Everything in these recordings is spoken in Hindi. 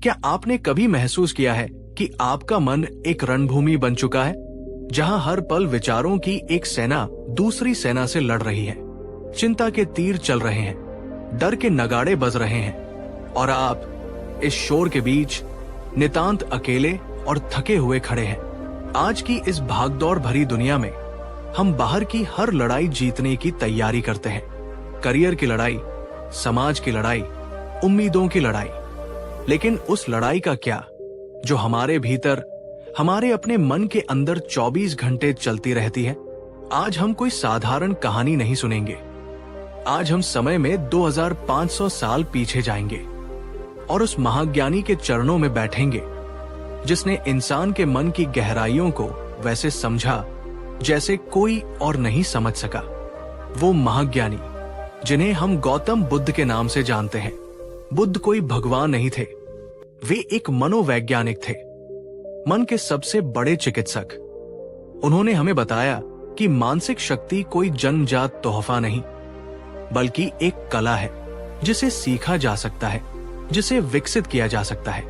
क्या आपने कभी महसूस किया है कि आपका मन एक रणभूमि बन चुका है, जहां हर पल विचारों की एक सेना दूसरी सेना से लड़ रही है, चिंता के तीर चल रहे हैं, डर के नगाड़े बज रहे हैं, और आप इस शोर के बीच नितांत अकेले और थके हुए खड़े हैं। आज की इस भागदौड़ भरी दुनिया में हम बाहर की हर लड़ाई जीतने की तैयारी करते हैं। करियर की लड़ाई, समाज की लड़ाई, उम्मीदों की लड़ाई। लेकिन उस लड़ाई का क्या जो हमारे भीतर, हमारे अपने मन के अंदर 24 घंटे चलती रहती है? आज हम कोई साधारण कहानी नहीं सुनेंगे। आज हम समय में 2500 साल पीछे जाएंगे और उस महाज्ञानी के चरणों में बैठेंगे जिसने इंसान के मन की गहराइयों को वैसे समझा जैसे कोई और नहीं समझ सका। वो महाज्ञानी जिन्हें हम गौतम बुद्ध के नाम से जानते हैं। बुद्ध कोई भगवान नहीं थे, वे एक मनोवैज्ञानिक थे, मन के सबसे बड़े चिकित्सक। उन्होंने हमें बताया कि मानसिक शक्ति कोई जन्मजात तोहफा नहीं, बल्कि एक कला है जिसे सीखा जा सकता है, जिसे विकसित किया जा सकता है।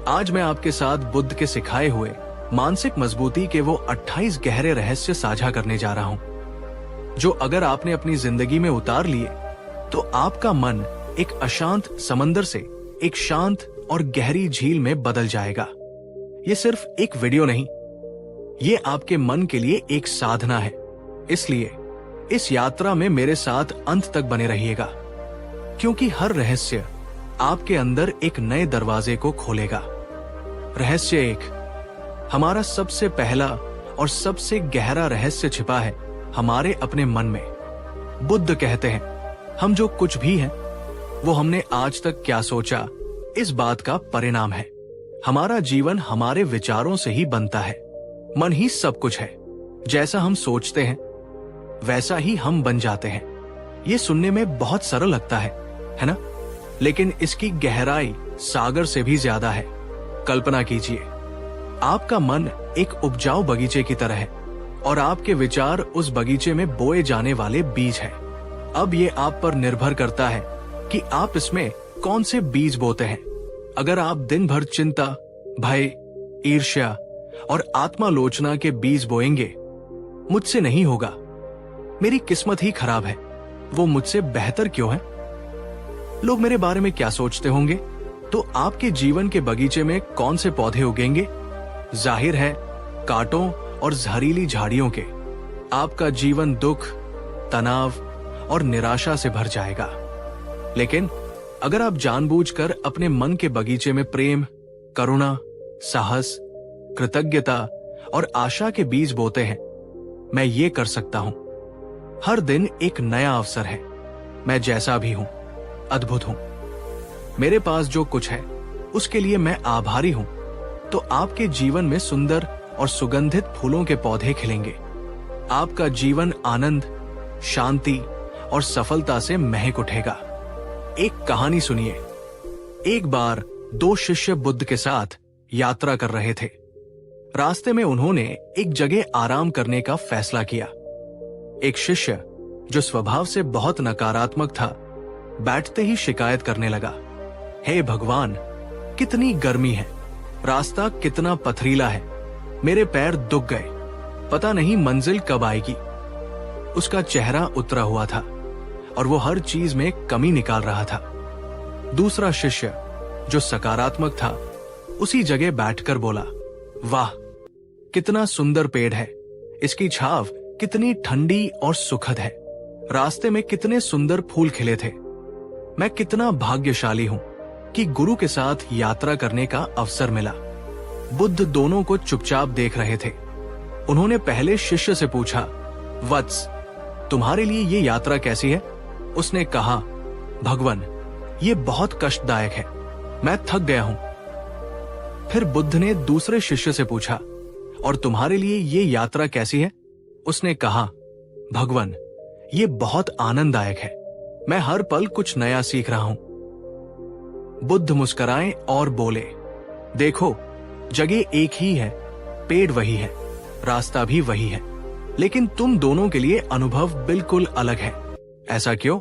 आज मैं आपके साथ बुद्ध के सिखाए हुए मानसिक मजबूती के वो 28 गहरे रहस्य साझा करने जा रहा हूं, जो अगर आपने अपनी जिंदगी में उतार लिए तो आपका मन एक अशांत समंदर से एक शांत और गहरी झील में बदल जाएगा। ये सिर्फ एक वीडियो नहीं, ये आपके मन के लिए एक साधना है। इसलिए इस यात्रा में मेरे साथ अंत तक बने रहिएगा, क्योंकि हर रहस्य आपके अंदर एक नए दरवाजे को खोलेगा। रहस्य 1, हमारा सबसे पहला और सबसे गहरा रहस्य छिपा है हमारे अपने मन में। बुद्ध कहते हैं, हम जो कुछ भी हैं, वो हमने आज तक क्या सोचा, इस बात का परिणाम है। हमारा जीवन हमारे विचारों से ही बनता है। मन ही सब कुछ है। जैसा हम सोचते हैं वैसा ही हम बन जाते हैं। ये सुनने में बहुत सरल लगता है ना? लेकिन इसकी गहराई सागर से भी ज्यादा है। कल्पना कीजिए, आपका मन एक उपजाऊ बगीचे की तरह है और आपके विचार उस बगीचे में बोए जाने वाले बीज हैं। अब ये आप पर निर्भर करता है कि आप इसमें कौन से बीज बोते हैं। अगर आप दिन भर चिंता, भय, ईर्ष्या और आत्मालोचना के बीज बोएंगे, मुझसे नहीं होगा, मेरी किस्मत ही खराब है, वो मुझसे बेहतर क्यों है, लोग मेरे बारे में क्या सोचते होंगे, तो आपके जीवन के बगीचे में कौन से पौधे उगेंगे? जाहिर है, कांटों और जहरीली झाड़ियों के। आपका जीवन दुख, तनाव और निराशा से भर जाएगा। लेकिन अगर आप जानबूझकर अपने मन के बगीचे में प्रेम, करुणा, साहस, कृतज्ञता और आशा के बीज बोते हैं, मैं ये कर सकता हूं। हर दिन एक नया अवसर है। मैं जैसा भी हूं, अद्भुत हूं। मेरे पास जो कुछ है उसके लिए मैं आभारी हूं। तो आपके जीवन में सुंदर और सुगंधित फूलों के पौधे खिलेंगे। आपका जीवन आनंद, शांति और सफलता से महक उठेगा। एक कहानी सुनिए। एक बार 2 शिष्य बुद्ध के साथ यात्रा कर रहे थे। रास्ते में उन्होंने एक जगह आराम करने का फैसला किया। एक शिष्य जो स्वभाव से बहुत नकारात्मक था, बैठते ही शिकायत करने लगा, हे भगवान, कितनी गर्मी है, रास्ता कितना पथरीला है, मेरे पैर दुख गए, पता नहीं मंजिल कब आएगी। उसका चेहरा उतरा हुआ था और वो हर चीज में कमी निकाल रहा था। दूसरा शिष्य जो सकारात्मक था, उसी जगह बैठकर बोला, वाह, कितना सुंदर पेड़ है, इसकी छाव कितनी ठंडी और सुखद है, रास्ते में कितने सुंदर फूल खिले थे, मैं कितना भाग्यशाली हूं कि गुरु के साथ यात्रा करने का अवसर मिला। बुद्ध दोनों को चुपचाप देख रहे थे। उन्होंने पहले शिष्य से पूछा, वत्स, तुम्हारे लिए ये यात्रा कैसी है? उसने कहा, भगवान, ये बहुत कष्टदायक है, मैं थक गया हूं। फिर बुद्ध ने दूसरे शिष्य से पूछा, और तुम्हारे लिए ये यात्रा कैसी है? उसने कहा, भगवान, ये बहुत आनंददायक है, मैं हर पल कुछ नया सीख रहा हूं। बुद्ध मुस्कुराए और बोले, देखो, जगह एक ही है, पेड़ वही है, रास्ता भी वही है, लेकिन तुम दोनों के लिए अनुभव बिल्कुल अलग है। ऐसा क्यों?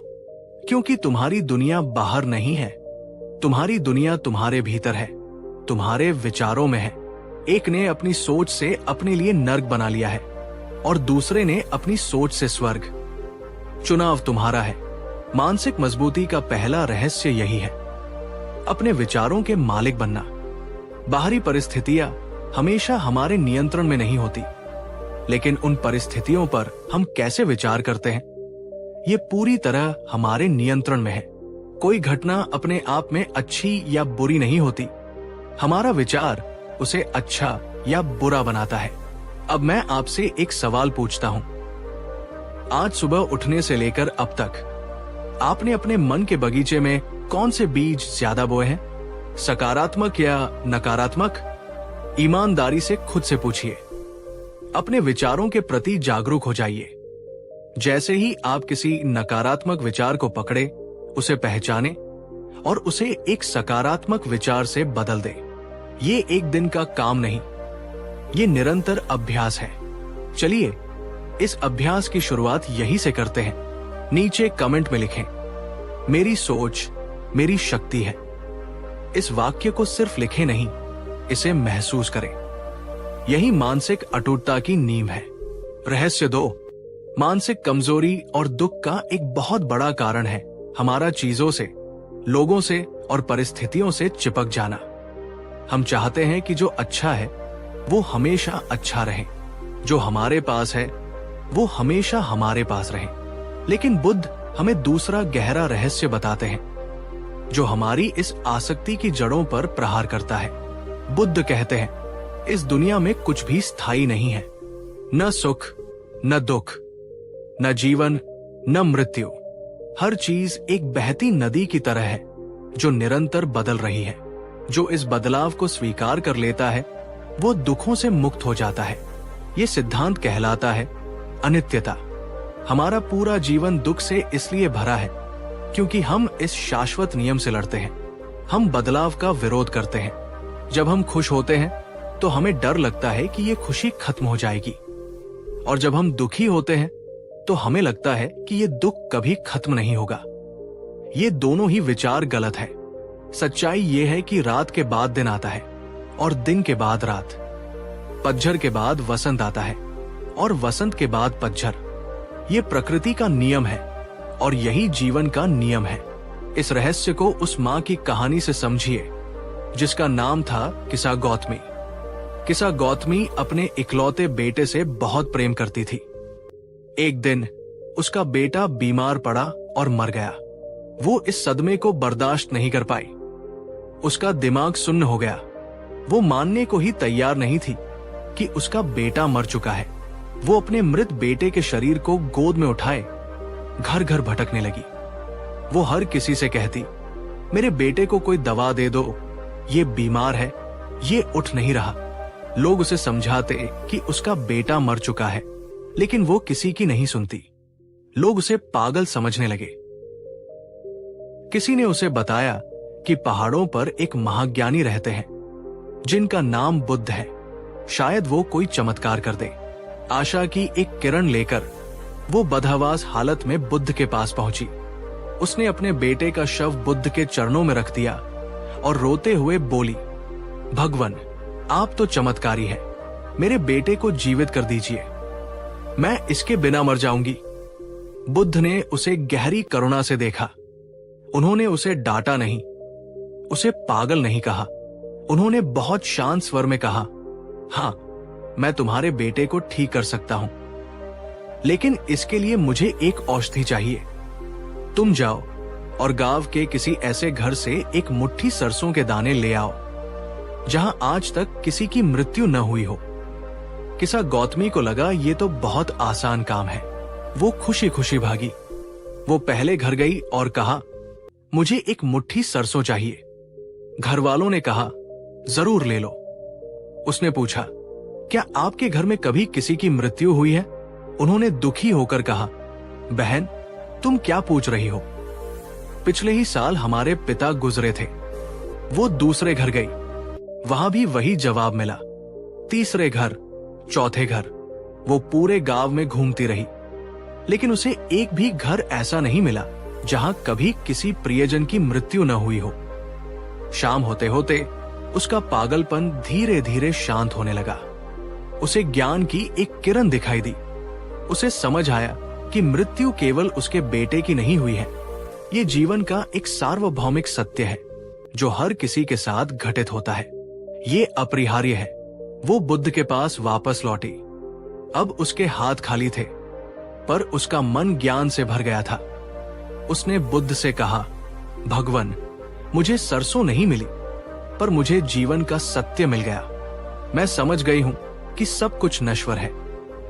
क्योंकि तुम्हारी दुनिया बाहर नहीं है, तुम्हारी दुनिया तुम्हारे भीतर है। तुम्हारे विचारों में है। एक ने अपनी सोच से अपने लिए नर्क बना लिया है और दूसरे ने अपनी सोच से स्वर्ग। चुनाव तुम्हारा है। मानसिक मजबूती का पहला रहस्य यही है, अपने विचारों के मालिक बनना। बाहरी परिस्थितियां हमेशा हमारे नियंत्रण में नहीं होती, लेकिन उन परिस्थितियों पर हम कैसे विचार करते हैं, ये पूरी तरह हमारे नियंत्रण में है। कोई घटना अपने आप में अच्छी या बुरी नहीं होती, हमारा विचार उसे अच्छा या बुरा बनाता है। अब मैं आपसे एक सवाल पूछता हूं। आज सुबह उठने से लेकर अब तक आपने अपने मन के बगीचे में कौन से बीज ज्यादा बोए हैं, सकारात्मक या नकारात्मक? ईमानदारी से खुद से पूछिए। अपने विचारों के प्रति जागरूक हो जाइए। जैसे ही आप किसी नकारात्मक विचार को पकड़े, उसे पहचाने और उसे एक सकारात्मक विचार से बदल दे। ये एक दिन का काम नहीं, ये निरंतर अभ्यास है। चलिए इस अभ्यास की शुरुआत यही से करते हैं। नीचे कमेंट में लिखें, मेरी सोच मेरी शक्ति है। इस वाक्य को सिर्फ लिखें नहीं, इसे महसूस करें। यही मानसिक अटूटता की नींव है। रहस्य 2, मानसिक कमजोरी और दुख का एक बहुत बड़ा कारण है हमारा चीजों से, लोगों से और परिस्थितियों से चिपक जाना। हम चाहते हैं कि जो अच्छा है वो हमेशा अच्छा रहे, जो हमारे पास है वो हमेशा हमारे पास रहे। लेकिन बुद्ध हमें दूसरा गहरा रहस्य बताते हैं, जो हमारी इस आसक्ति की जड़ों पर प्रहार करता है। बुद्ध कहते हैं, इस दुनिया में कुछ भी स्थायी नहीं है, न सुख न दुख, न जीवन न मृत्यु। हर चीज एक बहती नदी की तरह है जो निरंतर बदल रही है। जो इस बदलाव को स्वीकार कर लेता है वो दुखों से मुक्त हो जाता है। ये सिद्धांत कहलाता है अनित्यता। हमारा पूरा जीवन दुख से इसलिए भरा है क्योंकि हम इस शाश्वत नियम से लड़ते हैं। हम बदलाव का विरोध करते हैं। जब हम खुश होते हैं तो हमें डर लगता है कि ये खुशी खत्म हो जाएगी, और जब हम दुखी होते हैं तो हमें लगता है कि ये दुख कभी खत्म नहीं होगा। ये दोनों ही विचार गलत है। सच्चाई ये है कि रात के बाद दिन आता है और दिन के बाद रात, पतझड़ के बाद वसंत आता है और वसंत के बाद पतझड़। ये प्रकृति का नियम है और यही जीवन का नियम है। इस रहस्य को उस माँ की कहानी से समझिए जिसका नाम था किसा गौतमी। किसा गौतमी अपने इकलौते बेटे से बहुत प्रेम करती थी। एक दिन उसका बेटा बीमार पड़ा और मर गया। वो इस सदमे को बर्दाश्त नहीं कर पाई। उसका दिमाग सुन्न हो गया। वो मानने को ही तैयार नहीं थी कि उसका बेटा मर चुका है। वो अपने मृत बेटे के शरीर को गोद में उठाए घर घर भटकने लगी। वो हर किसी से कहती, मेरे बेटे को कोई दवा दे दो, ये बीमार है, ये उठ नहीं रहा। लोग उसे समझाते कि उसका बेटा मर चुका है, लेकिन वो किसी की नहीं सुनती। लोग उसे पागल समझने लगे। किसी ने उसे बताया कि पहाड़ों पर एक महाज्ञानी रहते हैं जिनका नाम बुद्ध है। शायद वो कोई चमत्कार कर दे। आशा की एक किरण लेकर वो बदहवास हालत में बुद्ध के पास पहुंची। उसने अपने बेटे का शव बुद्ध के चरणों में रख दिया और रोते हुए बोली, भगवान, आप तो चमत्कारी हैं, मेरे बेटे को जीवित कर दीजिए, मैं इसके बिना मर जाऊंगी। बुद्ध ने उसे गहरी करुणा से देखा। उन्होंने उसे डांटा नहीं, उसे पागल नहीं कहा। उन्होंने बहुत शांत स्वर में कहा, हाँ, मैं तुम्हारे बेटे को ठीक कर सकता हूं, लेकिन इसके लिए मुझे एक औषधि चाहिए। तुम जाओ और गांव के किसी ऐसे घर से एक मुट्ठी सरसों के दाने ले आओ जहां आज तक किसी की मृत्यु न हुई हो। किसा गौतमी को लगा ये तो बहुत आसान काम है। वो खुशी खुशी भागी। वो पहले घर गई और कहा, मुझे एक मुट्ठी सरसों चाहिए। घर वालों ने कहा, जरूर ले लो। उसने पूछा, क्या आपके घर में कभी किसी की मृत्यु हुई है? उन्होंने दुखी होकर कहा, बहन, तुम क्या पूछ रही हो? पिछले ही साल हमारे पिता गुजरे थे। वो दूसरे घर गई, वहां भी वही जवाब मिला। तीसरे घर, चौथे घर, वो पूरे गांव में घूमती रही, लेकिन उसे एक भी घर ऐसा नहीं मिला जहां कभी किसी प्रियजन की मृत्यु न हुई हो। शाम होते होते उसका पागलपन धीरे धीरे शांत होने लगा। उसे ज्ञान की एक किरण दिखाई दी। उसे समझ आया कि मृत्यु केवल उसके बेटे की नहीं हुई है, ये जीवन का एक सार्वभौमिक सत्य है जो हर किसी के साथ घटित होता है। ये अपरिहार्य है। वो बुद्ध के पास वापस लौटी। अब उसके हाथ खाली थे, पर उसका मन ज्ञान से भर गया था। उसने बुद्ध से कहा, भगवान, मुझे सरसों नहीं मिली, पर मुझे जीवन का सत्य मिल गया। मैं समझ गई हूं कि सब कुछ नश्वर है।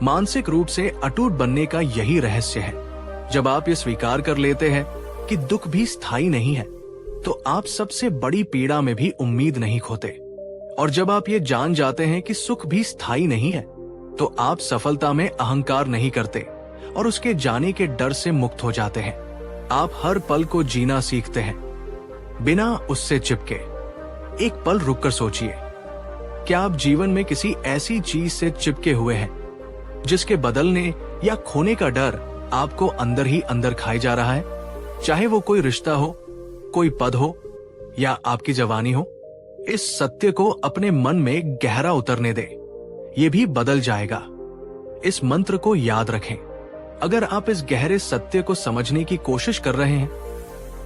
मानसिक रूप से अटूट बनने का यही रहस्य है। जब आप ये स्वीकार कर लेते हैं कि दुख भी स्थायी नहीं है, तो आप सबसे बड़ी पीड़ा में भी उम्मीद नहीं खोते। और जब आप ये जान जाते हैं कि सुख भी स्थायी नहीं है, तो आप सफलता में अहंकार नहीं करते और उसके जाने के डर से मुक्त हो जाते हैं। आप हर पल को जीना सीखते हैं, बिना उससे चिपके। एक पल रुककर सोचिए, क्या आप जीवन में किसी ऐसी चीज से चिपके हुए हैं जिसके बदलने या खोने का डर आपको अंदर ही अंदर खाए जा रहा है? चाहे वो कोई रिश्ता हो, कोई पद हो या आपकी जवानी हो, इस सत्य को अपने मन में गहरा उतरने दे। ये भी बदल जाएगा। इस मंत्र को याद रखें। अगर आप इस गहरे सत्य को समझने की कोशिश कर रहे हैं,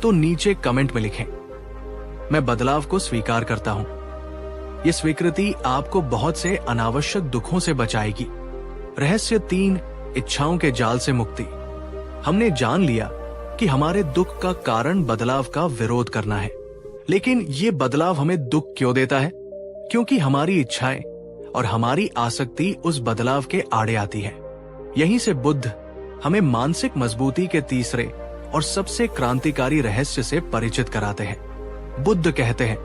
तो नीचे कमेंट में लिखें, मैं बदलाव को स्वीकार करता हूं। ये स्वीकृति आपको बहुत से अनावश्यक दुखों से बचाएगी। रहस्य 3, इच्छाओं के जाल से मुक्ति। हमने जान लिया कि हमारे दुख का कारण बदलाव का विरोध करना है, लेकिन ये बदलाव हमें दुख क्यों देता है? क्योंकि हमारी इच्छाएं और हमारी आसक्ति उस बदलाव के आड़े आती है। यहीं से बुद्ध हमें मानसिक मजबूती के तीसरे और सबसे क्रांतिकारी रहस्य से परिचित कराते हैं। बुद्ध कहते हैं,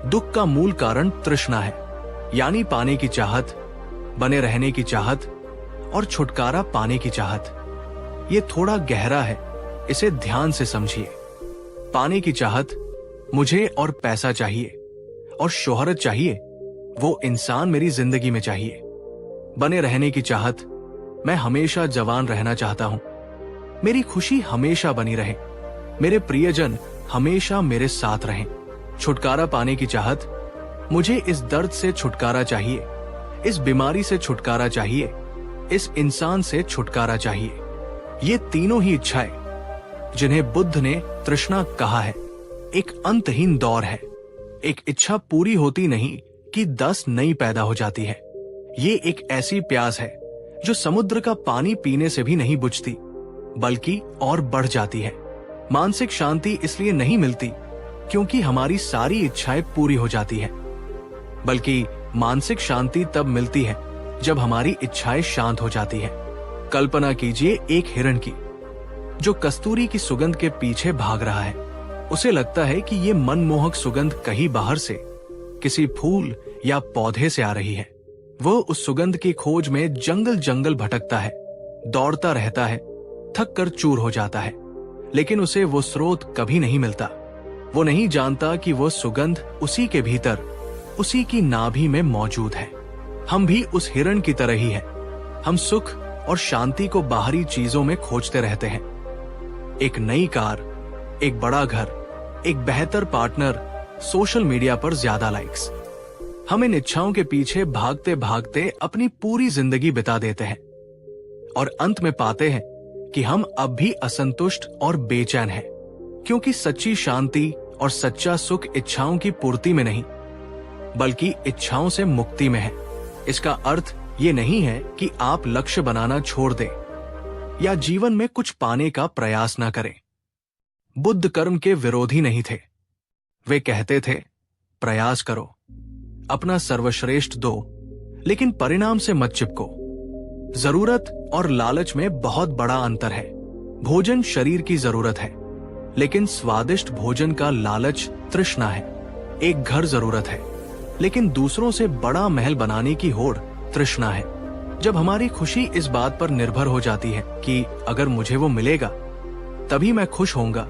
दुख का मूल कारण तृष्णा है, यानी पाने की चाहत, बने रहने की चाहत और छुटकारा पाने की चाहत। ये थोड़ा गहरा है, इसे ध्यान से समझिए। पाने की चाहत, मुझे और पैसा चाहिए और शोहरत चाहिए, वो इंसान मेरी जिंदगी में चाहिए। बने रहने की चाहत, मैं हमेशा जवान रहना चाहता हूं, मेरी खुशी हमेशा बनी रहे, मेरे प्रियजन हमेशा मेरे साथ रहें। छुटकारा पाने की चाहत, मुझे इस दर्द से छुटकारा चाहिए, इस बीमारी से छुटकारा चाहिए, इस इंसान से छुटकारा चाहिए। ये तीनों ही इच्छाएं, जिन्हें बुद्ध ने तृष्णा कहा है, एक अंतहीन दौर है। एक इच्छा पूरी होती नहीं कि 10 नई पैदा हो जाती है। ये एक ऐसी प्यास है जो समुद्र का पानी पीने से भी नहीं बुझती, बल्कि और बढ़ जाती है। मानसिक शांति इसलिए नहीं मिलती क्योंकि हमारी सारी इच्छाएं पूरी हो जाती हैं, बल्कि मानसिक शांति तब मिलती है जब हमारी इच्छाएं शांत हो जाती हैं। कल्पना कीजिए एक हिरण की, जो कस्तूरी की सुगंध के पीछे भाग रहा है। उसे लगता है कि ये मनमोहक सुगंध कहीं बाहर से, किसी फूल या पौधे से आ रही है। वो उस सुगंध की खोज में जंगल जंगल भटकता है, दौड़ता रहता है, थक कर चूर हो जाता है, लेकिन उसे वो स्रोत कभी नहीं मिलता। वो नहीं जानता कि वो सुगंध उसी के भीतर, उसी की नाभि में मौजूद है। हम भी उस हिरण की तरह ही हैं। हम सुख और शांति को बाहरी चीजों में खोजते रहते हैं। एक नई कार, एक बड़ा घर, एक बेहतर पार्टनर, सोशल मीडिया पर ज्यादा लाइक्स। हम इन इच्छाओं के पीछे भागते भागते अपनी पूरी जिंदगी बिता देते हैं और अंत में पाते हैं कि हम अब भी असंतुष्ट और बेचैन हैं, क्योंकि सच्ची शांति और सच्चा सुख इच्छाओं की पूर्ति में नहीं, बल्कि इच्छाओं से मुक्ति में है। इसका अर्थ ये नहीं है कि आप लक्ष्य बनाना छोड़ दें या जीवन में कुछ पाने का प्रयास न करें। बुद्ध कर्म के विरोधी नहीं थे। वे कहते थे, प्रयास करो, अपना सर्वश्रेष्ठ दो, लेकिन परिणाम से मत चिपको। जरूरत और लालच में बहुत बड़ा अंतर है। भोजन शरीर की जरूरत है, लेकिन स्वादिष्ट भोजन का लालच तृष्णा है। एक घर जरूरत है, लेकिन दूसरों से बड़ा महल बनाने की होड़ तृष्णा है। जब हमारी खुशी इस बात पर निर्भर हो जाती है कि अगर मुझे वो मिलेगा तभी मैं खुश होऊंगा,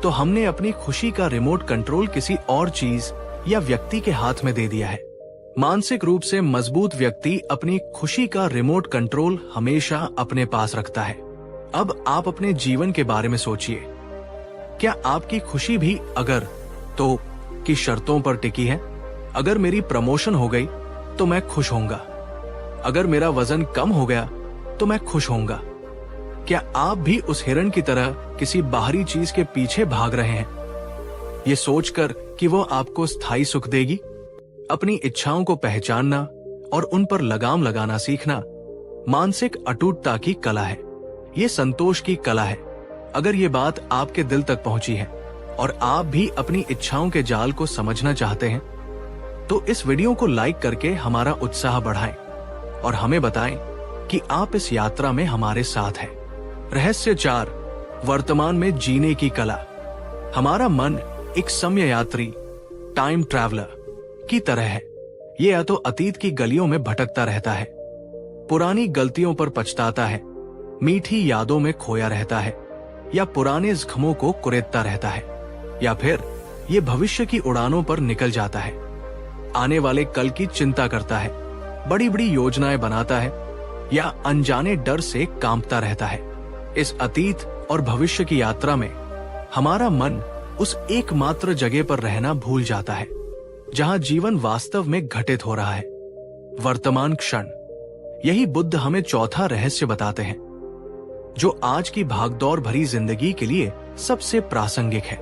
तो हमने अपनी खुशी का रिमोट कंट्रोल किसी और चीज या व्यक्ति के हाथ में दे दिया है। मानसिक रूप से मजबूत व्यक्ति अपनी खुशी का रिमोट कंट्रोल हमेशा अपने पास रखता है। अब आप अपने जीवन के बारे में सोचिए, क्या आपकी खुशी भी अगर तो की शर्तों पर टिकी है? अगर मेरी प्रमोशन हो गई तो मैं खुश होऊंगा। अगर मेरा वजन कम हो गया तो मैं खुश होऊंगा। क्या आप भी उस हिरण की तरह किसी बाहरी चीज के पीछे भाग रहे हैं, ये सोचकर कि वो आपको स्थायी सुख देगी? अपनी इच्छाओं को पहचानना और उन पर लगाम लगाना सीखना मानसिक अटूटता की कला है। ये संतोष की कला है। अगर ये बात आपके दिल तक पहुंची है और आप भी अपनी इच्छाओं के जाल को समझना चाहते हैं, तो इस वीडियो को लाइक करके हमारा उत्साह बढ़ाएं और हमें बताएं कि आप इस यात्रा में हमारे साथ हैं। रहस्य 4, वर्तमान में जीने की कला। हमारा मन एक समय यात्री, टाइम ट्रैवलर की तरह है। ये या तो अतीत की गलियों में भटकता रहता है, पुरानी गलतियों पर पछताता है, मीठी यादों में खोया रहता है, या पुराने जख्मों को कुरेदता रहता है, या फिर ये भविष्य की उड़ानों पर निकल जाता है, आने वाले कल की चिंता करता है, बड़ी बड़ी योजनाएं बनाता है, या अनजाने डर से कांपता रहता है। इस अतीत और भविष्य की यात्रा में हमारा मन उस एकमात्र जगह पर रहना भूल जाता है जहां जीवन वास्तव में घटित हो रहा है, वर्तमान क्षण। यही बुद्ध हमें चौथा रहस्य बताते हैं, जो आज की भागदौड़ भरी जिंदगी के लिए सबसे प्रासंगिक है।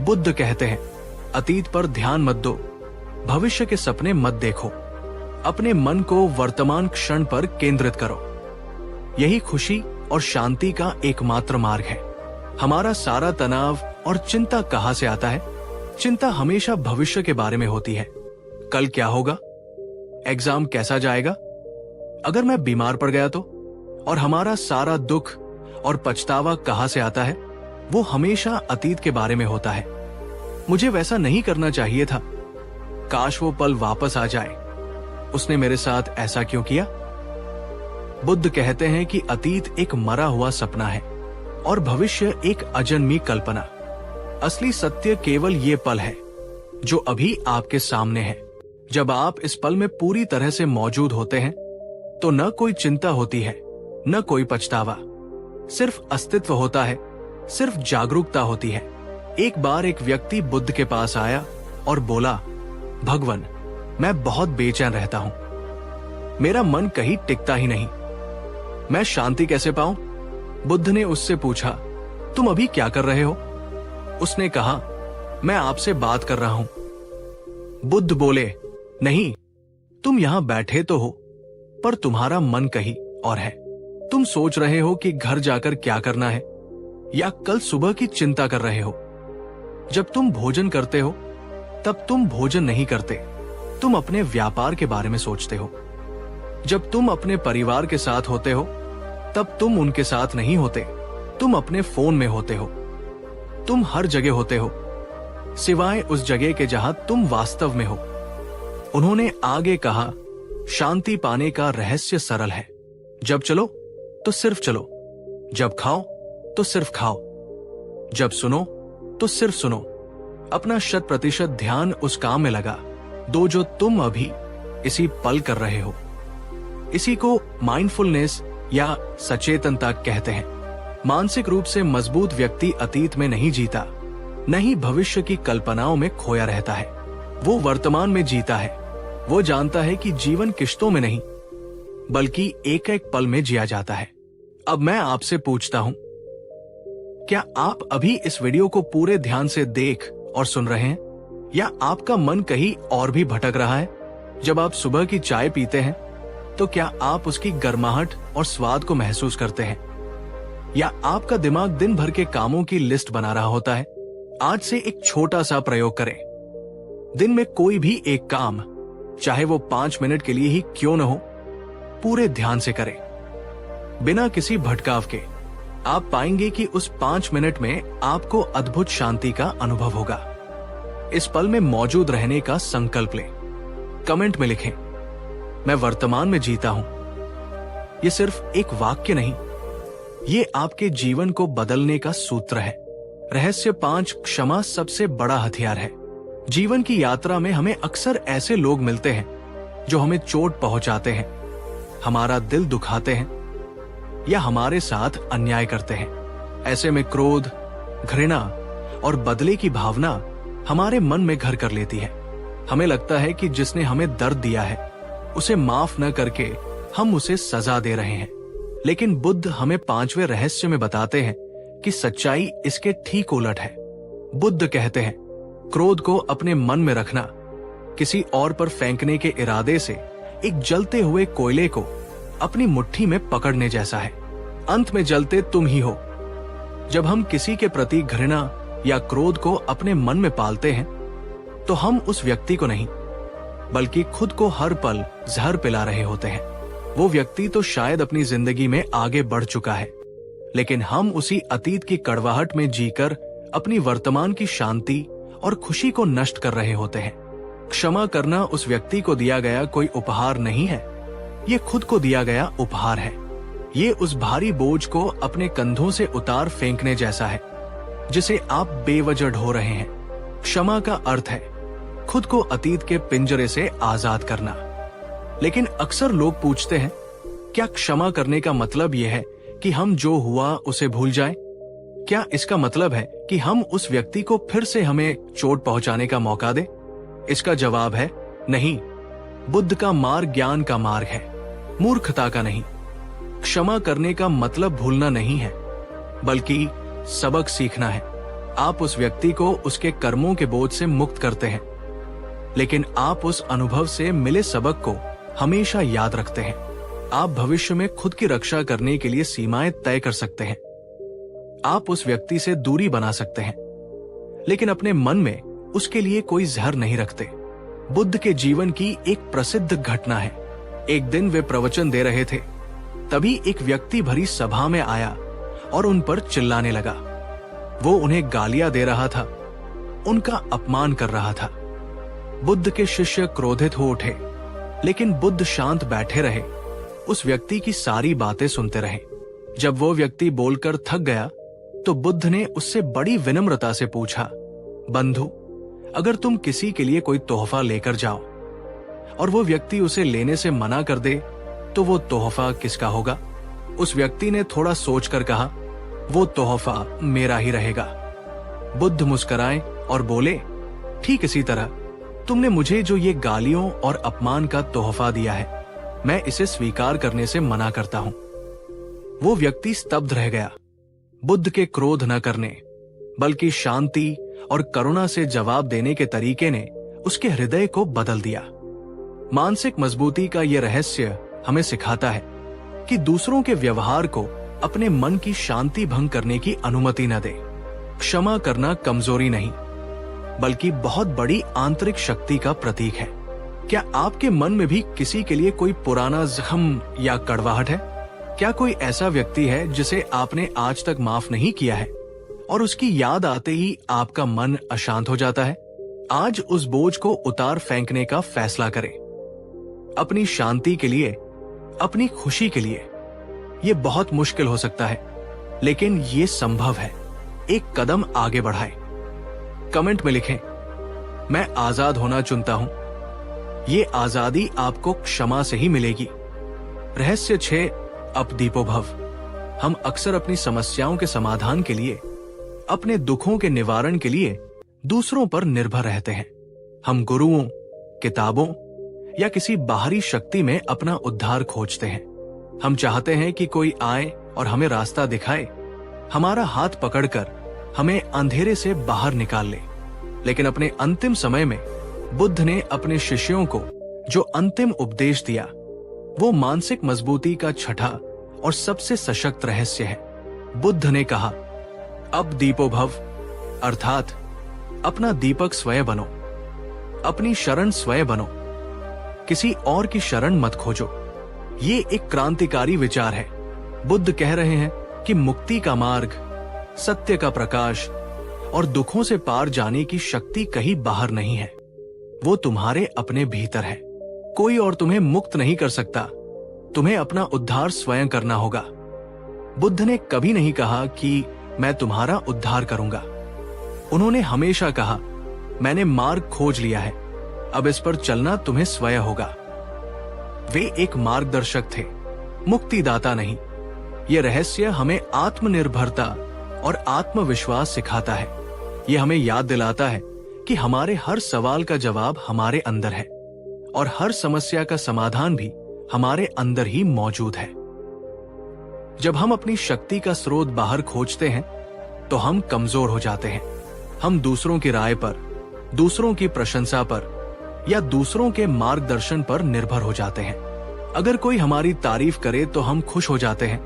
बुद्ध कहते हैं, अतीत पर ध्यान मत दो, भविष्य के सपने मत देखो, अपने मन को वर्तमान क्षण पर केंद्रित करो। यही खुशी और शांति का एकमात्र मार्ग है। हमारा सारा तनाव और चिंता कहां से आता है? चिंता हमेशा भविष्य के बारे में होती है। कल क्या होगा? एग्जाम कैसा जाएगा? अगर मैं बीमार पड़ गया तो? और हमारा सारा दुख और पछतावा कहां से आता है? वो हमेशा अतीत के बारे में होता है। मुझे वैसा नहीं करना चाहिए था, काश वो पल वापस आ जाए, उसने मेरे साथ ऐसा क्यों किया? बुद्ध कहते हैं कि अतीत एक मरा हुआ सपना है और भविष्य एक अजन्मी कल्पना। असली सत्य केवल ये पल है जो अभी आपके सामने है। जब आप इस पल में पूरी तरह से मौजूद होते हैं तो न कोई चिंता होती है, न कोई पछतावा, सिर्फ अस्तित्व होता है, सिर्फ जागरूकता होती है। एक बार एक व्यक्ति बुद्ध के पास आया और बोला, भगवान, मैं बहुत बेचैन रहता हूं, मेरा मन कहीं टिकता ही नहीं, मैं शांति कैसे पाऊं? बुद्ध ने उससे पूछा, तुम अभी क्या कर रहे हो? उसने कहा, मैं आपसे बात कर रहा हूं। बुद्ध बोले, नहीं, तुम यहां बैठे तो हो, पर तुम्हारा मन कहीं और है। तुम सोच रहे हो कि घर जाकर क्या करना है, या कल सुबह की चिंता कर रहे हो। जब तुम भोजन करते हो तब तुम भोजन नहीं करते, तुम अपने व्यापार के बारे में सोचते हो। जब तुम अपने परिवार के साथ होते हो तब तुम उनके साथ नहीं होते, तुम अपने फोन में होते हो। तुम हर जगह होते हो सिवाय उस जगह के जहां तुम वास्तव में हो। उन्होंने आगे कहा, शांति पाने का रहस्य सरल है। जब चलो तो सिर्फ चलो, जब खाओ तो सिर्फ खाओ, जब सुनो तो सिर्फ सुनो। अपना 100% ध्यान उस काम में लगा दो जो तुम अभी इसी पल कर रहे हो। इसी को माइंडफुलनेस या सचेतनता कहते हैं। मानसिक रूप से मजबूत व्यक्ति अतीत में नहीं जीता, न ही भविष्य की कल्पनाओं में खोया रहता है। वो वर्तमान में जीता है। वो जानता है कि जीवन किश्तों में नहीं बल्कि एक एक पल में जिया जाता है। अब मैं आपसे पूछता हूं, क्या आप अभी इस वीडियो को पूरे ध्यान से देख और सुन रहे हैं, या आपका मन कहीं और भी भटक रहा है? जब आप सुबह की चाय पीते हैं तो क्या आप उसकी गर्माहट और स्वाद को महसूस करते हैं, या आपका दिमाग दिन भर के कामों की लिस्ट बना रहा होता है? आज से एक छोटा सा प्रयोग करें। दिन में कोई भी एक काम, चाहे वो 5 मिनट के लिए ही क्यों न हो, पूरे ध्यान से करें, बिना किसी भटकाव के। आप पाएंगे कि उस 5 मिनट में आपको अद्भुत शांति का अनुभव होगा। इस पल में मौजूद रहने का संकल्प लें। कमेंट में लिखें, मैं वर्तमान में जीता हूं। ये सिर्फ एक वाक्य नहीं, ये आपके जीवन को बदलने का सूत्र है। रहस्य 5, क्षमा सबसे बड़ा हथियार है। जीवन की यात्रा में हमें अक्सर ऐसे लोग मिलते हैं जो हमें चोट पहुंचाते हैं, हमारा दिल दुखाते हैं, या हमारे साथ अन्याय करते हैं। ऐसे में क्रोध, घृणा और बदले की भावना हमारे मन में घर कर लेती है। हमें लगता है कि जिसने हमें दर्द दिया है उसे माफ न करके हम उसे सजा दे रहे हैं, लेकिन बुद्ध हमें 5वें रहस्य में बताते हैं कि सच्चाई इसके ठीक उलट है। बुद्ध कहते हैं, क्रोध को अपने मन में रखना किसी और पर फेंकने के इरादे से एक जलते हुए कोयले को अपनी मुट्ठी में पकड़ने जैसा है। अंत में जलते तुम ही हो। जब हम किसी के प्रति घृणा या क्रोध को अपने मन में पालते हैं तो हम उस व्यक्ति को नहीं बल्कि खुद को हर पल जहर पिला रहे होते हैं। वो व्यक्ति तो शायद अपनी जिंदगी में आगे बढ़ चुका है, लेकिन हम उसी अतीत की कड़वाहट में जीकर अपनी वर्तमान की शांति और खुशी को नष्ट कर रहे होते हैं। क्षमा करना उस व्यक्ति को दिया गया कोई उपहार नहीं है, ये खुद को दिया गया उपहार है। ये उस भारी बोझ को अपने कंधों से उतार फेंकने जैसा है जिसे आप बेवजह ढो रहे हैं। क्षमा का अर्थ है खुद को अतीत के पिंजरे से आजाद करना। लेकिन अक्सर लोग पूछते हैं, क्या क्षमा करने का मतलब यह है कि हम जो हुआ उसे भूल जाएं? क्या इसका मतलब है कि हम उस व्यक्ति को फिर से हमें चोट पहुंचाने का मौका दें? इसका जवाब है नहीं। बुद्ध का मार्ग ज्ञान का मार्ग है, मूर्खता का नहीं। क्षमा करने का मतलब भूलना नहीं है, बल्कि सबक सीखना है। आप उस व्यक्ति को उसके कर्मों के बोझ से मुक्त करते हैं, लेकिन आप उस अनुभव से मिले सबक को हमेशा याद रखते हैं। आप भविष्य में खुद की रक्षा करने के लिए सीमाएं तय कर सकते हैं। आप उस व्यक्ति से दूरी बना सकते हैं, लेकिन अपने मन में उसके लिए कोई जहर नहीं रखते। बुद्ध के जीवन की एक प्रसिद्ध घटना है। एक दिन वे प्रवचन दे रहे थे, तभी एक व्यक्ति भरी सभा में आया और उन पर चिल्लाने लगा। वो उन्हें गालियां दे रहा था, उनका अपमान कर रहा था। बुद्ध के शिष्य क्रोधित हो उठे, लेकिन बुद्ध शांत बैठे रहे, उस व्यक्ति की सारी बातें सुनते रहे। जब वो व्यक्ति बोलकर थक गया तो बुद्ध ने उससे बड़ी विनम्रता से पूछा, बंधु, अगर तुम किसी के लिए कोई तोहफा लेकर जाओ और वो व्यक्ति उसे लेने से मना कर दे तो वो तोहफा किसका होगा? उस व्यक्ति ने थोड़ा सोचकर कहा, वो तोहफा मेरा ही रहेगा। बुद्ध मुस्कुराए और बोले, ठीक इसी तरह तुमने मुझे जो ये गालियों और अपमान का तोहफा दिया है, मैं इसे स्वीकार करने से मना करता हूं। वो व्यक्ति स्तब्ध रह गया। बुद्ध के क्रोध न करने बल्कि शांति और करुणा से जवाब देने के तरीके ने उसके हृदय को बदल दिया। मानसिक मजबूती का यह रहस्य हमें सिखाता है कि दूसरों के व्यवहार को अपने मन की शांति भंग करने की अनुमति न दे। क्षमा करना कमजोरी नहीं, बल्कि बहुत बड़ी आंतरिक शक्ति का प्रतीक है। क्या आपके मन में भी किसी के लिए कोई पुराना जख्म या कड़वाहट है? क्या कोई ऐसा व्यक्ति है जिसे आपने आज तक माफ नहीं किया है और उसकी याद आते ही आपका मन अशांत हो जाता है? आज उस बोझ को उतार फेंकने का फैसला करें, अपनी शांति के लिए, अपनी खुशी के लिए। ये बहुत मुश्किल हो सकता है, लेकिन ये संभव है। एक कदम आगे बढ़ाएं। कमेंट में लिखें, मैं आजाद होना चुनता हूं। ये आजादी आपको क्षमा से ही मिलेगी। रहस्य 6, अब दीपो भव। हम अक्सर अपनी समस्याओं के समाधान के लिए, अपने दुखों के निवारण के लिए दूसरों पर निर्भर रहते हैं। हम गुरुओं, किताबों या किसी बाहरी शक्ति में अपना उद्धार खोजते हैं। हम चाहते हैं कि कोई आए और हमें रास्ता दिखाए, हमारा हाथ पकड़कर हमें अंधेरे से बाहर निकाल ले। लेकिन अपने अंतिम समय में बुद्ध ने अपने शिष्यों को जो अंतिम उपदेश दिया, वो मानसिक मजबूती का छठा और सबसे सशक्त रहस्य है। बुद्ध ने कहा, अब दीपो भव, अर्थात अपना दीपक स्वयं बनो, अपनी शरण स्वयं बनो, किसी और की शरण मत खोजो। ये एक क्रांतिकारी विचार है। बुद्ध कह रहे हैं कि मुक्ति का मार्ग, सत्य का प्रकाश और दुखों से पार जाने की शक्ति कहीं बाहर नहीं है, वो तुम्हारे अपने भीतर है। कोई और तुम्हें मुक्त नहीं कर सकता, तुम्हें अपना उद्धार स्वयं करना होगा। बुद्ध ने कभी नहीं कहा कि मैं तुम्हारा उद्धार करूंगा। उन्होंने हमेशा कहा, मैंने मार्ग खोज लिया है, अब इस पर चलना तुम्हें स्वयं होगा। वे एक मार्गदर्शक थे, मुक्तिदाता नहीं। यह रहस्य हमें आत्मनिर्भरता और आत्मविश्वास सिखाता है। यह हमें याद दिलाता है कि हमारे हर सवाल का जवाब हमारे अंदर है और हर समस्या का समाधान भी हमारे अंदर ही मौजूद है। जब हम अपनी शक्ति का स्रोत बाहर खोजते हैं तो हम कमजोर हो जाते हैं। हम दूसरों की राय पर, दूसरों की प्रशंसा पर या दूसरों के मार्गदर्शन पर निर्भर हो जाते हैं। अगर कोई हमारी तारीफ करे तो हम खुश हो जाते हैं,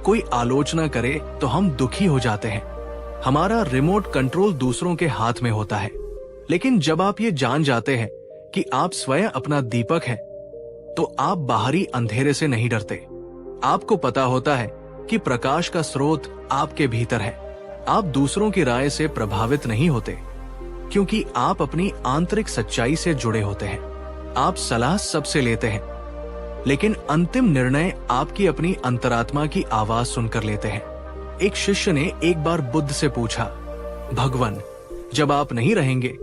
कोई आलोचना करे तो हम दुखी हो जाते हैं। हमारा रिमोट कंट्रोल दूसरों के हाथ में होता है। लेकिन जब आप ये जान जाते हैं कि आप स्वयं अपना दीपक हैं, तो आप बाहरी अंधेरे से नहीं डरते। आपको पता होता है कि प्रकाश का स्रोत आपके भीतर है। आप दूसरों की राय से प्रभावित नहीं होते, क्योंकि आप अपनी आंतरिक सच्चाई से जुड़े होते हैं। आप सलाह सबसे लेते हैं, लेकिन अंतिम निर्णय आपकी अपनी अंतरात्मा की आवाज सुनकर लेते हैं। एक शिष्य ने एक बार बुद्ध से पूछा, भगवान, जब आप नहीं रहेंगे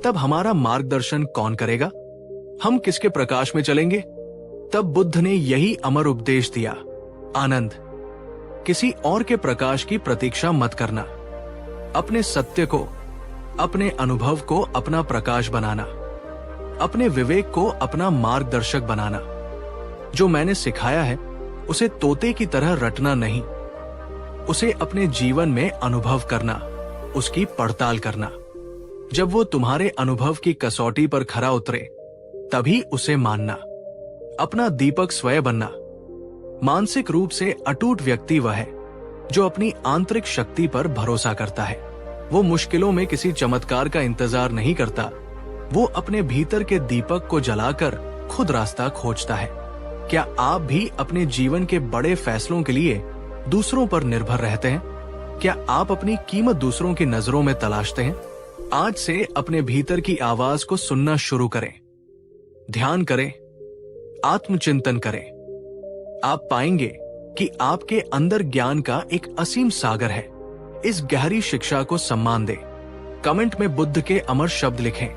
तब हमारा मार्गदर्शन कौन करेगा? हम किसके प्रकाश में चलेंगे? तब बुद्ध ने यही अमर उपदेश दिया, आनंद, किसी और के प्रकाश की प्रतीक्षा मत करना। अपने सत्य को, अपने अनुभव को अपना प्रकाश बनाना, अपने विवेक को अपना मार्गदर्शक बनाना। जो मैंने सिखाया है उसे तोते की तरह रटना नहीं, उसे अपने जीवन में अनुभव करना, उसकी पड़ताल करना। जब वो तुम्हारे अनुभव की कसौटी पर खरा उतरे तभी उसे मानना। अपना दीपक स्वयं बनना। मानसिक रूप से अटूट व्यक्ति वह है जो अपनी आंतरिक शक्ति पर भरोसा करता है। वो मुश्किलों में किसी चमत्कार का इंतजार नहीं करता, वो अपने भीतर के दीपक को जलाकर खुद रास्ता खोजता है। क्या आप भी अपने जीवन के बड़े फैसलों के लिए दूसरों पर निर्भर रहते हैं? क्या आप अपनी कीमत दूसरों की नजरों में तलाशते हैं? आज से अपने भीतर की आवाज को सुनना शुरू करें, ध्यान करें, आत्मचिंतन करें। आप पाएंगे कि आपके अंदर ज्ञान का एक असीम सागर है। इस गहरी शिक्षा को सम्मान दें। कमेंट में बुद्ध के अमर शब्द लिखें,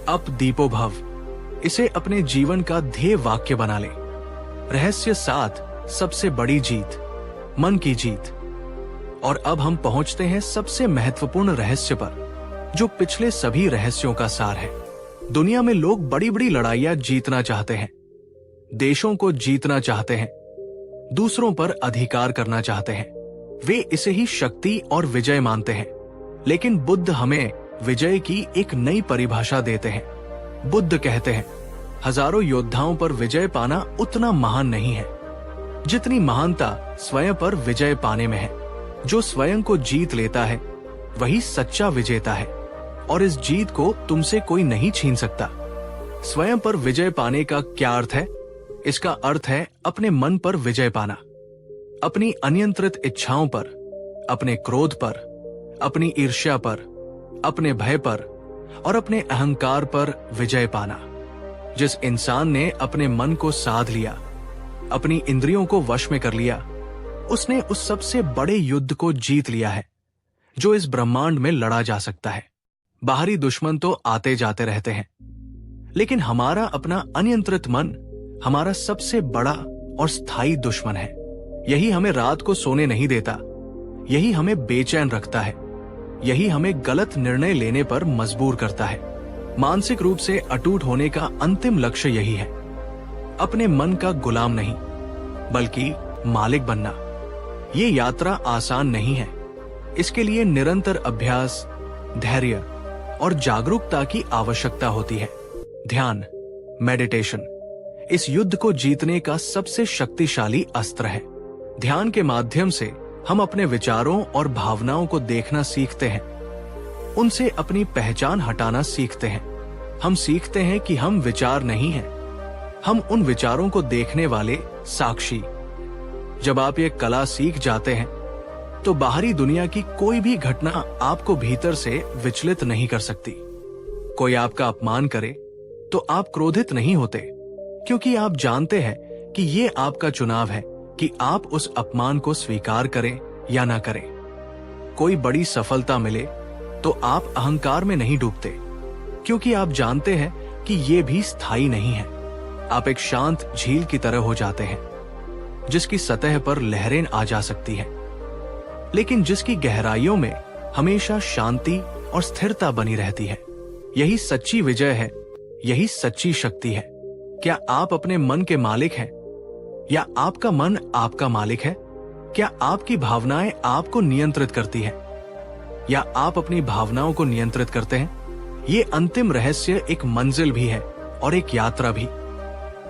अप दीपो भव। इसे अपने जीवन का ध्येय वाक्य बना लें। रहस्य 7, सबसे बड़ी जीत, मन की जीत। और अब हम पहुंचते हैं सबसे महत्वपूर्ण रहस्य पर, जो पिछले सभी रहस्यों का सार है। दुनिया में लोग बड़ी बड़ी लड़ाइयां जीतना चाहते हैं, देशों को जीतना चाहते हैं, दूसरों पर अधिकार करना चाहते हैं। वे इसे ही शक्ति और विजय मानते हैं। लेकिन बुद्ध हमें विजय की एक नई परिभाषा देते हैं। बुद्ध कहते हैं, हजारों योद्धाओं पर विजय पाना उतना महान नहीं है जितनी महानता स्वयं पर विजय पाने में है। जो स्वयं को जीत लेता है वही सच्चा विजेता है, और इस जीत को तुमसे कोई नहीं छीन सकता। स्वयं पर विजय पाने का क्या अर्थ है? इसका अर्थ है अपने मन पर विजय पाना, अपनी अनियंत्रित इच्छाओं पर, अपने क्रोध पर, अपनी ईर्ष्या पर, अपने भय पर और अपने अहंकार पर विजय पाना। जिस इंसान ने अपने मन को साध लिया, अपनी इंद्रियों को वश में कर लिया, उसने उस सबसे बड़े युद्ध को जीत लिया है जो इस ब्रह्मांड में लड़ा जा सकता है। बाहरी दुश्मन तो आते जाते रहते हैं, लेकिन हमारा अपना अनियंत्रित मन हमारा सबसे बड़ा और स्थायी दुश्मन है। यही हमें रात को सोने नहीं देता, यही हमें बेचैन रखता है, यही हमें गलत निर्णय लेने पर मजबूर करता है। मानसिक रूप से अटूट होने का अंतिम लक्ष्य यही है, अपने मन का गुलाम नहीं बल्कि मालिक बनना। ये यात्रा आसान नहीं है। इसके लिए निरंतर अभ्यास, धैर्य और जागरूकता की आवश्यकता होती है। ध्यान, मेडिटेशन इस युद्ध को जीतने का सबसे शक्तिशाली अस्त्र है। ध्यान के माध्यम से हम अपने विचारों और भावनाओं को देखना सीखते हैं, उनसे अपनी पहचान हटाना सीखते हैं। हम सीखते हैं कि हम विचार नहीं हैं, हम उन विचारों को देखने वाले साक्षी। जब आप ये कला सीख जाते हैं तो बाहरी दुनिया की कोई भी घटना आपको भीतर से विचलित नहीं कर सकती। कोई आपका अपमान करे तो आप क्रोधित नहीं होते, क्योंकि आप जानते हैं कि ये आपका चुनाव है कि आप उस अपमान को स्वीकार करें या ना करें। कोई बड़ी सफलता मिले तो आप अहंकार में नहीं डूबते, क्योंकि आप जानते हैं कि ये भी स्थायी नहीं है। आप एक शांत झील की तरह हो जाते हैं, जिसकी सतह पर लहरें आ जा सकती हैं, लेकिन जिसकी गहराइयों में हमेशा शांति और स्थिरता बनी रहती है। यही सच्ची विजय है, यही सच्ची शक्ति है। क्या आप अपने मन के मालिक हैं या आपका मन आपका मालिक है? क्या आपकी भावनाएं आपको नियंत्रित करती हैं या आप अपनी भावनाओं को नियंत्रित करते हैं? ये अंतिम रहस्य एक मंजिल भी है और एक यात्रा भी।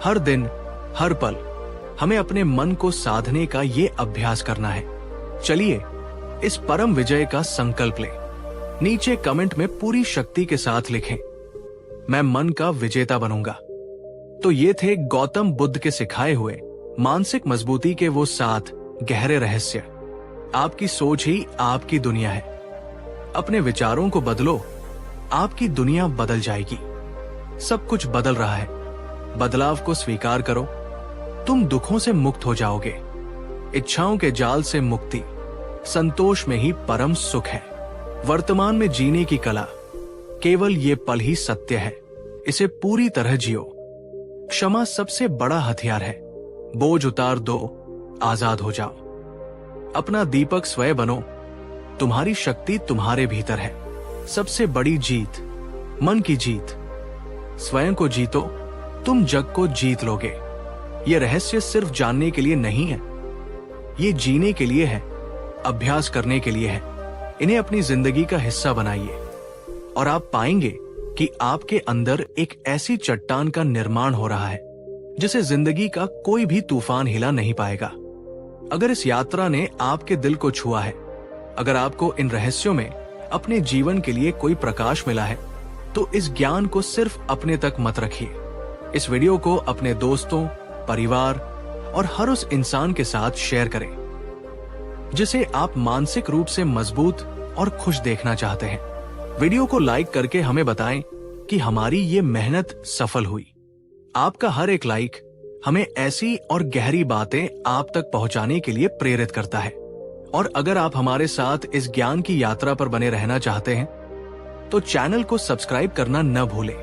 हर दिन, हर पल हमें अपने मन को साधने का ये अभ्यास करना है। चलिए इस परम विजय का संकल्प लें। नीचे कमेंट में पूरी शक्ति के साथ लिखें, मैं मन का विजेता बनूंगा। तो ये थे गौतम बुद्ध के सिखाए हुए मानसिक मजबूती के वो 7 गहरे रहस्य। आपकी सोच ही आपकी दुनिया है। अपने विचारों को बदलो, आपकी दुनिया बदल जाएगी। सब कुछ बदल रहा है, बदलाव को स्वीकार करो। तुम दुखों से मुक्त हो जाओगे। इच्छाओं के जाल से मुक्ति, संतोष में ही परम सुख है। वर्तमान में जीने की कला, केवल ये पल ही सत्य है, इसे पूरी तरह जियो। क्षमा सबसे बड़ा हथियार है। बोझ उतार दो, आजाद हो जाओ। अपना दीपक स्वयं बनो, तुम्हारी शक्ति तुम्हारे भीतर है। सबसे बड़ी जीत, मन की जीत। स्वयं को जीतो, तुम जग को जीत लोगे। ये रहस्य सिर्फ जानने के लिए नहीं है, ये जीने के लिए है, अभ्यास करने के लिए है। इन्हें अपनी जिंदगी का हिस्सा बनाइए और आप पाएंगे कि आपके अंदर एक ऐसी चट्टान का निर्माण हो रहा है जिसे जिंदगी का कोई भी तूफान हिला नहीं पाएगा। अगर इस यात्रा ने आपके दिल को छुआ है, अगर आपको इन रहस्यों में अपने जीवन के लिए कोई प्रकाश मिला है, तो इस ज्ञान को सिर्फ अपने तक मत रखिए। इस वीडियो को अपने दोस्तों, परिवार और हर उस इंसान के साथ शेयर करें जिसे आप मानसिक रूप से मजबूत और खुश देखना चाहते हैं। वीडियो को लाइक करके हमें बताएं कि हमारी ये मेहनत सफल हुई। आपका हर एक लाइक हमें ऐसी और गहरी बातें आप तक पहुंचाने के लिए प्रेरित करता है। और अगर आप हमारे साथ इस ज्ञान की यात्रा पर बने रहना चाहते हैं तो चैनल को सब्सक्राइब करना न भूलें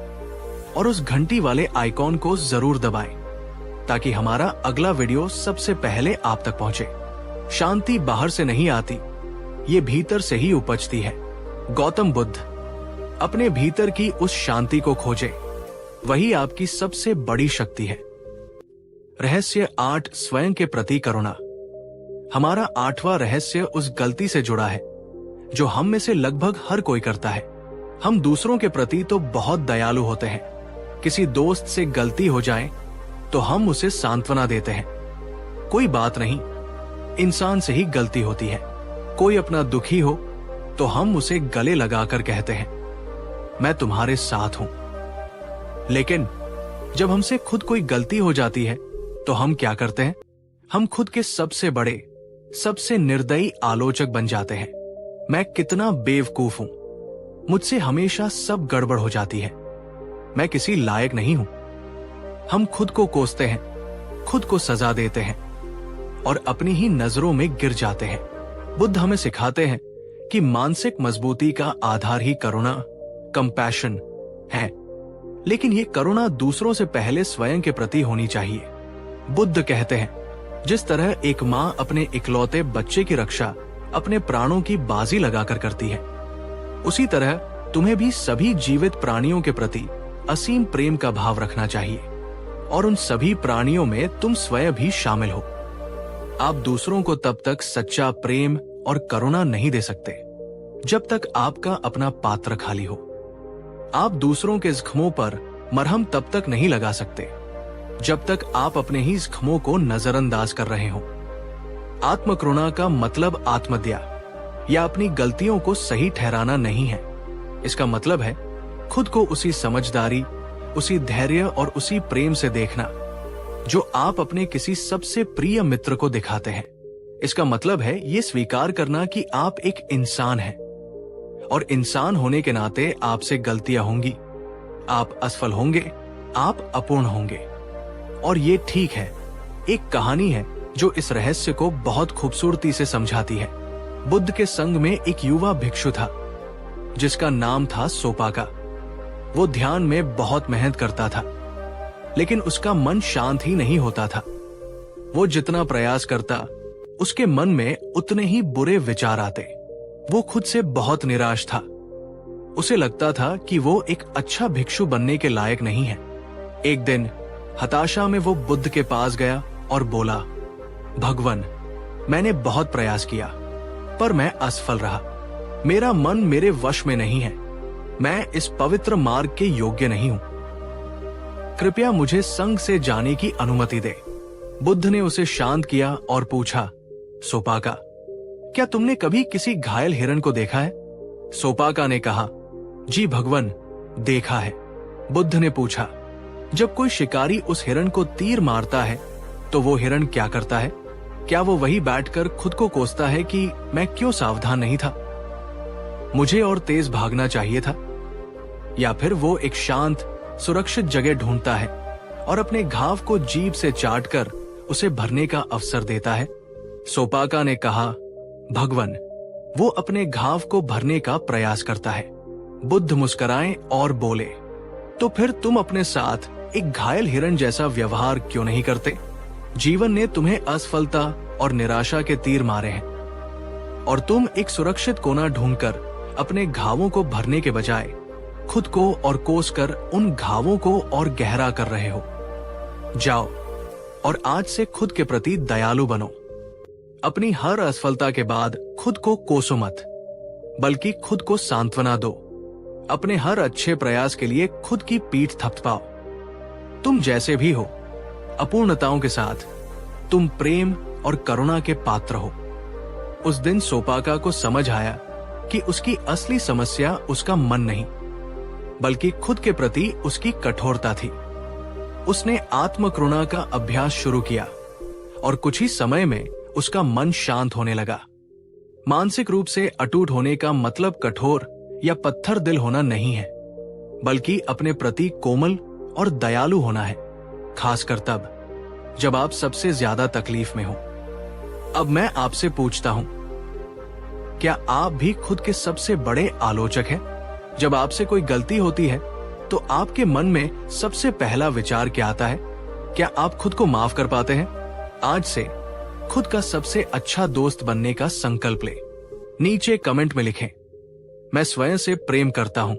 और उस घंटी वाले आइकॉन को जरूर दबाएं ताकि हमारा अगला वीडियो सबसे पहले आप तक पहुंचे। शांति बाहर से नहीं आती, ये भीतर से ही उपजती है। गौतम बुद्ध अपने भीतर की उस शांति को खोजे, वही आपकी सबसे बड़ी शक्ति है। रहस्य 8, स्वयं के प्रति करुणा। हमारा 8वां रहस्य उस गलती से जुड़ा है जो हम में से लगभग हर कोई करता है। हम दूसरों के प्रति तो बहुत दयालु होते हैं। किसी दोस्त से गलती हो जाए तो हम उसे सांत्वना देते हैं, कोई बात नहीं, इंसान से ही गलती होती है। कोई अपना दुखी हो तो हम उसे गले लगाकर कहते हैं, मैं तुम्हारे साथ हूं। लेकिन जब हमसे खुद कोई गलती हो जाती है तो हम क्या करते हैं? हम खुद के सबसे बड़े, सबसे निर्दयी आलोचक बन जाते हैं। मैं कितना बेवकूफ हूं, मुझसे हमेशा सब गड़बड़ हो जाती है, मैं किसी लायक नहीं हूं। हम खुद को कोसते हैं, खुद को सजा देते हैं और अपनी ही नजरों में गिर जाते हैं। बुद्ध हमें सिखाते हैं कि मानसिक मजबूती का आधार ही करुणा, कंपैशन है। लेकिन ये करुणा दूसरों से पहले स्वयं के प्रति होनी चाहिए। बुद्ध कहते हैं, जिस तरह एक मां अपने इकलौते बच्चे की रक्षा अपने प्राणों की बाजी लगाकर करती है, उसी तरह तुम्हें भी सभी जीवित प्राणियों के प्रति असीम प्रेम का भाव रखना चाहिए और उन सभी प्राणियों में तुम स्वयं भी शामिल हो। आप दूसरों को तब तक सच्चा प्रेम और करुणा नहीं दे सकते जब तक आपका अपना पात्र खाली हो। आप दूसरों के जख्मों पर मरहम तब तक नहीं लगा सकते जब तक आप अपने ही जख्मों को नजरअंदाज कर रहे हो। आत्मकरुणा का मतलब आत्मदया या अपनी गलतियों को सही ठहराना नहीं है। इसका मतलब है खुद को उसी समझदारी, उसी धैर्य और उसी प्रेम से देखना जो आप अपने किसी सबसे प्रिय मित्र को दिखाते हैं। इसका मतलब है ये स्वीकार करना कि आप एक इंसान हैं और इंसान होने के नाते आपसे गलतियां होंगी, आप असफल होंगे, आप अपूर्ण होंगे और ये ठीक है। एक कहानी है जो इस रहस्य को बहुत खूबसूरती से समझाती है। बुद्ध के संग में एक युवा भिक्षु था जिसका नाम था सोपाका। वो ध्यान में बहुत मेहनत करता था लेकिन उसका मन शांत ही नहीं होता था। वो जितना प्रयास करता उसके मन में उतने ही बुरे विचार आते। वो खुद से बहुत निराश था। उसे लगता था कि वो एक अच्छा भिक्षु बनने के लायक नहीं है। एक दिन हताशा में वो बुद्ध के पास गया और बोला, भगवान, मैंने बहुत प्रयास किया पर मैं असफल रहा। मेरा मन मेरे वश में नहीं है। मैं इस पवित्र मार्ग के योग्य नहीं हूं। कृपया मुझे संघ से जाने की अनुमति दे। बुद्ध ने उसे शांत किया और पूछा, सोपाका, क्या तुमने कभी किसी घायल हिरण को देखा है? सोपाका ने कहा, जी भगवान, देखा है। बुद्ध ने पूछा, जब कोई शिकारी उस हिरण को तीर मारता है तो वो हिरण क्या करता है? क्या वो वही बैठकर खुद को कोसता है कि मैं क्यों सावधान नहीं था, मुझे और तेज भागना चाहिए था? या फिर वो एक शांत सुरक्षित जगह ढूंढता है और अपने घाव को जीभ से चाटकर उसे भरने का अवसर देता है? सोपाका ने कहा, भगवान, वो अपने घाव को भरने का प्रयास करता है। बुद्ध मुस्कुराए और बोले, तो फिर तुम अपने साथ एक घायल हिरण जैसा व्यवहार क्यों नहीं करते? जीवन ने तुम्हें असफलता और निराशा के तीर मारे हैं और तुम एक सुरक्षित कोना ढूंढकर अपने घावों को भरने के बजाय खुद को और कोसकर उन घावों को और गहरा कर रहे हो। जाओ और आज से खुद के प्रति दयालु बनो। अपनी हर असफलता के बाद खुद को कोसो मत, बल्कि खुद को सांत्वना दो। अपने हर अच्छे प्रयास के लिए खुद की पीठ थपथपाओ। तुम जैसे भी हो, अपूर्णताओं के साथ, तुम प्रेम और करुणा के पात्र हो। उस दिन सोपाका को समझ आया कि उसकी असली समस्या उसका मन नहीं, बल्कि खुद के प्रति उसकी कठोरता थी। उसने आत्मकरुणा का अभ्यास शुरू किया और कुछ ही समय में उसका मन शांत होने लगा। मानसिक रूप से अटूट होने का मतलब कठोर या पत्थर दिल होना नहीं है, बल्कि अपने प्रति कोमल और दयालु होना है, खासकर तब जब आप सबसे ज्यादा तकलीफ में हो। अब मैं आपसे पूछता हूं, क्या आप भी खुद के सबसे बड़े आलोचक हैं? जब आपसे कोई गलती होती है तो आपके मन में सबसे पहला विचार क्या आता है? क्या आप खुद को माफ कर पाते हैं? आज से खुद का सबसे अच्छा दोस्त बनने का संकल्प ले। नीचे कमेंट में लिखें, मैं स्वयं से प्रेम करता हूं।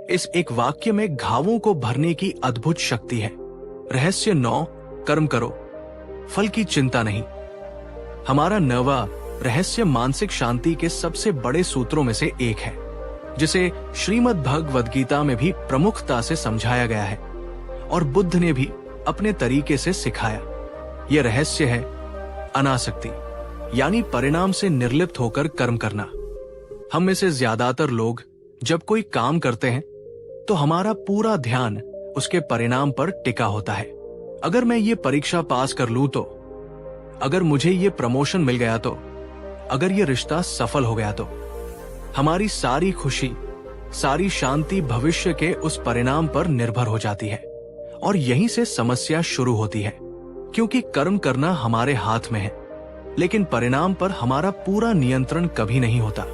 इस एक वाक्य में घावों को भरने की अद्भुत शक्ति है। रहस्य 9, कर्म करो, फल की चिंता नहीं। हमारा 9वां रहस्य मानसिक शांति के सबसे बड़े सूत्रों में से एक है, जिसे श्रीमद् भगवद गीता में भी प्रमुखता से समझाया गया है और बुद्ध ने भी अपने तरीके से सिखाया। यह रहस्य है अनासक्ति, यानी परिणाम से निर्लिप्त होकर कर्म करना। हम में से ज्यादातर लोग जब कोई काम करते हैं तो हमारा पूरा ध्यान उसके परिणाम पर टिका होता है। अगर मैं ये परीक्षा पास कर लूं तो, अगर मुझे ये प्रमोशन मिल गया तो, अगर ये रिश्ता सफल हो गया तो, हमारी सारी खुशी, सारी शांति भविष्य के उस परिणाम पर निर्भर हो जाती है। और यहीं से समस्या शुरू होती है, क्योंकि कर्म करना हमारे हाथ में है, लेकिन परिणाम पर हमारा पूरा नियंत्रण कभी नहीं होता।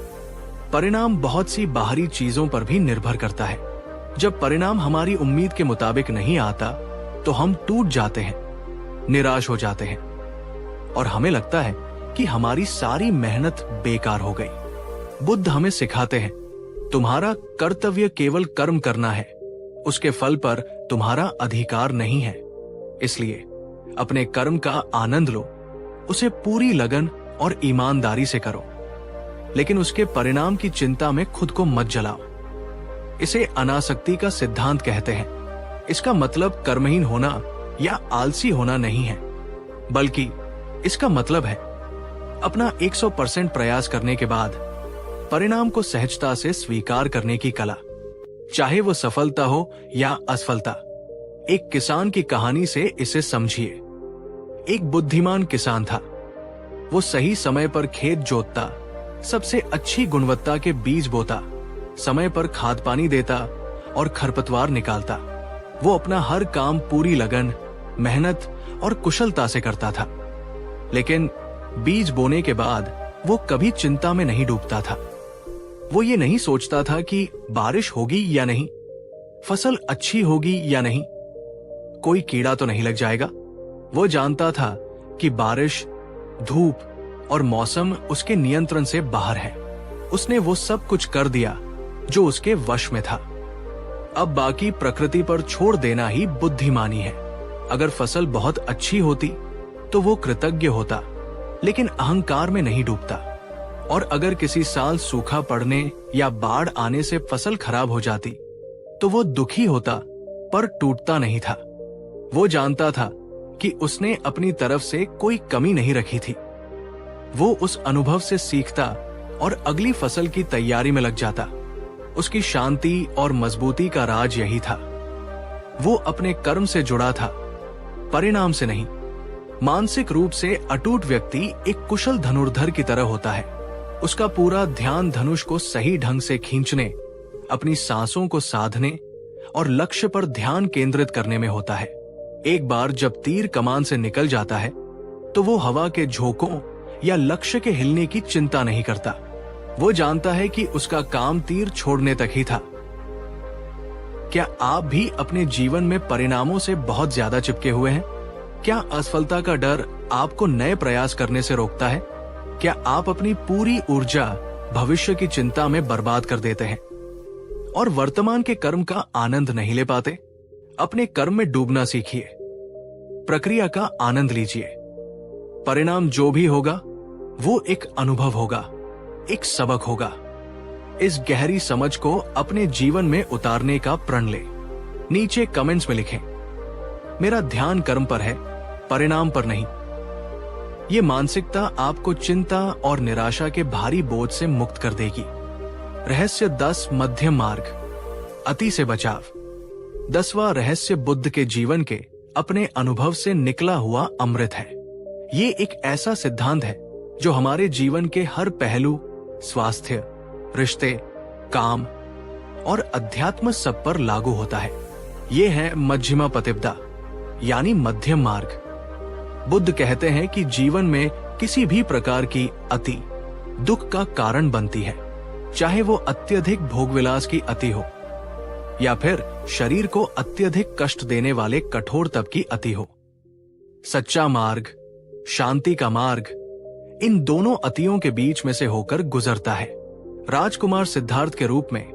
परिणाम बहुत सी बाहरी चीजों पर भी निर्भर करता है। जब परिणाम हमारी उम्मीद के मुताबिक नहीं आता तो हम टूट जाते हैं, निराश हो जाते हैं और हमें लगता है कि हमारी सारी मेहनत बेकार हो गई। बुद्ध हमें सिखाते हैं, तुम्हारा कर्तव्य केवल कर्म करना है, उसके फल पर तुम्हारा अधिकार नहीं है। इसलिए अपने कर्म का आनंद लो, उसे पूरी लगन और ईमानदारी से करो, लेकिन उसके परिणाम की चिंता में खुद को मत जलाओ। इसे अनासक्ति का सिद्धांत कहते हैं। इसका मतलब कर्महीन होना या आलसी होना नहीं है, बल्कि इसका मतलब है अपना 100% प्रयास करने के बाद परिणाम को सहजता से स्वीकार करने की कला, चाहे वो सफलता हो या असफलता। एक किसान की कहानी से इसे समझिए। एक बुद्धिमान किसान था। वो सही समय पर खेत जोतता, सबसे अच्छी गुणवत्ता के बीज बोता, समय पर खाद पानी देता और खरपतवार निकालता। वो अपना हर काम पूरी लगन, मेहनत और कुशलता से करता था। लेकिन बीज बोने के बाद वो कभी चिंता में नहीं डूबता था। वो ये नहीं सोचता था कि बारिश होगी या नहीं, फसल अच्छी होगी या नहीं, कोई कीड़ा तो नहीं लग जाएगा। वो जानता था कि बारिश, धूप और मौसम उसके नियंत्रण से बाहर है। उसने वो सब कुछ कर दिया जो उसके वश में था। अब बाकी प्रकृति पर छोड़ देना ही बुद्धिमानी है। अगर फसल बहुत अच्छी होती तो वो कृतज्ञ होता, लेकिन अहंकार में नहीं डूबता। और अगर किसी साल सूखा पड़ने या बाढ़ आने से फसल खराब हो जाती तो वो दुखी होता, पर टूटता नहीं था। वो जानता था कि उसने अपनी तरफ से कोई कमी नहीं रखी थी। वो उस अनुभव से सीखता और अगली फसल की तैयारी में लग जाता। उसकी शांति और मजबूती का राज यही था। वो अपने कर्म से जुड़ा था, परिणाम से नहीं। मानसिक रूप से अटूट व्यक्ति एक कुशल धनुर्धर की तरह होता है। उसका पूरा ध्यान धनुष को सही ढंग से खींचने, अपनी सांसों को साधने और लक्ष्य पर ध्यान केंद्रित करने में होता है। एक बार जब तीर कमान से निकल जाता है तो वो हवा के झोंकों या लक्ष्य के हिलने की चिंता नहीं करता। वो जानता है कि उसका काम तीर छोड़ने तक ही था। क्या आप भी अपने जीवन में परिणामों से बहुत ज्यादा चिपके हुए हैं? क्या असफलता का डर आपको नए प्रयास करने से रोकता है? क्या आप अपनी पूरी ऊर्जा भविष्य की चिंता में बर्बाद कर देते हैं और वर्तमान के कर्म का आनंद नहीं ले पाते? अपने कर्म में डूबना सीखिए, प्रक्रिया का आनंद लीजिए। परिणाम जो भी होगा वो एक अनुभव होगा, एक सबक होगा। इस गहरी समझ को अपने जीवन में उतारने का प्रण ले। नीचे कमेंट्स में लिखें, मेरा ध्यान कर्म पर है, परिणाम पर नहीं। ये मानसिकता आपको चिंता और निराशा के भारी बोझ से मुक्त कर देगी। रहस्य 10 मध्यम मार्ग, अति से बचाव। 10वां रहस्य बुद्ध के जीवन के अपने अनुभव से निकला हुआ अमृत है। ये एक ऐसा सिद्धांत है जो हमारे जीवन के हर पहलू, स्वास्थ्य, रिश्ते, काम और अध्यात्म सब पर लागू होता है। ये है मध्यमा पतिपदा, यानी मध्यम मार्ग। बुद्ध कहते हैं कि जीवन में किसी भी प्रकार की अति दुख का कारण बनती है, चाहे वो अत्यधिक भोगविलास की अति हो या फिर शरीर को अत्यधिक कष्ट देने वाले कठोर तप की अति हो। सच्चा मार्ग, शांति का मार्ग, इन दोनों अतियों के बीच में से होकर गुजरता है। राजकुमार सिद्धार्थ के रूप में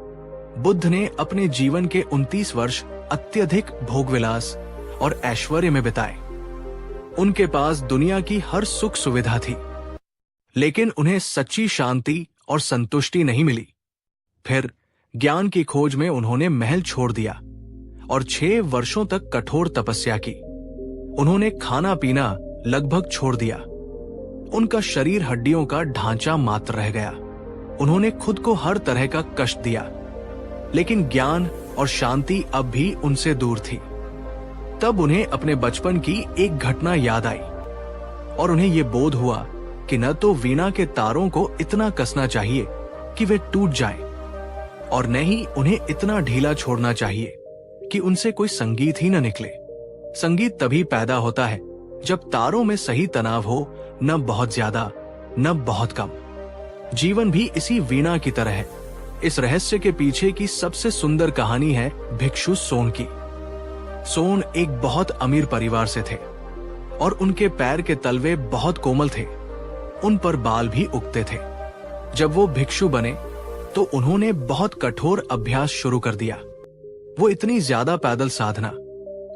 बुद्ध ने अपने जीवन के 29 वर्ष अत्यधिक भोगविलास और ऐश्वर्य में बिताए। उनके पास दुनिया की हर सुख सुविधा थी, लेकिन उन्हें सच्ची शांति और संतुष्टि नहीं मिली। फिर ज्ञान की खोज में उन्होंने महल छोड़ दिया और 6 वर्षों तक कठोर तपस्या की। उन्होंने खाना पीना लगभग छोड़ दिया। उनका शरीर हड्डियों का ढांचा मात्र रह गया। उन्होंने खुद को हर तरह का कष्ट दिया, लेकिन ज्ञान और शांति अब भी उनसे दूर थी। तब उन्हें अपने बचपन की एक घटना याद आई और उन्हें यह बोध हुआ कि न तो वीणा के तारों को इतना कसना चाहिए कि वे टूट जाएं, और न ही उन्हें इतना ढीला छोड़ना चाहिए कि उनसे कोई संगीत ही न निकले। संगीत तभी पैदा होता है जब तारों में सही तनाव हो, न बहुत ज्यादा न बहुत कम। जीवन भी इसी वीणा की तरह है। इस रहस्य के पीछे की सबसे सुंदर कहानी है भिक्षु सोन की। सोन एक बहुत अमीर परिवार से थे और उनके पैर के तलवे बहुत कोमल थे। उन पर बाल भी उगते थे। जब वो भिक्षु बने तो उन्होंने बहुत कठोर अभ्यास शुरू कर दिया। वो इतनी ज्यादा पैदल साधना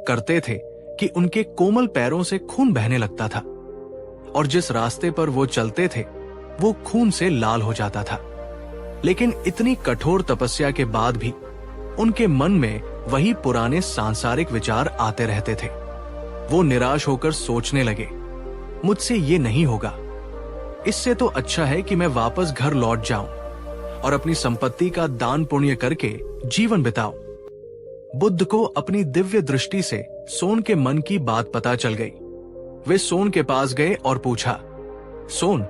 करते थे कि उनके कोमल पैरों से खून बहने लगता था, और जिस रास्ते पर वो चलते थे वो खून से लाल हो जाता था। लेकिन इतनी कठोर तपस्या के बाद भी उनके मन में वही पुराने सांसारिक विचार आते रहते थे। वो निराश होकर सोचने लगे, मुझसे ये नहीं होगा। इससे तो अच्छा है कि मैं वापस घर लौट जाऊं और अपनी संपत्ति का दान पुण्य करके जीवन बिताऊं। बुद्ध को अपनी दिव्य दृष्टि से सोन के मन की बात पता चल गई। वे सोन के पास गए और पूछा, सोन,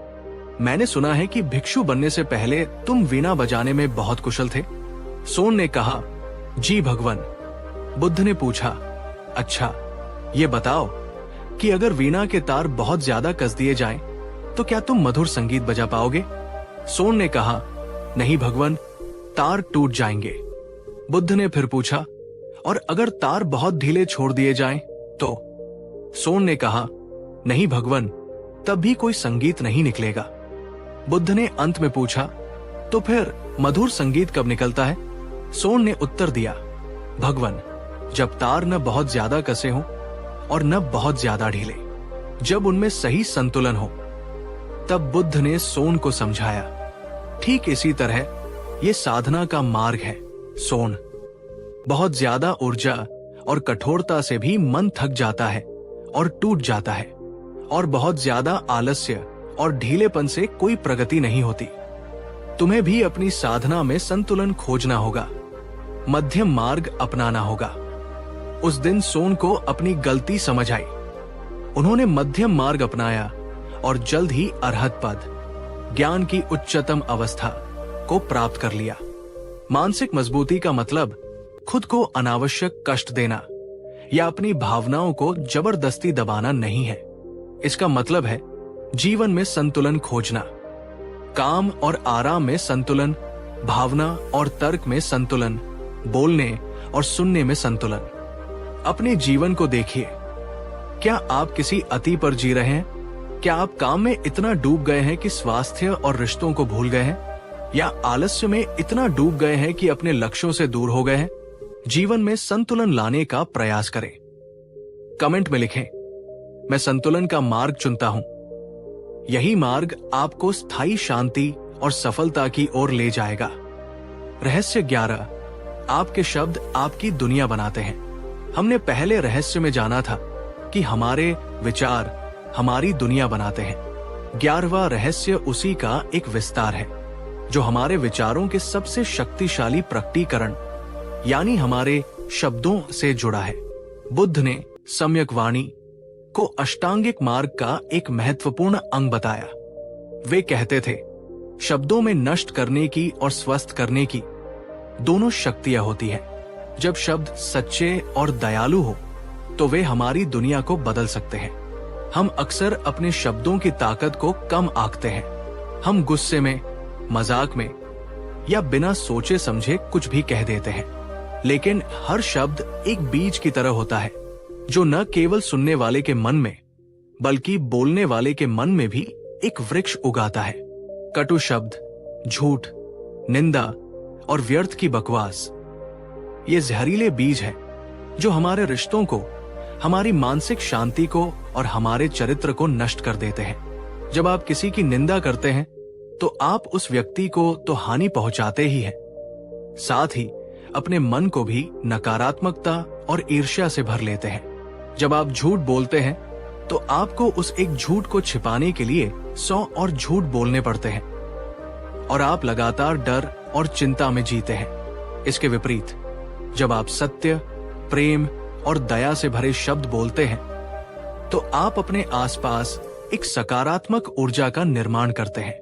मैंने सुना है कि भिक्षु बनने से पहले तुम वीणा बजाने में बहुत कुशल थे। सोन ने कहा, जी भगवान। बुद्ध ने पूछा, अच्छा, ये बताओ कि अगर वीणा के तार बहुत ज्यादा कस दिए जाएं, तो क्या तुम मधुर संगीत बजा पाओगे? सोन ने कहा, नहीं भगवान, तार टूट जाएंगे। बुद्ध ने फिर पूछा, और अगर तार बहुत ढीले छोड़ दिए जाएं, तो? सोन ने कहा, नहीं भगवान, तब भी कोई संगीत नहीं निकलेगा। बुद्ध ने अंत में पूछा, तो फिर मधुर संगीत कब निकलता है? सोन ने उत्तर दिया, भगवन, जब तार न बहुत ज्यादा कसे हों और न बहुत ज्यादा ढीले, जब उनमें सही संतुलन हो। तब बुद्ध ने सोन को समझाया, ठीक इसी तरह ये साधना का मार्ग है सोन। बहुत ज्यादा ऊर्जा और कठोरता से भी मन थक जाता है और टूट जाता है, और बहुत ज्यादा आलस्य और ढीलेपन से कोई प्रगति नहीं होती। तुम्हें भी अपनी साधना में संतुलन खोजना होगा, मध्यम मार्ग अपनाना होगा। उस दिन सोन को अपनी गलती समझ आई। उन्होंने मध्यम मार्ग अपनाया और जल्द ही अरहत पद, ज्ञान की उच्चतम अवस्था को प्राप्त कर लिया। मानसिक मजबूती का मतलब खुद को अनावश्यक कष्ट देना या अपनी भावनाओं को जबरदस्ती दबाना नहीं है। इसका मतलब है जीवन में संतुलन खोजना, काम और आराम में संतुलन, भावना और तर्क में संतुलन, बोलने और सुनने में संतुलन। अपने जीवन को देखिए, क्या आप किसी अति पर जी रहे हैं? क्या आप काम में इतना डूब गए हैं कि स्वास्थ्य और रिश्तों को भूल गए हैं, या आलस्य में इतना डूब गए हैं कि अपने लक्ष्यों से दूर हो गए हैं? जीवन में संतुलन लाने का प्रयास करें। कमेंट में लिखें, मैं संतुलन का मार्ग चुनता हूं। यही मार्ग आपको स्थायी शांति और सफलता की ओर ले जाएगा। रहस्य 11, आपके शब्द आपकी दुनिया बनाते हैं। हमने पहले रहस्य में जाना था कि हमारे विचार हमारी दुनिया बनाते हैं। 11वां रहस्य उसी का एक विस्तार है, जो हमारे विचारों के सबसे शक्तिशाली प्रकटीकरण यानी हमारे शब्दों से जुड़ा है। बुद्ध ने सम्यक वाणी को अष्टांगिक मार्ग का एक महत्वपूर्ण अंग बताया। वे कहते थे, शब्दों में नष्ट करने की और स्वस्थ करने की दोनों शक्तियां होती हैं। जब शब्द सच्चे और दयालु हो तो वे हमारी दुनिया को बदल सकते हैं। हम अक्सर अपने शब्दों की ताकत को कम आंकते हैं। हम गुस्से में, मजाक में या बिना सोचे समझे कुछ भी कह देते हैं, लेकिन हर शब्द एक बीज की तरह होता है, जो न केवल सुनने वाले के मन में बल्कि बोलने वाले के मन में भी एक वृक्ष उगाता है। कटु शब्द, झूठ, निंदा और व्यर्थ की बकवास, ये जहरीले बीज हैं जो हमारे रिश्तों को, हमारी मानसिक शांति को और हमारे चरित्र को नष्ट कर देते हैं। जब आप किसी की निंदा करते हैं तो आप उस व्यक्ति को तो हानि पहुंचाते ही हैं, साथ ही अपने मन को भी नकारात्मकता और ईर्ष्या से भर लेते हैं। जब आप झूठ बोलते हैं तो आपको उस एक झूठ को छिपाने के लिए 100 और झूठ बोलने पड़ते हैं, और आप लगातार डर और चिंता में जीते हैं। इसके विपरीत, जब आप सत्य, प्रेम और दया से भरे शब्द बोलते हैं तो आप अपने आसपास एक सकारात्मक ऊर्जा का निर्माण करते हैं।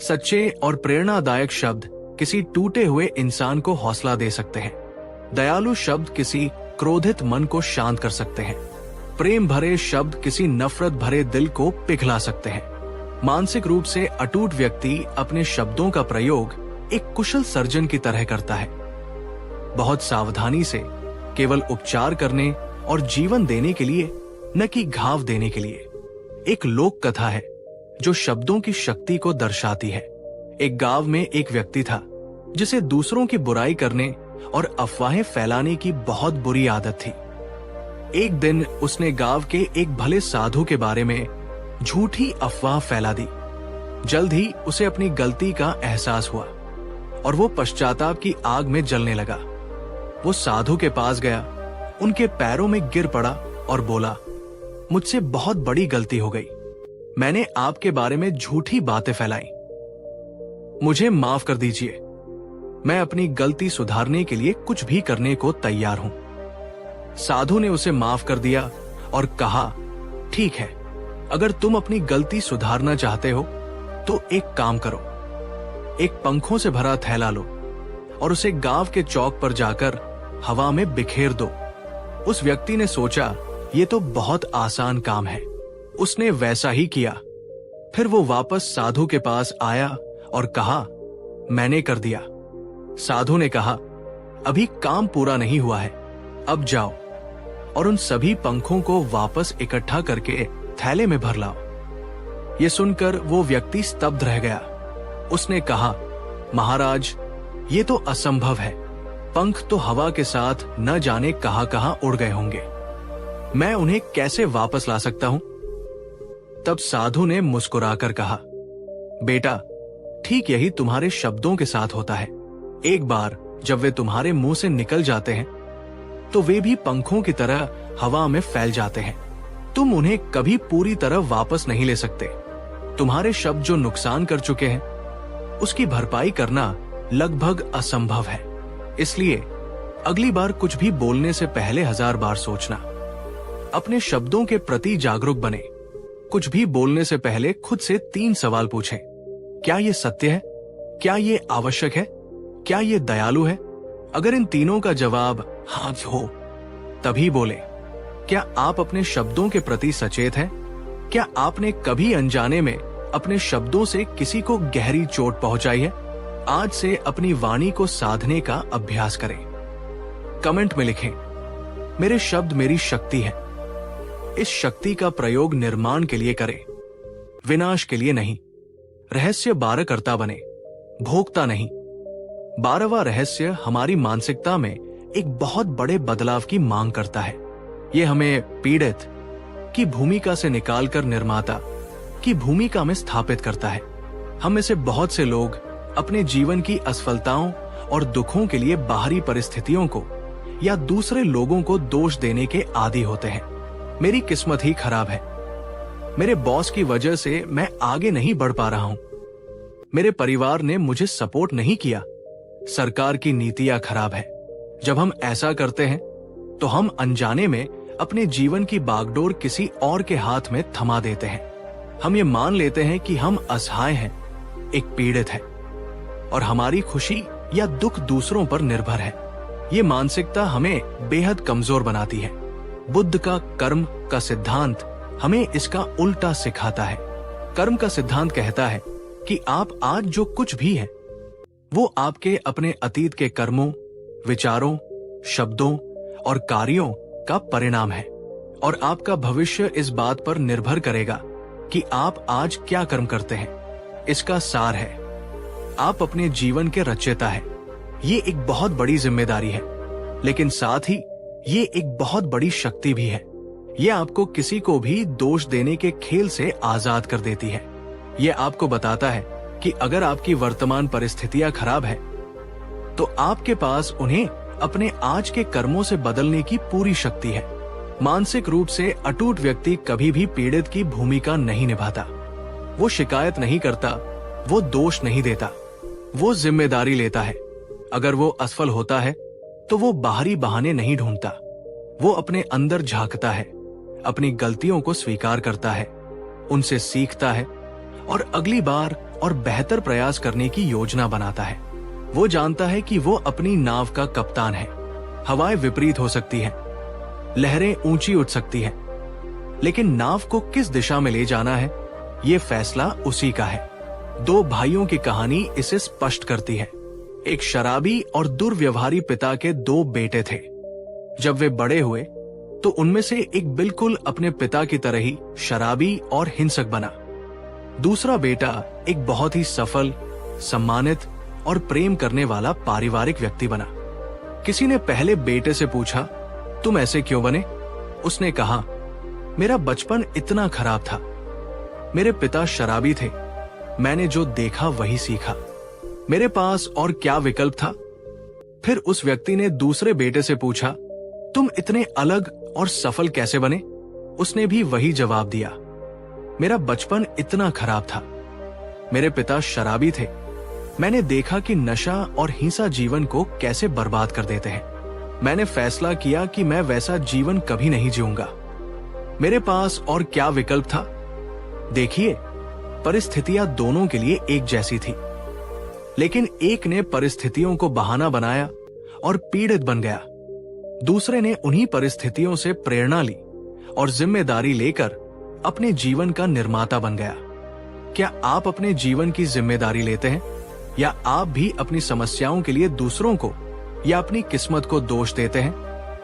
सच्चे और प्रेरणादायक शब्द किसी टूटे हुए इंसान को हौसला दे सकते हैं। दयालु शब्द किसी क्रोधित मन को शांत कर सकते हैं। प्रेम भरे शब्द किसी नफरत भरे दिल को पिघला सकते हैं। मानसिक रूप से अटूट व्यक्ति अपने शब्दों का प्रयोग एक कुशल सर्जन की तरह करता है, बहुत सावधानी से, केवल उपचार करने और जीवन देने के लिए, न कि घाव देने के लिए। एक लोक कथा है जो शब्दों की शक्ति को दर्शाती है। एक गांव में एक व्यक्ति था जिसे दूसरों की बुराई करने और अफवाहें फैलाने की बहुत बुरी आदत थी। एक दिन उसने गांव के एक भले साधु के बारे में झूठी अफवाह फैला दी। जल्द ही उसे अपनी गलती का एहसास हुआ और वो पश्चाताप की आग में जलने लगा। वो साधु के पास गया, उनके पैरों में गिर पड़ा और बोला, मुझसे बहुत बड़ी गलती हो गई। मैंने आपके बारे में झूठी बातें फैलाई। मुझे माफ कर दीजिए। मैं अपनी गलती सुधारने के लिए कुछ भी करने को तैयार हूं। साधु ने उसे माफ कर दिया और कहा, ठीक है, अगर तुम अपनी गलती सुधारना चाहते हो तो एक काम करो, एक पंखों से भरा थैला लो और उसे गांव के चौक पर जाकर हवा में बिखेर दो। उस व्यक्ति ने सोचा, ये तो बहुत आसान काम है। उसने वैसा ही किया। फिर वो वापस साधु के पास आया और कहा, मैंने कर दिया। साधु ने कहा, अभी काम पूरा नहीं हुआ है, अब जाओ और उन सभी पंखों को वापस इकट्ठा करके थैले में भर लाओ। ये सुनकर वो व्यक्ति स्तब्ध रह गया। उसने कहा, महाराज, ये तो असंभव है। पंख तो हवा के साथ न जाने कहां कहां उड़ गए होंगे। मैं उन्हें कैसे वापस ला सकता हूं? तब साधु ने मुस्कुराकर कहा, बेटा, ठीक यही तुम्हारे शब्दों के साथ होता है। एक बार जब वे तुम्हारे मुंह से निकल जाते हैं तो वे भी पंखों की तरह हवा में फैल जाते हैं। तुम उन्हें कभी पूरी तरह वापस नहीं ले सकते। तुम्हारे शब्द जो नुकसान कर चुके हैं उसकी भरपाई करना लगभग असंभव है। इसलिए अगली बार कुछ भी बोलने से पहले 1000 बार सोचना। अपने शब्दों के प्रति जागरूक बने। कुछ भी बोलने से पहले खुद से 3 सवाल पूछें। क्या ये सत्य है? क्या ये आवश्यक है? क्या ये दयालु है? अगर इन तीनों का जवाब हाँ हो, तभी बोले। क्या आप अपने शब्दों के प्रति सचेत हैं? क्या आपने कभी अनजाने में अपने शब्दों से किसी को गहरी चोट पहुंचाई है? आज से अपनी वाणी को साधने का अभ्यास करें। कमेंट में लिखें, मेरे शब्द मेरी शक्ति है। इस शक्ति का प्रयोग निर्माण के लिए करें, विनाश के लिए नहीं। रहस्य 12 कर्ता बने, भोगता नहीं। 12वां रहस्य हमारी मानसिकता में एक बहुत बड़े बदलाव की मांग करता है। ये हमें पीड़ित की भूमिका से निकालकर निर्माता की भूमिका में स्थापित करता है। हम में से बहुत से लोग अपने जीवन की असफलताओं और दुखों के लिए बाहरी परिस्थितियों को या दूसरे लोगों को दोष देने के आदी होते हैं। मेरी किस्मत ही खराब है, मेरे बॉस की वजह से मैं आगे नहीं बढ़ पा रहा हूं, मेरे परिवार ने मुझे सपोर्ट नहीं किया, सरकार की नीतियां खराब है। जब हम ऐसा करते हैं तो हम अनजाने में अपने जीवन की बागडोर किसी और के हाथ में थमा देते हैं। हम ये मान लेते हैं कि हम असहाय हैं, एक पीड़ित है और हमारी खुशी या दुख दूसरों पर निर्भर है। ये मानसिकता हमें बेहद कमजोर बनाती है। बुद्ध का कर्म का सिद्धांत हमें इसका उल्टा सिखाता है। कर्म का सिद्धांत कहता है कि आप आज जो कुछ भी हैं, वो आपके अपने अतीत के कर्मों, विचारों, शब्दों और कार्यों का परिणाम है और आपका भविष्य इस बात पर निर्भर करेगा कि आप आज क्या कर्म करते हैं। इसका सार है, आप अपने जीवन के रचयिता हैं। ये एक बहुत बड़ी जिम्मेदारी है, लेकिन साथ ही ये एक बहुत बड़ी शक्ति भी है। ये आपको किसी को भी दोष देने के खेल से आजाद कर देती है। ये आपको बताता है कि अगर आपकी वर्तमान परिस्थितियां खराब है तो आपके पास उन्हें अपने आज के कर्मों से बदलने की पूरी शक्ति है। मानसिक रूप से अटूट व्यक्ति कभी भी पीड़ित की भूमिका नहीं निभाता। वो शिकायत नहीं करता, वो दोष नहीं देता, वो जिम्मेदारी लेता है। अगर वो असफल होता है तो वो बाहरी बहाने नहीं ढूंढता, वो अपने अंदर झांकता है, अपनी गलतियों को स्वीकार करता है, उनसे सीखता है और अगली बार और बेहतर प्रयास करने की योजना बनाता है। वो जानता है कि वो अपनी नाव का कप्तान है। हवाएं विपरीत हो सकती हैं, लहरें ऊंची उठ सकती हैं, लेकिन नाव को किस दिशा में ले जाना है, ये फैसला उसी का है। 2 भाइयों की कहानी इसे स्पष्ट करती है। एक शराबी और दुर्व्यवहारी पिता के 2 बेटे थे। जब वे बड़े हुए तो उनमें से एक बिल्कुल अपने पिता की तरह ही शराबी और हिंसक बना। दूसरा बेटा एक बहुत ही सफल, सम्मानित और प्रेम करने वाला पारिवारिक व्यक्ति बना। किसी ने पहले बेटे से पूछा, तुम ऐसे क्यों बने? उसने कहा, मेरा बचपन इतना खराब था। मेरे पिता शराबी थे, मैंने जो देखा वही सीखा। मेरे पास और क्या विकल्प था? फिर उस व्यक्ति ने दूसरे बेटे से पूछा, तुम इतने अलग और सफल कैसे बने? उसने भी वही जवाब दिया, मेरा बचपन इतना खराब था। मेरे पिता शराबी थे, मैंने देखा कि नशा और हिंसा जीवन को कैसे बर्बाद कर देते हैं। मैंने फैसला किया कि मैं वैसा जीवन कभी नहीं जीऊंगा। मेरे पास और क्या विकल्प था? देखिए, परिस्थितियां दोनों के लिए एक जैसी थी, लेकिन एक ने परिस्थितियों को बहाना बनाया और पीड़ित बन गया। दूसरे ने उन्हीं परिस्थितियों से प्रेरणा ली और जिम्मेदारी लेकर अपने जीवन का निर्माता बन गया। क्या आप अपने जीवन की जिम्मेदारी लेते हैं या आप भी अपनी समस्याओं के लिए दूसरों को या अपनी किस्मत को दोष देते हैं?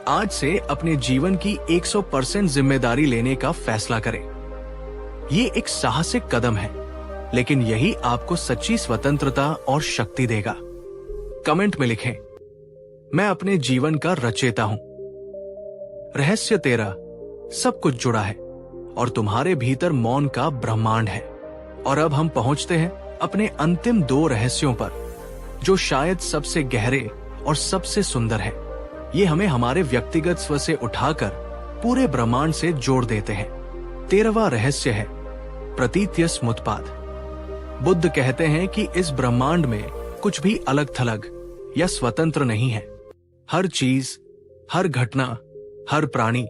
आज से अपने जीवन की 100% जिम्मेदारी लेने का फैसला करें। ये एक साहसिक कदम है, लेकिन यही आपको सच्ची स्वतंत्रता और शक्ति देगा। कमेंट में लिखें, मैं अपने जीवन का रचयिता हूं। रहस्य तेरा, सब कुछ जुड़ा है और तुम्हारे भीतर मौन का ब्रह्मांड है। और अब हम पहुंचते हैं अपने अंतिम 2 रहस्यों पर, जो शायद सबसे गहरे और सबसे सुंदर है। ये हमें हमारे व्यक्तिगत स्व से उठाकर पूरे ब्रह्मांड से जोड़ देते हैं। 13वां रहस्य है प्रतीत्य स्मुत्पाद। बुद्ध कहते हैं कि इस ब्रह्मांड में कुछ भी अलग थलग या स्वतंत्र नहीं है। हर चीज, हर घटना, हर प्राणी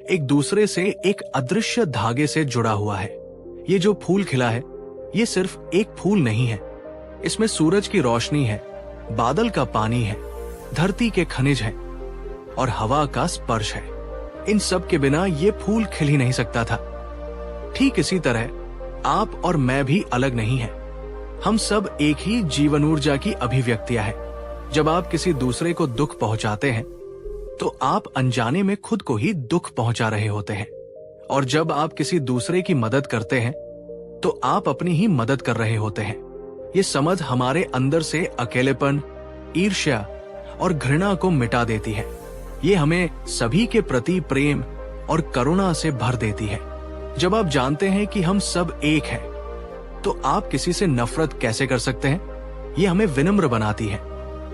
एक दूसरे से एक अदृश्य धागे से जुड़ा हुआ है। ये जो फूल खिला है, ये सिर्फ एक फूल नहीं है। इसमें सूरज की रोशनी है, बादल का पानी है, धरती के खनिज हैं और हवा का स्पर्श है। इन सब के बिना ये फूल खिल ही नहीं सकता था। ठीक इसी तरह आप और मैं भी अलग नहीं हैं। हम सब एक ही जीवन ऊर्जा की अभिव्यक्तियां हैं। जब आप किसी दूसरे को दुख पहुंचाते हैं तो आप अनजाने में खुद को ही दुख पहुंचा रहे होते हैं, और जब आप किसी दूसरे की मदद करते हैं तो आप अपनी ही मदद कर रहे होते हैं। ये समझ हमारे अंदर से अकेलेपन, ईर्ष्या और घृणा को मिटा देती है। ये हमें सभी के प्रति प्रेम और करुणा से भर देती है। जब आप जानते हैं कि हम सब एक हैं, तो आप किसी से नफरत कैसे कर सकते हैं? ये हमें विनम्र बनाती है,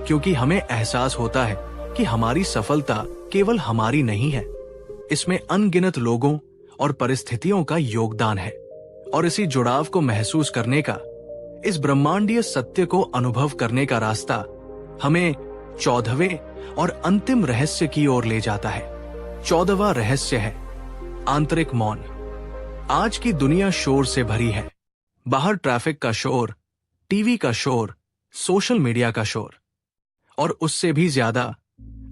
क्योंकि हमें एहसास होता है कि हमारी सफलता केवल हमारी नहीं है, इसमें अनगिनत लोगों और परिस्थितियों का योगदान है। और इसी जुड़ाव को महसूस करने का, इस ब्रह्मांडीय सत्य को अनुभव करने का रास्ता हमें 14वें और अंतिम रहस्य की ओर ले जाता है। 14वां रहस्य है आंतरिक मौन। आज की दुनिया शोर से भरी है। बाहर ट्रैफिक का शोर, टीवी का शोर, सोशल मीडिया का शोर, और उससे भी ज्यादा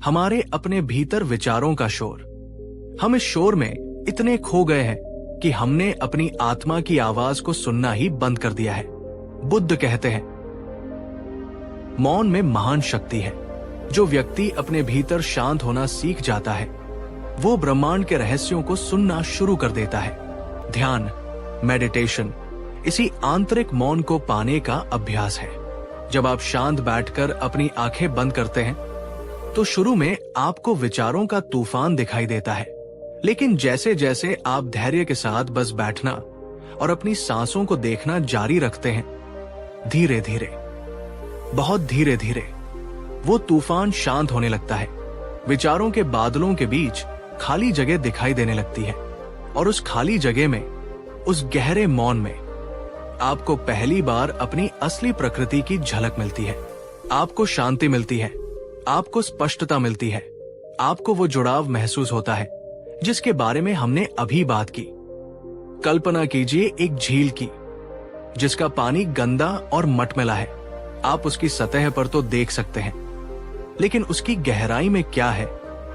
हमारे अपने भीतर विचारों का शोर। हम इस शोर में इतने खो गए हैं कि हमने अपनी आत्मा की आवाज को सुनना ही बंद कर दिया है। बुद्ध कहते हैं, मौन में महान शक्ति है। जो व्यक्ति अपने भीतर शांत होना सीख जाता है, वो ब्रह्मांड के रहस्यों को सुनना शुरू कर देता है। ध्यान, मेडिटेशन, इसी आंतरिक मौन को पाने का अभ्यास है। जब आप शांत बैठकर अपनी आंखें बंद करते हैं, तो शुरू में आपको विचारों का तूफान दिखाई देता है, लेकिन जैसे जैसे आप धैर्य के साथ बस बैठना और अपनी सांसों को देखना जारी रखते हैं, धीरे धीरे, बहुत धीरे धीरे वो तूफान शांत होने लगता है। विचारों के बादलों के बीच खाली जगह दिखाई देने लगती है, और उस खाली जगह में, उस गहरे मौन में आपको पहली बार अपनी असली प्रकृति की झलक मिलती है। आपको शांति मिलती है, आपको स्पष्टता मिलती है, आपको वो जुड़ाव महसूस होता है जिसके बारे में हमने अभी बात की। कल्पना कीजिए एक झील की, जिसका पानी गंदा और मटमैला है। आप उसकी सतह पर तो देख सकते हैं, लेकिन उसकी गहराई में क्या है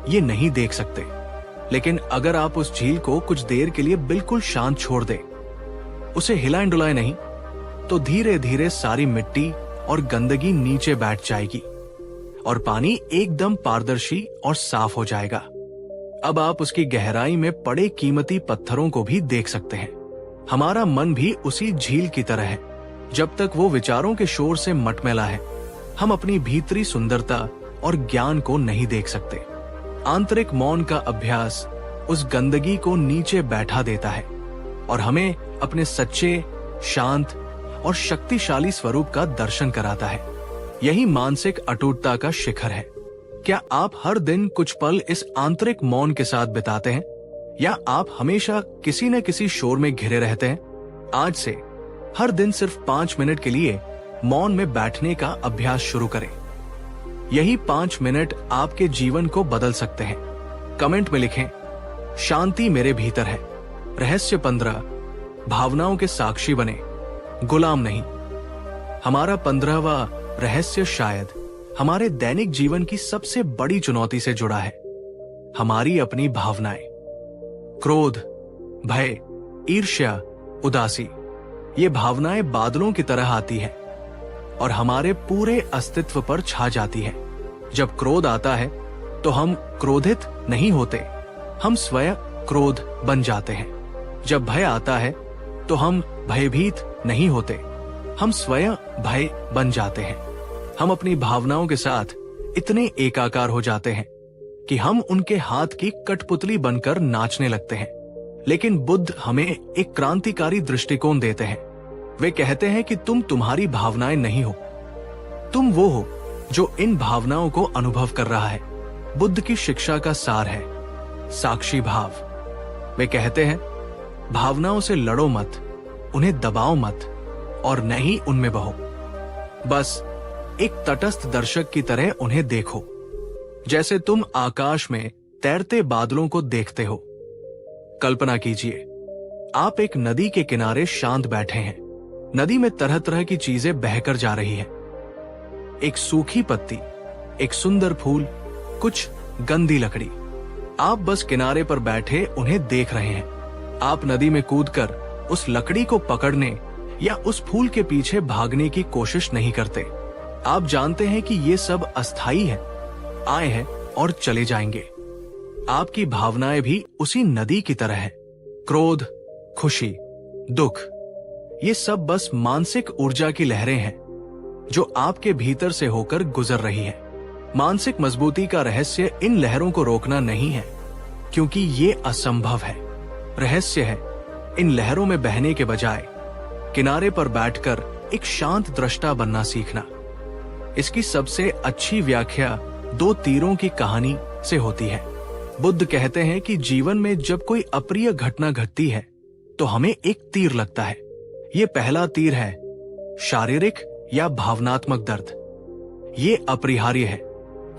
ये नहीं देख सकते। लेकिन अगर आप उस झील को कुछ देर के लिए बिल्कुल शांत छोड़ दें, उसे हिलाए डुलाए नहीं, तो धीरे धीरे सारी मिट्टी और गंदगी नीचे बैठ जाएगी और पानी एकदम पारदर्शी और साफ हो जाएगा। अब आप उसकी गहराई में पड़े कीमती पत्थरों को भी देख सकते हैं। हमारा मन भी उसी झील की तरह है। जब तक वो विचारों के शोर से मटमैला है, हम अपनी भीतरी सुंदरता और ज्ञान को नहीं देख सकते। आंतरिक मौन का अभ्यास उस गंदगी को नीचे बैठा देता है और हमें अपने सच्चे, शांत और शक्तिशाली स्वरूप का दर्शन कराता है। यही मानसिक अटूटता का शिखर है। क्या आप हर दिन कुछ पल इस आंतरिक मौन के साथ बिताते हैं, या आप हमेशा किसी न किसी शोर में घिरे रहते हैं? आज से हर दिन सिर्फ 5 मिनट के लिए मौन में बैठने का अभ्यास शुरू करें। यही 5 मिनट आपके जीवन को बदल सकते हैं। कमेंट में लिखें, शांति मेरे भीतर है। रहस्य 15, भावनाओं के साक्षी बने, गुलाम नहीं। हमारा 15वां रहस्य शायद हमारे दैनिक जीवन की सबसे बड़ी चुनौती से जुड़ा है। हमारी अपनी भावनाएं, क्रोध, भय, ईर्ष्या, उदासी, ये भावनाएं बादलों की तरह आती हैं और हमारे पूरे अस्तित्व पर छा जाती है। जब क्रोध आता है तो हम क्रोधित नहीं होते, हम स्वयं क्रोध बन जाते हैं। जब भय आता है तो हम भयभीत नहीं होते, हम स्वयं भय बन जाते हैं। हम अपनी भावनाओं के साथ इतने एकाकार हो जाते हैं कि हम उनके हाथ की कठपुतली बनकर नाचने लगते हैं। लेकिन बुद्ध हमें एक क्रांतिकारी दृष्टिकोण देते हैं। वे कहते हैं कि तुम तुम्हारी भावनाएं नहीं हो, तुम वो हो जो इन भावनाओं को अनुभव कर रहा है। बुद्ध की शिक्षा का सार है साक्षी भाव। वे कहते हैं भावनाओं से लड़ो मत, उन्हें दबाओ मत और न ही उनमें बहो। बस एक तटस्थ दर्शक की तरह उन्हें देखो, जैसे तुम आकाश में तैरते बादलों को देखते हो। कल्पना कीजिए, आप एक नदी के किनारे शांत बैठे हैं। नदी में तरह तरह की चीजें बहकर जा रही हैं। एक सूखी पत्ती, एक सुंदर फूल, कुछ गंदी लकड़ी। आप बस किनारे पर बैठे उन्हें देख रहे हैं। आप नदी में कूदकर उस लकड़ी को पकड़ने या उस फूल के पीछे भागने की कोशिश नहीं करते। आप जानते हैं कि ये सब अस्थायी है, आए हैं और चले जाएंगे। आपकी भावनाएं भी उसी नदी की तरह है। क्रोध, खुशी, दुख, ये सब बस मानसिक ऊर्जा की लहरें हैं जो आपके भीतर से होकर गुजर रही है। मानसिक मजबूती का रहस्य इन लहरों को रोकना नहीं है, क्योंकि ये असंभव है। रहस्य है इन लहरों में बहने के बजाय किनारे पर बैठकर एक शांत दृष्टा बनना सीखना। इसकी सबसे अच्छी व्याख्या दो तीरों की कहानी से होती है। बुद्ध कहते हैं कि जीवन में जब कोई अप्रिय घटना घटती है तो हमें एक तीर लगता है। ये पहला तीर है शारीरिक या भावनात्मक दर्द। ये अपरिहार्य है।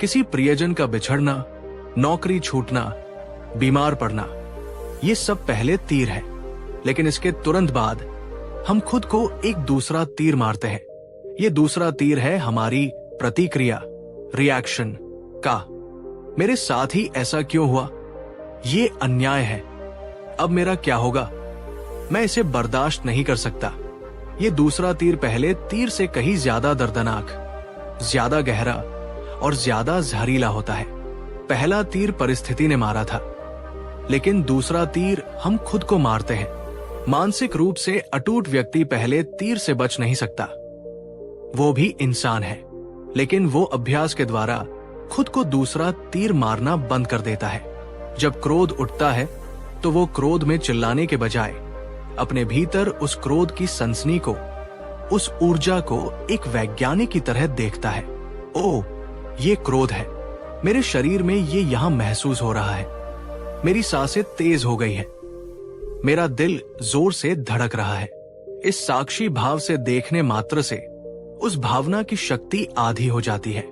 किसी प्रियजन का बिछड़ना, नौकरी छूटना, बीमार पड़ना, ये सब पहले तीर है। लेकिन इसके तुरंत बाद हम खुद को एक दूसरा तीर मारते हैं। ये दूसरा तीर है हमारी प्रतिक्रिया, रिएक्शन का। मेरे साथ ही ऐसा क्यों हुआ? ये अन्याय है। अब मेरा क्या होगा? मैं इसे बर्दाश्त नहीं कर सकता। ये दूसरा तीर पहले तीर से कहीं ज्यादा दर्दनाक, ज्यादा गहरा और ज्यादा जहरीला होता है। पहला तीर परिस्थिति ने मारा था, लेकिन दूसरा तीर हम खुद को मारते हैं। मानसिक रूप से अटूट व्यक्ति पहले तीर से बच नहीं सकता। वो भी इंसान है, लेकिन वो अभ्यास के द्वारा खुद को दूसरा तीर मारना बंद कर देता है। जब क्रोध उठता है तो वो क्रोध में चिल्लाने के बजाय अपने भीतर उस क्रोध की सनसनी को, उस ऊर्जा को एक वैज्ञानिक की तरह देखता है। ओह, ये क्रोध है। मेरे शरीर में ये यहां महसूस हो रहा है। मेरी सांसें तेज हो गई है। मेरा दिल जोर से धड़क रहा है। इस साक्षी भाव से देखने मात्र से उस भावना की शक्ति आधी हो जाती है।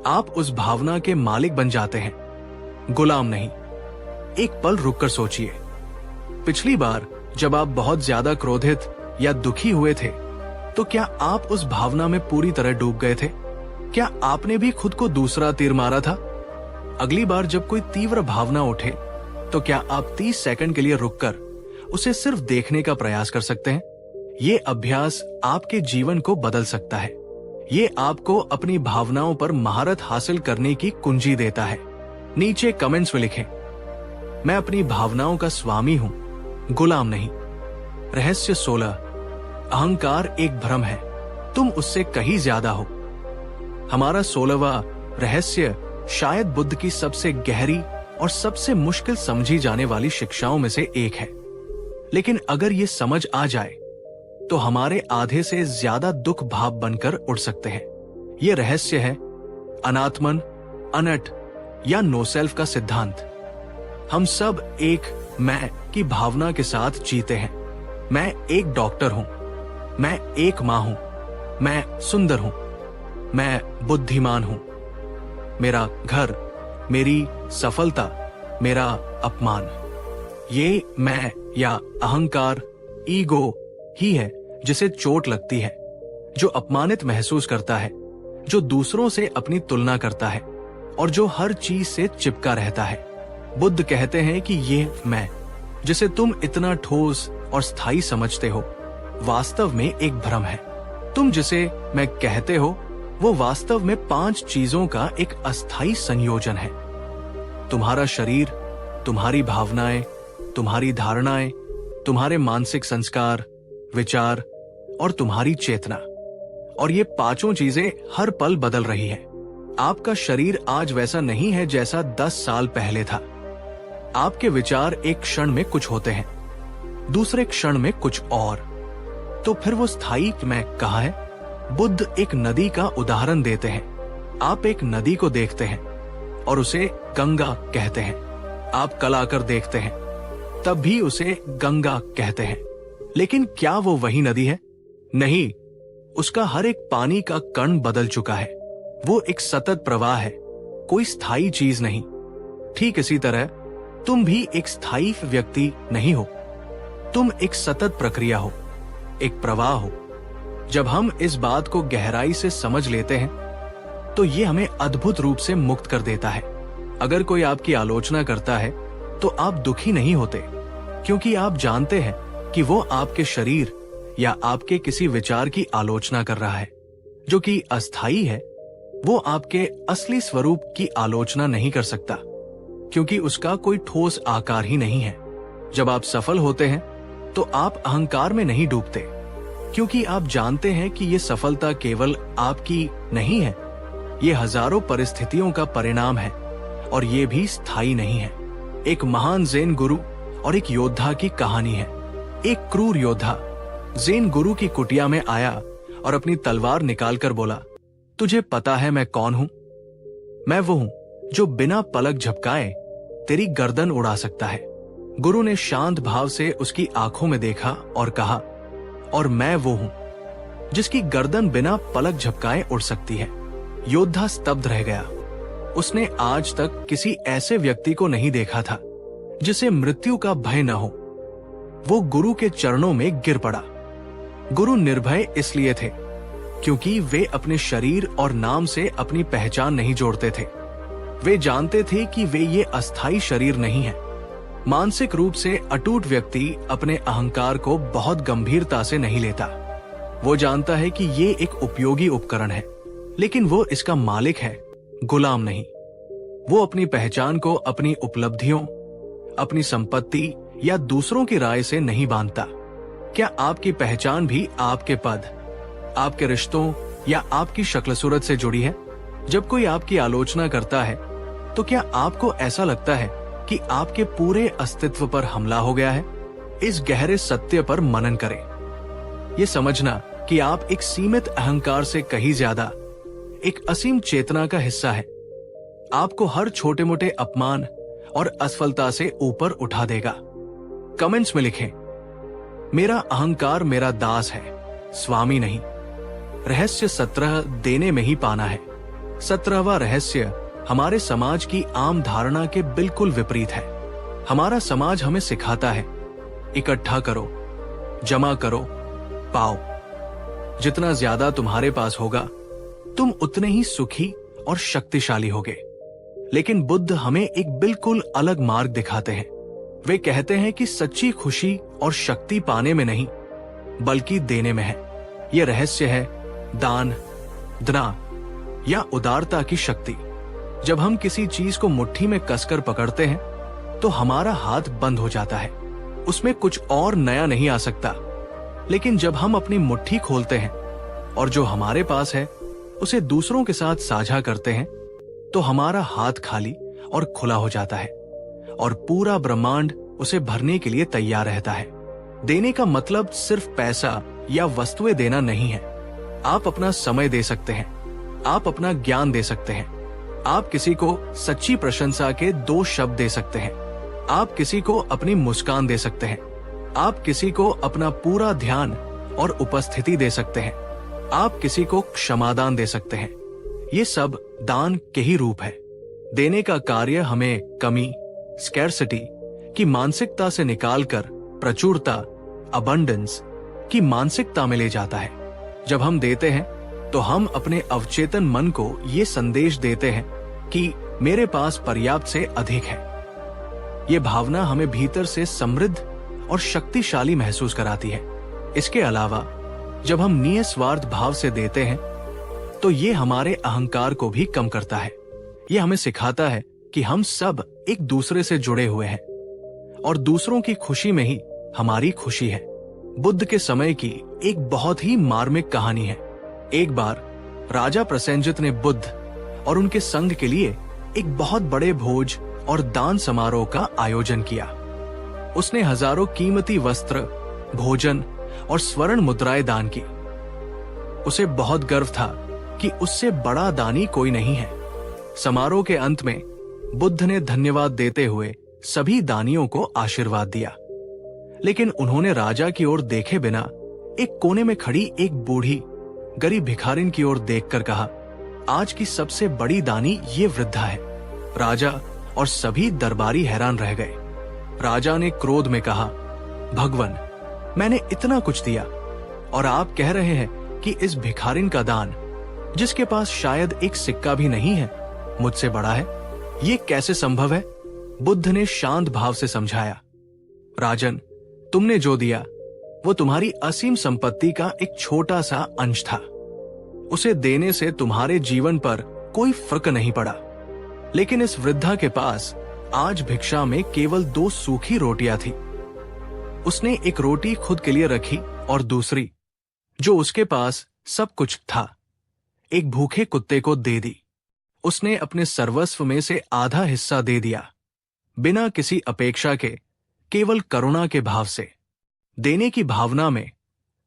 आप उस भावना के मालिक बन जाते हैं, गुलाम नहीं। एक पल रुककर सोचिए, पिछली बार जब आप बहुत ज्यादा क्रोधित या दुखी हुए थे तो क्या आप उस भावना में पूरी तरह डूब गए थे? क्या आपने भी खुद को दूसरा तीर मारा था? अगली बार जब कोई तीव्र भावना उठे तो क्या आप 30 सेकंड के लिए रुककर उसे सिर्फ देखने का प्रयास कर सकते हैं? ये अभ्यास आपके जीवन को बदल सकता है। ये आपको अपनी भावनाओं पर महारत हासिल करने की कुंजी देता है। नीचे कमेंट्स में लिखें, मैं अपनी भावनाओं का स्वामी हूं, गुलाम नहीं। रहस्य 16, अहंकार एक भ्रम है, तुम उससे कहीं ज्यादा हो। हमारा 16वां रहस्य शायद बुद्ध की सबसे गहरी और सबसे मुश्किल समझी जाने वाली शिक्षाओं में से एक है। लेकिन अगर ये समझ आ जाए तो हमारे आधे से ज्यादा दुख भाव बनकर उड़ सकते हैं। ये रहस्य है अनात्मन, अनट या नो सेल्फ का सिद्धांत। हम सब एक मैं की भावना के साथ जीते हैं। मैं एक डॉक्टर हूं, मैं एक मां हूं, मैं सुंदर हूं, मैं बुद्धिमान हूं, मेरा घर, मेरी सफलता, मेरा अपमान। ये मैं या अहंकार, ईगो ही है जिसे चोट लगती है, जो अपमानित महसूस करता है, जो दूसरों से अपनी तुलना करता है और जो हर चीज से चिपका रहता है। बुद्ध कहते हैं कि ये मैं, जिसे तुम इतना ठोस और स्थायी समझते हो, वास्तव में एक भ्रम है। तुम जिसे मैं कहते हो वो वास्तव में 5 चीजों का एक अस्थायी संयोजन है। तुम्हारा शरीर, तुम्हारी भावनाएं, तुम्हारी धारणाएं, तुम्हारे मानसिक संस्कार, विचार, और तुम्हारी चेतना। और ये पांचों चीजें हर पल बदल रही हैं। आपका शरीर आज वैसा नहीं है जैसा 10 साल पहले था। आपके विचार एक क्षण में कुछ होते हैं, दूसरे क्षण में कुछ और। तो फिर वो स्थायी मैं कहाँ है? बुद्ध एक नदी का उदाहरण देते हैं। आप एक नदी को देखते हैं और उसे गंगा कहते हैं। आप कल आकर देखते हैं, तब भी उसे गंगा कहते हैं। लेकिन क्या वो वही नदी है? नहीं, उसका हर एक पानी का कण बदल चुका है। वो एक सतत प्रवाह है, कोई स्थायी चीज नहीं। ठीक इसी तरह तुम भी एक स्थायी व्यक्ति नहीं हो। तुम एक सतत प्रक्रिया हो, एक प्रवाह हो। जब हम इस बात को गहराई से समझ लेते हैं तो ये हमें अद्भुत रूप से मुक्त कर देता है। अगर कोई आपकी आलोचना करता है तो आप दुखी नहीं होते, क्योंकि आप जानते हैं कि वो आपके शरीर या आपके किसी विचार की आलोचना कर रहा है, जो कि अस्थायी है। वो आपके असली स्वरूप की आलोचना नहीं कर सकता, क्योंकि उसका कोई ठोस आकार ही नहीं है। जब आप सफल होते हैं तो आप अहंकार में नहीं डूबते, क्योंकि आप जानते हैं कि ये सफलता केवल आपकी नहीं है, ये हजारों परिस्थितियों का परिणाम है और ये भी स्थायी नहीं है। एक महान ज़ेन गुरु और एक योद्धा की कहानी है। एक क्रूर योद्धा ज़ेन गुरु की कुटिया में आया और अपनी तलवार निकालकर बोला, तुझे पता है मैं कौन हूं? मैं वो हूं जो बिना पलक झपकाए तेरी गर्दन उड़ा सकता है। गुरु ने शांत भाव से उसकी आंखों में देखा और कहा, और मैं वो हूं जिसकी गर्दन बिना पलक झपकाए उड़ सकती है। योद्धा स्तब्ध रह गया। उसने आज तक किसी ऐसे व्यक्ति को नहीं देखा था जिसे मृत्यु का भय न हो। वो गुरु के चरणों में गिर पड़ा। गुरु निर्भय इसलिए थे क्योंकि वे अपने शरीर और नाम से अपनी पहचान नहीं जोड़ते थे। वे जानते थे कि वे ये अस्थायी शरीर नहीं है। मानसिक रूप से अटूट व्यक्ति अपने अहंकार को बहुत गंभीरता से नहीं लेता। वो जानता है कि ये एक उपयोगी उपकरण है, लेकिन वो इसका मालिक है, गुलाम नहीं। वो अपनी पहचान को अपनी उपलब्धियों, अपनी संपत्ति या दूसरों की राय से नहीं बांधता। क्या आपकी पहचान भी आपके पद, आपके रिश्तों या आपकी शक्ल सूरत से जुड़ी है? जब कोई आपकी आलोचना करता है तो क्या आपको ऐसा लगता है कि आपके पूरे अस्तित्व पर हमला हो गया है? इस गहरे सत्य पर मनन करें। ये समझना कि आप एक सीमित अहंकार से कहीं ज्यादा एक असीम चेतना का हिस्सा है, आपको हर छोटे मोटे अपमान और असफलता से ऊपर उठा देगा। कमेंट्स में लिखें, मेरा अहंकार मेरा दास है, स्वामी नहीं। रहस्य 17 देने में ही पाना है। 17वां रहस्य हमारे समाज की आम धारणा के बिल्कुल विपरीत है। हमारा समाज हमें सिखाता है, इकट्ठा करो, जमा करो, पाओ। जितना ज्यादा तुम्हारे पास होगा, तुम उतने ही सुखी और शक्तिशाली होगे। लेकिन बुद्ध हमें एक बिल्कुल अलग मार्ग दिखाते हैं। वे कहते हैं कि सच्ची खुशी और शक्ति पाने में नहीं, बल्कि देने में है। यह रहस्य है दान, दना या उदारता की शक्ति। जब हम किसी चीज को मुट्ठी में कसकर पकड़ते हैं तो हमारा हाथ बंद हो जाता है, उसमें कुछ और नया नहीं आ सकता। लेकिन जब हम अपनी मुट्ठी खोलते हैं और जो हमारे पास है उसे दूसरों के साथ साझा करते हैं, तो हमारा हाथ खाली और खुला हो जाता है और पूरा ब्रह्मांड उसे भरने के लिए तैयार रहता है। देने का मतलब सिर्फ पैसा या वस्तुएं देना नहीं है। आप अपना समय दे सकते हैं, आप अपना ज्ञान दे सकते हैं, आप किसी को सच्ची प्रशंसा के 2 शब्द दे सकते हैं, आप किसी को अपनी मुस्कान दे सकते हैं, आप किसी को अपना पूरा ध्यान और उपस्थिति दे सकते हैं, आप किसी को क्षमादान दे सकते हैं। ये सब दान के ही रूप है। देने का कार्य हमें कमी, स्कैर्सिटी की मानसिकता से निकालकर प्रचुरता, अबंडेंस की मानसिकता में ले जाता है। जब हम देते हैं तो हम अपने अवचेतन मन को ये संदेश देते हैं कि मेरे पास पर्याप्त से अधिक है। ये भावना हमें भीतर से समृद्ध और शक्तिशाली महसूस कराती है। इसके अलावा जब हम निस्वार्थ भाव से देते हैं तो ये हमारे अहंकार को भी कम करता है। ये हमें सिखाता है कि हम सब एक दूसरे से जुड़े हुए हैं और दूसरों की खुशी में ही हमारी खुशी है। बुद्ध के समय की एक बहुत ही मार्मिक कहानी है। एक बार राजा प्रसेनजित ने बुद्ध और उनके संघ के लिए एक बहुत बड़े भोज और दान समारोह का आयोजन किया। उसने हजारों कीमती वस्त्र, भोजन और स्वर्ण मुद्राएं दान की। उसे बहुत गर्व था कि उससे बड़ा दानी कोई नहीं है। समारोह के अंत में बुद्ध ने धन्यवाद देते हुए सभी दानियों को आशीर्वाद दिया, लेकिन उन्होंने राजा की ओर देखे बिना एक कोने में खड़ी एक बूढ़ी गरीब भिखारिन की ओर देखकर कहा, आज की सबसे बड़ी दानी ये वृद्धा है। राजा और सभी दरबारी हैरान रह गए। राजा ने क्रोध में कहा, भगवन, मैंने इतना कुछ दिया और आप कह रहे हैं कि इस भिखारिन का दान, जिसके पास शायद एक सिक्का भी नहीं है, मुझसे बड़ा है? ये कैसे संभव है? बुद्ध ने शांत भाव से समझाया, राजन, तुमने जो दिया वो तुम्हारी असीम संपत्ति का एक छोटा सा अंश था। उसे देने से तुम्हारे जीवन पर कोई फर्क नहीं पड़ा। लेकिन इस वृद्धा के पास आज भिक्षा में केवल 2 सूखी रोटियां थी। उसने एक रोटी खुद के लिए रखी और दूसरी, जो उसके पास सब कुछ था, एक भूखे कुत्ते को दे दी। उसने अपने सर्वस्व में से आधा हिस्सा दे दिया, बिना किसी अपेक्षा के, केवल करुणा के भाव से। देने की भावना में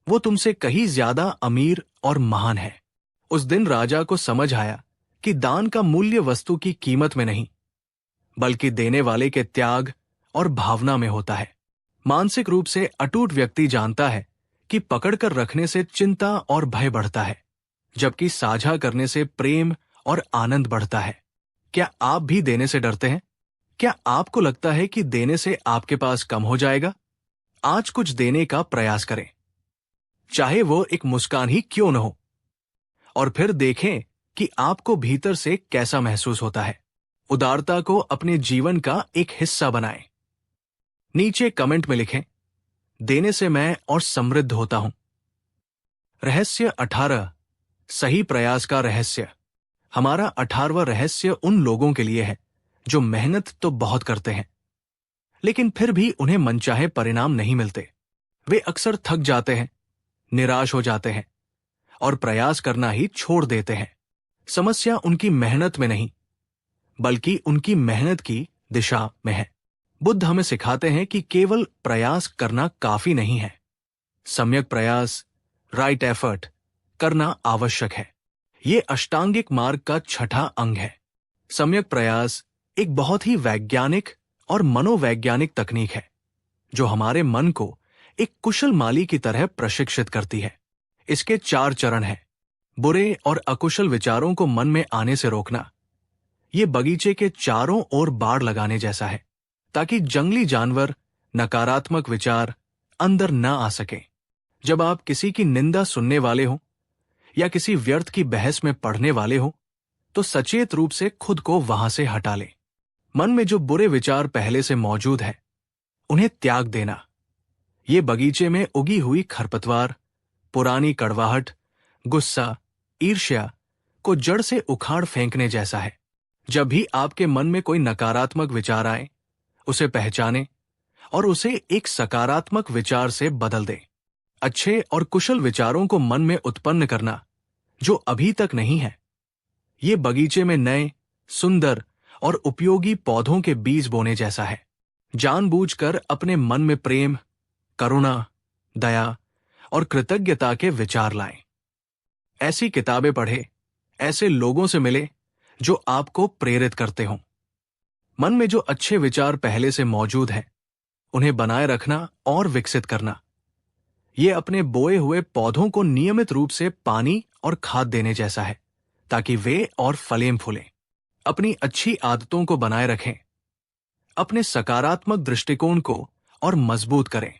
वो तुमसे कहीं ज्यादा अमीर और महान है। उस दिन राजा को समझ आया कि दान का मूल्य वस्तु की कीमत में नहीं, बल्कि देने वाले के त्याग और भावना में होता है। मानसिक रूप से अटूट व्यक्ति जानता है कि पकड़कर रखने से चिंता और भय बढ़ता है, जबकि साझा करने से प्रेम और आनंद बढ़ता है। क्या आप भी देने से डरते हैं? क्या आपको लगता है कि देने से आपके पास कम हो जाएगा? आज कुछ देने का प्रयास करें, चाहे वो एक मुस्कान ही क्यों न हो, और फिर देखें कि आपको भीतर से कैसा महसूस होता है। उदारता को अपने जीवन का एक हिस्सा बनाएं। नीचे कमेंट में लिखें, देने से मैं और समृद्ध होता हूं। रहस्य 18, सही प्रयास का रहस्य। हमारा 18वां रहस्य उन लोगों के लिए है जो मेहनत तो बहुत करते हैं, लेकिन फिर भी उन्हें मनचाहे परिणाम नहीं मिलते। वे अक्सर थक जाते हैं, निराश हो जाते हैं और प्रयास करना ही छोड़ देते हैं। समस्या उनकी मेहनत में नहीं, बल्कि उनकी मेहनत की दिशा में है। बुद्ध हमें सिखाते हैं कि केवल प्रयास करना काफी नहीं है। सम्यक प्रयास, राइट एफर्ट करना आवश्यक है। ये अष्टांगिक मार्ग का 6ठा अंग है। सम्यक प्रयास एक बहुत ही वैज्ञानिक और मनोवैज्ञानिक तकनीक है, जो हमारे मन को एक कुशल माली की तरह प्रशिक्षित करती है। इसके 4 चरण हैं। बुरे और अकुशल विचारों को मन में आने से रोकना। ये बगीचे के चारों ओर बाड़ लगाने जैसा है, ताकि जंगली जानवर, नकारात्मक विचार अंदर न आ सके। जब आप किसी की निंदा सुनने वाले हो या किसी व्यर्थ की बहस में पढ़ने वाले हो, तो सचेत रूप से खुद को वहां से हटा लें। मन में जो बुरे विचार पहले से मौजूद है, उन्हें त्याग देना। ये बगीचे में उगी हुई खरपतवार, पुरानी कड़वाहट, गुस्सा, ईर्ष्या को जड़ से उखाड़ फेंकने जैसा है। जब भी आपके मन में कोई नकारात्मक विचार आए, उसे पहचानें और उसे एक सकारात्मक विचार से बदल दें। अच्छे और कुशल विचारों को मन में उत्पन्न करना, जो अभी तक नहीं है, ये बगीचे में नए, सुंदर और उपयोगी पौधों के बीज बोने जैसा है। जानबूझकर अपने मन में प्रेम, करुणा, दया और कृतज्ञता के विचार लाएं। ऐसी किताबें पढ़ें, ऐसे लोगों से मिले जो आपको प्रेरित करते हों। मन में जो अच्छे विचार पहले से मौजूद हैं, उन्हें बनाए रखना और विकसित करना। ये अपने बोए हुए पौधों को नियमित रूप से पानी और खाद देने जैसा है, ताकि वे और फलें फूलें। अपनी अच्छी आदतों को बनाए रखें, अपने सकारात्मक दृष्टिकोण को और मजबूत करें।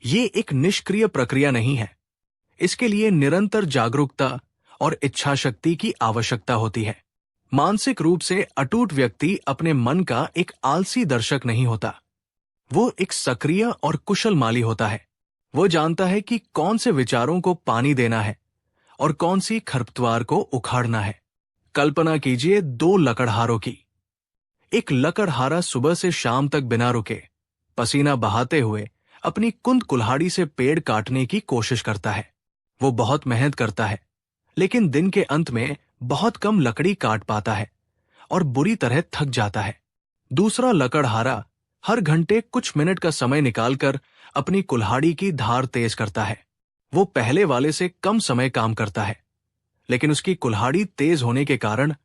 ये एक निष्क्रिय प्रक्रिया नहीं है। इसके लिए निरंतर जागरूकता और इच्छा शक्ति की आवश्यकता होती है। मानसिक रूप से अटूट व्यक्ति अपने मन का एक आलसी दर्शक नहीं होता। वो एक सक्रिय और कुशल माली होता है। वो जानता है कि कौन से विचारों को पानी देना है और कौन सी खरपतवार को उखाड़ना है। कल्पना कीजिए 2 लकड़हारों की। एक लकड़हारा सुबह से शाम तक बिना रुके, पसीना बहाते हुए अपनी कुंद कुल्हाड़ी से पेड़ काटने की कोशिश करता है। वो बहुत मेहनत करता है, लेकिन दिन के अंत में बहुत कम लकड़ी काट पाता है और बुरी तरह थक जाता है। दूसरा लकड़हारा हर घंटे कुछ मिनट का समय निकालकर अपनी कुल्हाड़ी की धार तेज करता है। वो पहले वाले से कम समय काम करता है, लेकिन उसकी कुल्हाड़ी तेज होने के कारण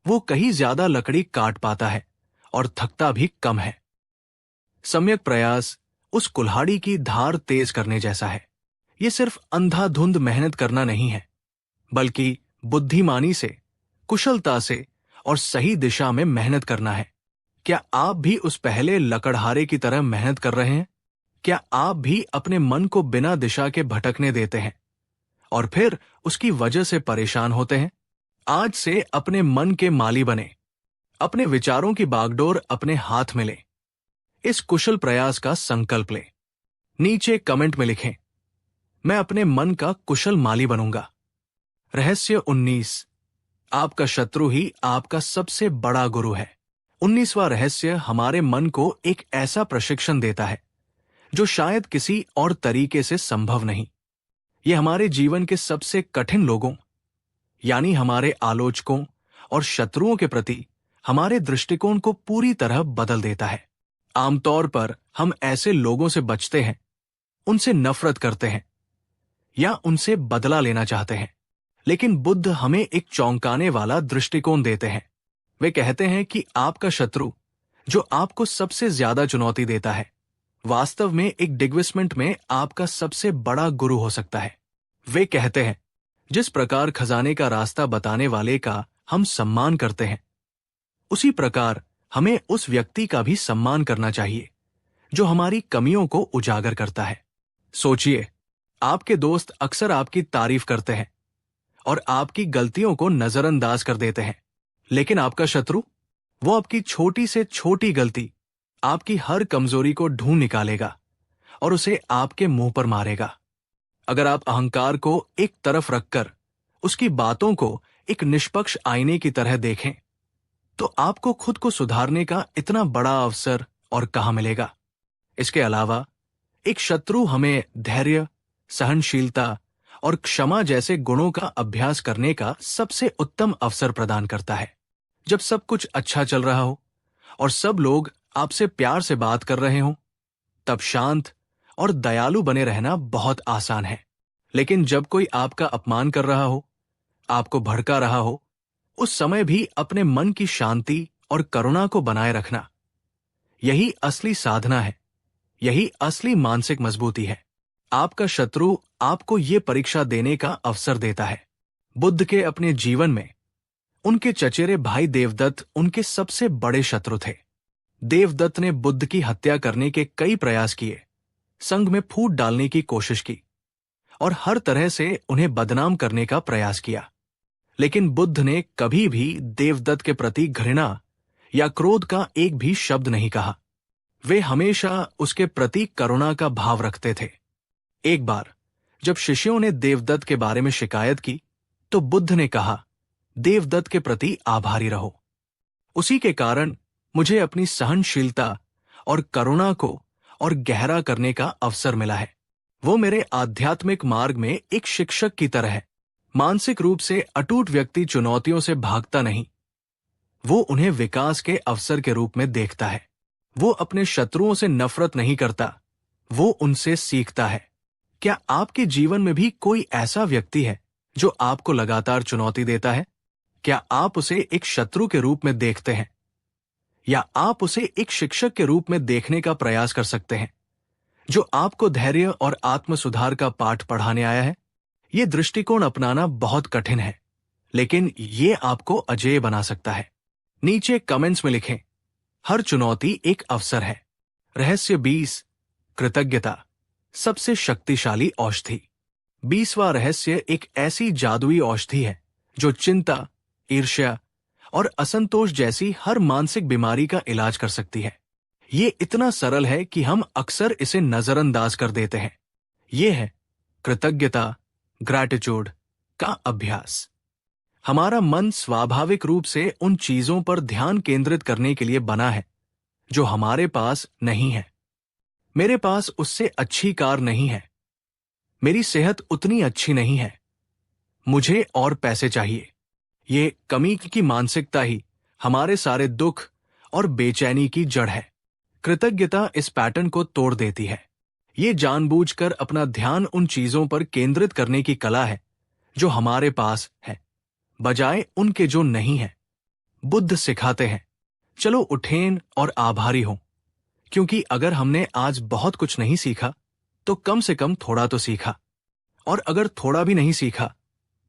वो कहीं ज्यादा लकड़ी काट पाता है और थकता भी कम है। सम्यक प्रयास उस कुल्हाड़ी की धार तेज करने जैसा है। ये सिर्फ अंधाधुंध मेहनत करना नहीं है, बल्कि बुद्धिमानी से, कुशलता से और सही दिशा में मेहनत करना है। क्या आप भी उस पहले लकड़हारे की तरह मेहनत कर रहे हैं? क्या आप भी अपने मन को बिना दिशा के भटकने देते हैं और फिर उसकी वजह से परेशान होते हैं? आज से अपने मन के माली बने, अपने विचारों की बागडोर अपने हाथ में लें। इस कुशल प्रयास का संकल्प लें। नीचे कमेंट में लिखें, मैं अपने मन का कुशल माली बनूंगा। रहस्य 19, आपका शत्रु ही आपका सबसे बड़ा गुरु है। 19वां रहस्य हमारे मन को एक ऐसा प्रशिक्षण देता है जो शायद किसी और तरीके से संभव नहीं। यह हमारे जीवन के सबसे कठिन लोगों, यानी हमारे आलोचकों और शत्रुओं के प्रति हमारे दृष्टिकोण को पूरी तरह बदल देता है। आमतौर पर हम ऐसे लोगों से बचते हैं, उनसे नफरत करते हैं या उनसे बदला लेना चाहते हैं। लेकिन बुद्ध हमें एक चौंकाने वाला दृष्टिकोण देते हैं। वे कहते हैं कि आपका शत्रु, जो आपको सबसे ज्यादा चुनौती देता है, वास्तव में एक डिग्विसमेंट में आपका सबसे बड़ा गुरु हो सकता है। वे कहते हैं, जिस प्रकार खजाने का रास्ता बताने वाले का हम सम्मान करते हैं, उसी प्रकार हमें उस व्यक्ति का भी सम्मान करना चाहिए जो हमारी कमियों को उजागर करता है। सोचिए, आपके दोस्त अक्सर आपकी तारीफ करते हैं और आपकी गलतियों को नजरअंदाज कर देते हैं, लेकिन आपका शत्रु, वो आपकी छोटी से छोटी गलती, आपकी हर कमजोरी को ढूंढ निकालेगा और उसे आपके मुंह पर मारेगा। अगर आप अहंकार को एक तरफ रखकर उसकी बातों को एक निष्पक्ष आईने की तरह देखें, तो आपको खुद को सुधारने का इतना बड़ा अवसर और कहां मिलेगा। इसके अलावा एक शत्रु हमें धैर्य, सहनशीलता और क्षमा जैसे गुणों का अभ्यास करने का सबसे उत्तम अवसर प्रदान करता है। जब सब कुछ अच्छा चल रहा हो और सब लोग आपसे प्यार से बात कर रहे हों, तब शांत और दयालु बने रहना बहुत आसान है। लेकिन जब कोई आपका अपमान कर रहा हो, आपको भड़का रहा हो, उस समय भी अपने मन की शांति और करुणा को बनाए रखना, यही असली साधना है, यही असली मानसिक मजबूती है। आपका शत्रु आपको ये परीक्षा देने का अवसर देता है। बुद्ध के अपने जीवन में उनके चचेरे भाई देवदत्त उनके सबसे बड़े शत्रु थे। देवदत्त ने बुद्ध की हत्या करने के कई प्रयास किए, संघ में फूट डालने की कोशिश की और हर तरह से उन्हें बदनाम करने का प्रयास किया। लेकिन बुद्ध ने कभी भी देवदत्त के प्रति घृणा या क्रोध का एक भी शब्द नहीं कहा। वे हमेशा उसके प्रति करुणा का भाव रखते थे। एक बार जब शिष्यों ने देवदत्त के बारे में शिकायत की, तो बुद्ध ने कहा, देवदत्त के प्रति आभारी रहो। उसी के कारण मुझे अपनी सहनशीलता और करुणा को और गहरा करने का अवसर मिला है। वो मेरे आध्यात्मिक मार्ग में एक शिक्षक की तरह है। मानसिक रूप से अटूट व्यक्ति चुनौतियों से भागता नहीं, वो उन्हें विकास के अवसर के रूप में देखता है। वो अपने शत्रुओं से नफरत नहीं करता, वो उनसे सीखता है। क्या आपके जीवन में भी कोई ऐसा व्यक्ति है जो आपको लगातार चुनौती देता है? क्या आप उसे एक शत्रु के रूप में देखते हैं, या आप उसे एक शिक्षक के रूप में देखने का प्रयास कर सकते हैं जो आपको धैर्य और आत्म सुधार का पाठ पढ़ाने आया है? ये दृष्टिकोण अपनाना बहुत कठिन है, लेकिन ये आपको अजेय बना सकता है। नीचे कमेंट्स में लिखें, हर चुनौती एक अवसर है। रहस्य 20, कृतज्ञता सबसे शक्तिशाली औषधि। 20वां रहस्य एक ऐसी जादुई औषधि है जो चिंता, ईर्ष्या और असंतोष जैसी हर मानसिक बीमारी का इलाज कर सकती है। ये इतना सरल है कि हम अक्सर इसे नजरअंदाज कर देते हैं। ये है कृतज्ञता, ग्रैटिट्यूड का अभ्यास। हमारा मन स्वाभाविक रूप से उन चीजों पर ध्यान केंद्रित करने के लिए बना है जो हमारे पास नहीं है। मेरे पास उससे अच्छी कार नहीं है। मेरी सेहत उतनी अच्छी नहीं है। मुझे और पैसे चाहिए। ये कमी की मानसिकता ही हमारे सारे दुख और बेचैनी की जड़ है। कृतज्ञता इस पैटर्न को तोड़ देती है। ये जानबूझकर अपना ध्यान उन चीजों पर केंद्रित करने की कला है जो हमारे पास है, बजाय उनके जो नहीं है। बुद्ध सिखाते हैं, चलो उठें और आभारी हों, क्योंकि अगर हमने आज बहुत कुछ नहीं सीखा तो कम से कम थोड़ा तो सीखा, और अगर थोड़ा भी नहीं सीखा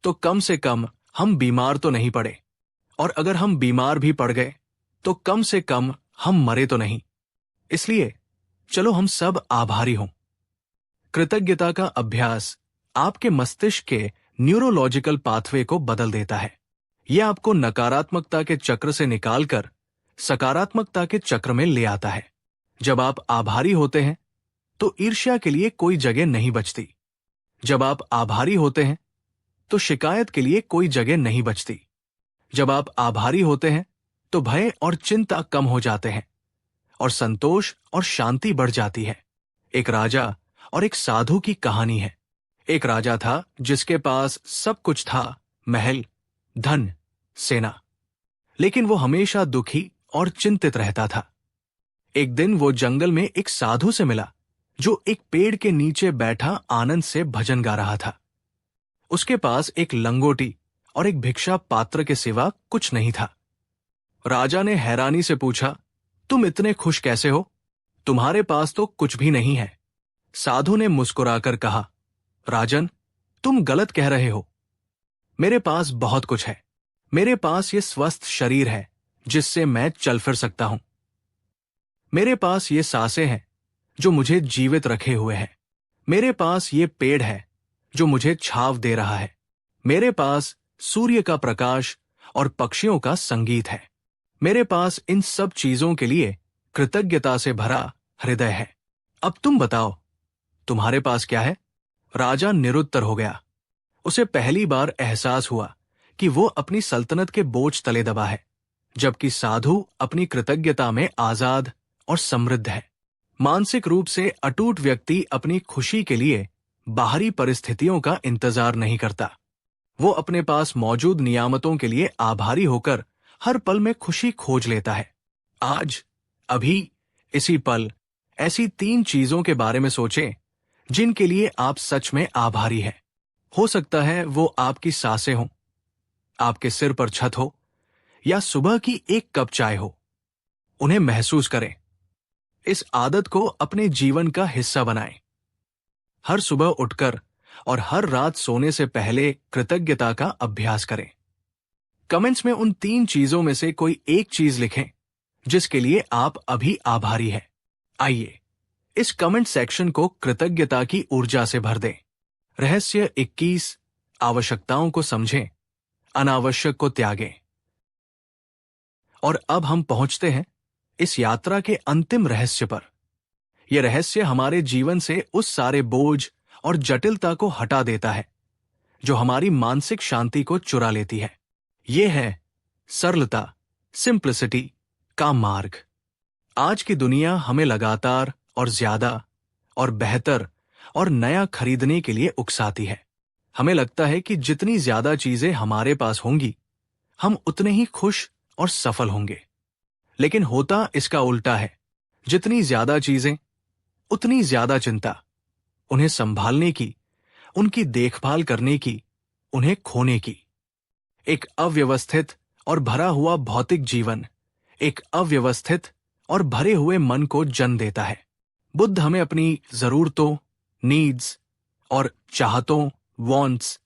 तो कम से कम हम बीमार तो नहीं पड़े, और अगर हम बीमार भी पड़ गए तो कम से कम हम मरे तो नहीं। इसलिए चलो हम सब आभारी हों। कृतज्ञता का अभ्यास आपके मस्तिष्क के न्यूरोलॉजिकल पाथवे को बदल देता है। यह आपको नकारात्मकता के चक्र से निकालकर सकारात्मकता के चक्र में ले आता है। जब आप आभारी होते हैं तो ईर्ष्या के लिए कोई जगह नहीं बचती। जब आप आभारी होते हैं तो शिकायत के लिए कोई जगह नहीं बचती। जब आप आभारी होते हैं तो भय और चिंता कम हो जाते हैं और संतोष और शांति बढ़ जाती है। एक राजा और एक साधु की कहानी है। एक राजा था जिसके पास सब कुछ था, महल, धन, सेना, लेकिन वो हमेशा दुखी और चिंतित रहता था। एक दिन वो जंगल में एक साधु से मिला जो एक पेड़ के नीचे बैठा आनंद से भजन गा रहा था। उसके पास एक लंगोटी और एक भिक्षा पात्र के सिवा कुछ नहीं था। राजा ने हैरानी से पूछा, तुम इतने खुश कैसे हो? तुम्हारे पास तो कुछ भी नहीं है। साधु ने मुस्कुराकर कहा, राजन, तुम गलत कह रहे हो। मेरे पास बहुत कुछ है। मेरे पास ये स्वस्थ शरीर है जिससे मैं चल फिर सकता हूं। मेरे पास ये सांसें हैं जो मुझे जीवित रखे हुए हैं। मेरे पास ये पेड़ है जो मुझे छांव दे रहा है। मेरे पास सूर्य का प्रकाश और पक्षियों का संगीत है। मेरे पास इन सब चीजों के लिए कृतज्ञता से भरा हृदय है। अब तुम बताओ, तुम्हारे पास क्या है? राजा निरुत्तर हो गया। उसे पहली बार एहसास हुआ कि वो अपनी सल्तनत के बोझ तले दबा है, जबकि साधु अपनी कृतज्ञता में आजाद और समृद्ध है। मानसिक रूप से अटूट व्यक्ति अपनी खुशी के लिए बाहरी परिस्थितियों का इंतजार नहीं करता। वो अपने पास मौजूद नियामतों के लिए आभारी होकर हर पल में खुशी खोज लेता है। आज, अभी, इसी पल ऐसी 3 चीजों के बारे में सोचें जिनके लिए आप सच में आभारी हैं। हो सकता है वो आपकी सांसें हों, आपके सिर पर छत हो, या सुबह की एक कप चाय हो। उन्हें महसूस करें। इस आदत को अपने जीवन का हिस्सा बनाएं। हर सुबह उठकर और हर रात सोने से पहले कृतज्ञता का अभ्यास करें। कमेंट्स में उन 3 चीजों में से कोई एक चीज लिखें जिसके लिए आप अभी आभारी हैं। आइए इस कमेंट सेक्शन को कृतज्ञता की ऊर्जा से भर दें। रहस्य 21, आवश्यकताओं को समझें, अनावश्यक को त्यागें। और अब हम पहुंचते हैं इस यात्रा के अंतिम रहस्य पर। यह रहस्य हमारे जीवन से उस सारे बोझ और जटिलता को हटा देता है जो हमारी मानसिक शांति को चुरा लेती है। यह है सरलता, सिंप्लिसिटी का मार्ग। आज की दुनिया हमें लगातार और ज्यादा और बेहतर और नया खरीदने के लिए उकसाती है। हमें लगता है कि जितनी ज्यादा चीजें हमारे पास होंगी, हम उतने ही खुश और सफल होंगे। लेकिन होता इसका उल्टा है। जितनी ज्यादा चीजें, उतनी ज्यादा चिंता उन्हें संभालने की, उनकी देखभाल करने की, उन्हें खोने की। एक अव्यवस्थित और भरा हुआ भौतिक जीवन एक अव्यवस्थित और भरे हुए मन को जन्म देता है। बुद्ध हमें अपनी जरूरतों, नीड्स और चाहतों, वॉन्ट्स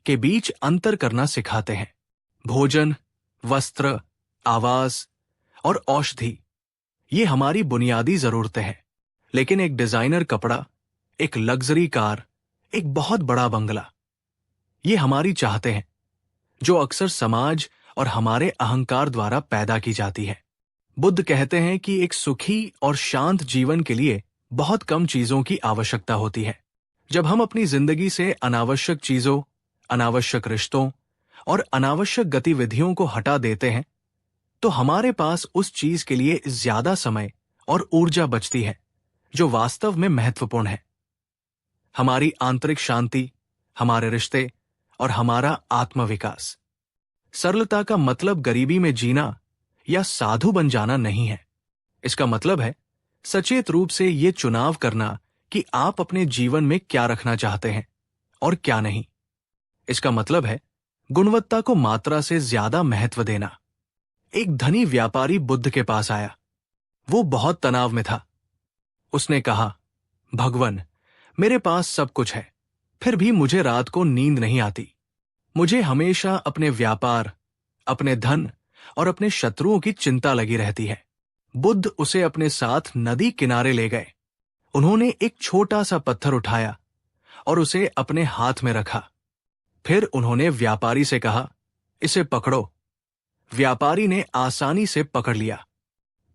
के बीच अंतर करना सिखाते हैं। भोजन, वस्त्र, आवास और औषधि, ये हमारी बुनियादी जरूरतें हैं। लेकिन एक डिजाइनर कपड़ा, एक लग्जरी कार, एक बहुत बड़ा बंगला, ये हमारी चाहते हैं जो अक्सर समाज और हमारे अहंकार द्वारा पैदा की जाती है। बुद्ध कहते हैं कि एक सुखी और शांत जीवन के लिए बहुत कम चीजों की आवश्यकता होती है। जब हम अपनी जिंदगी से अनावश्यक चीजों, अनावश्यक रिश्तों और अनावश्यक गतिविधियों को हटा देते हैं, तो हमारे पास उस चीज के लिए ज्यादा समय और ऊर्जा बचती है जो वास्तव में महत्वपूर्ण है। हमारी आंतरिक शांति, हमारे रिश्ते और हमारा आत्मविकास। सरलता का मतलब गरीबी में जीना या साधु बन जाना नहीं है। इसका मतलब है सचेत रूप से ये चुनाव करना कि आप अपने जीवन में क्या रखना चाहते हैं और क्या नहीं। इसका मतलब है गुणवत्ता को मात्रा से ज्यादा महत्व देना। एक धनी व्यापारी बुद्ध के पास आया। वो बहुत तनाव में था। उसने कहा, भगवन, मेरे पास सब कुछ है, फिर भी मुझे रात को नींद नहीं आती। मुझे हमेशा अपने व्यापार, अपने धन और अपने शत्रुओं की चिंता लगी रहती है। बुद्ध उसे अपने साथ नदी किनारे ले गए। उन्होंने एक छोटा सा पत्थर उठाया और उसे अपने हाथ में रखा। फिर उन्होंने व्यापारी से कहा, इसे पकड़ो। व्यापारी ने आसानी से पकड़ लिया।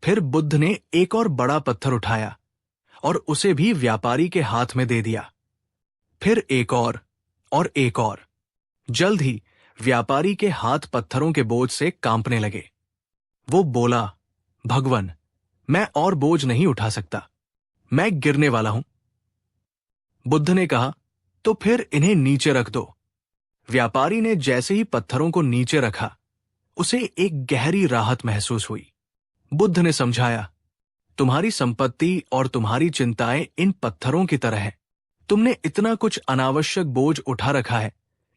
फिर बुद्ध ने एक और बड़ा पत्थर उठाया और उसे भी व्यापारी के हाथ में दे दिया। फिर एक और एक और। जल्द ही व्यापारी के हाथ पत्थरों के बोझ से कांपने लगे। वो बोला, भगवन, मैं और बोझ नहीं उठा सकता, मैं गिरने वाला हूं। बुद्ध ने कहा, तो फिर इन्हें नीचे रख दो। व्यापारी ने जैसे ही पत्थरों को नीचे रखा, उसे एक गहरी राहत महसूस हुई। बुद्ध ने समझाया, तुम्हारी संपत्ति और तुम्हारी चिंताएं इन पत्थरों की तरह है। तुमने इतना कुछ अनावश्यक बोझ उठा रखा है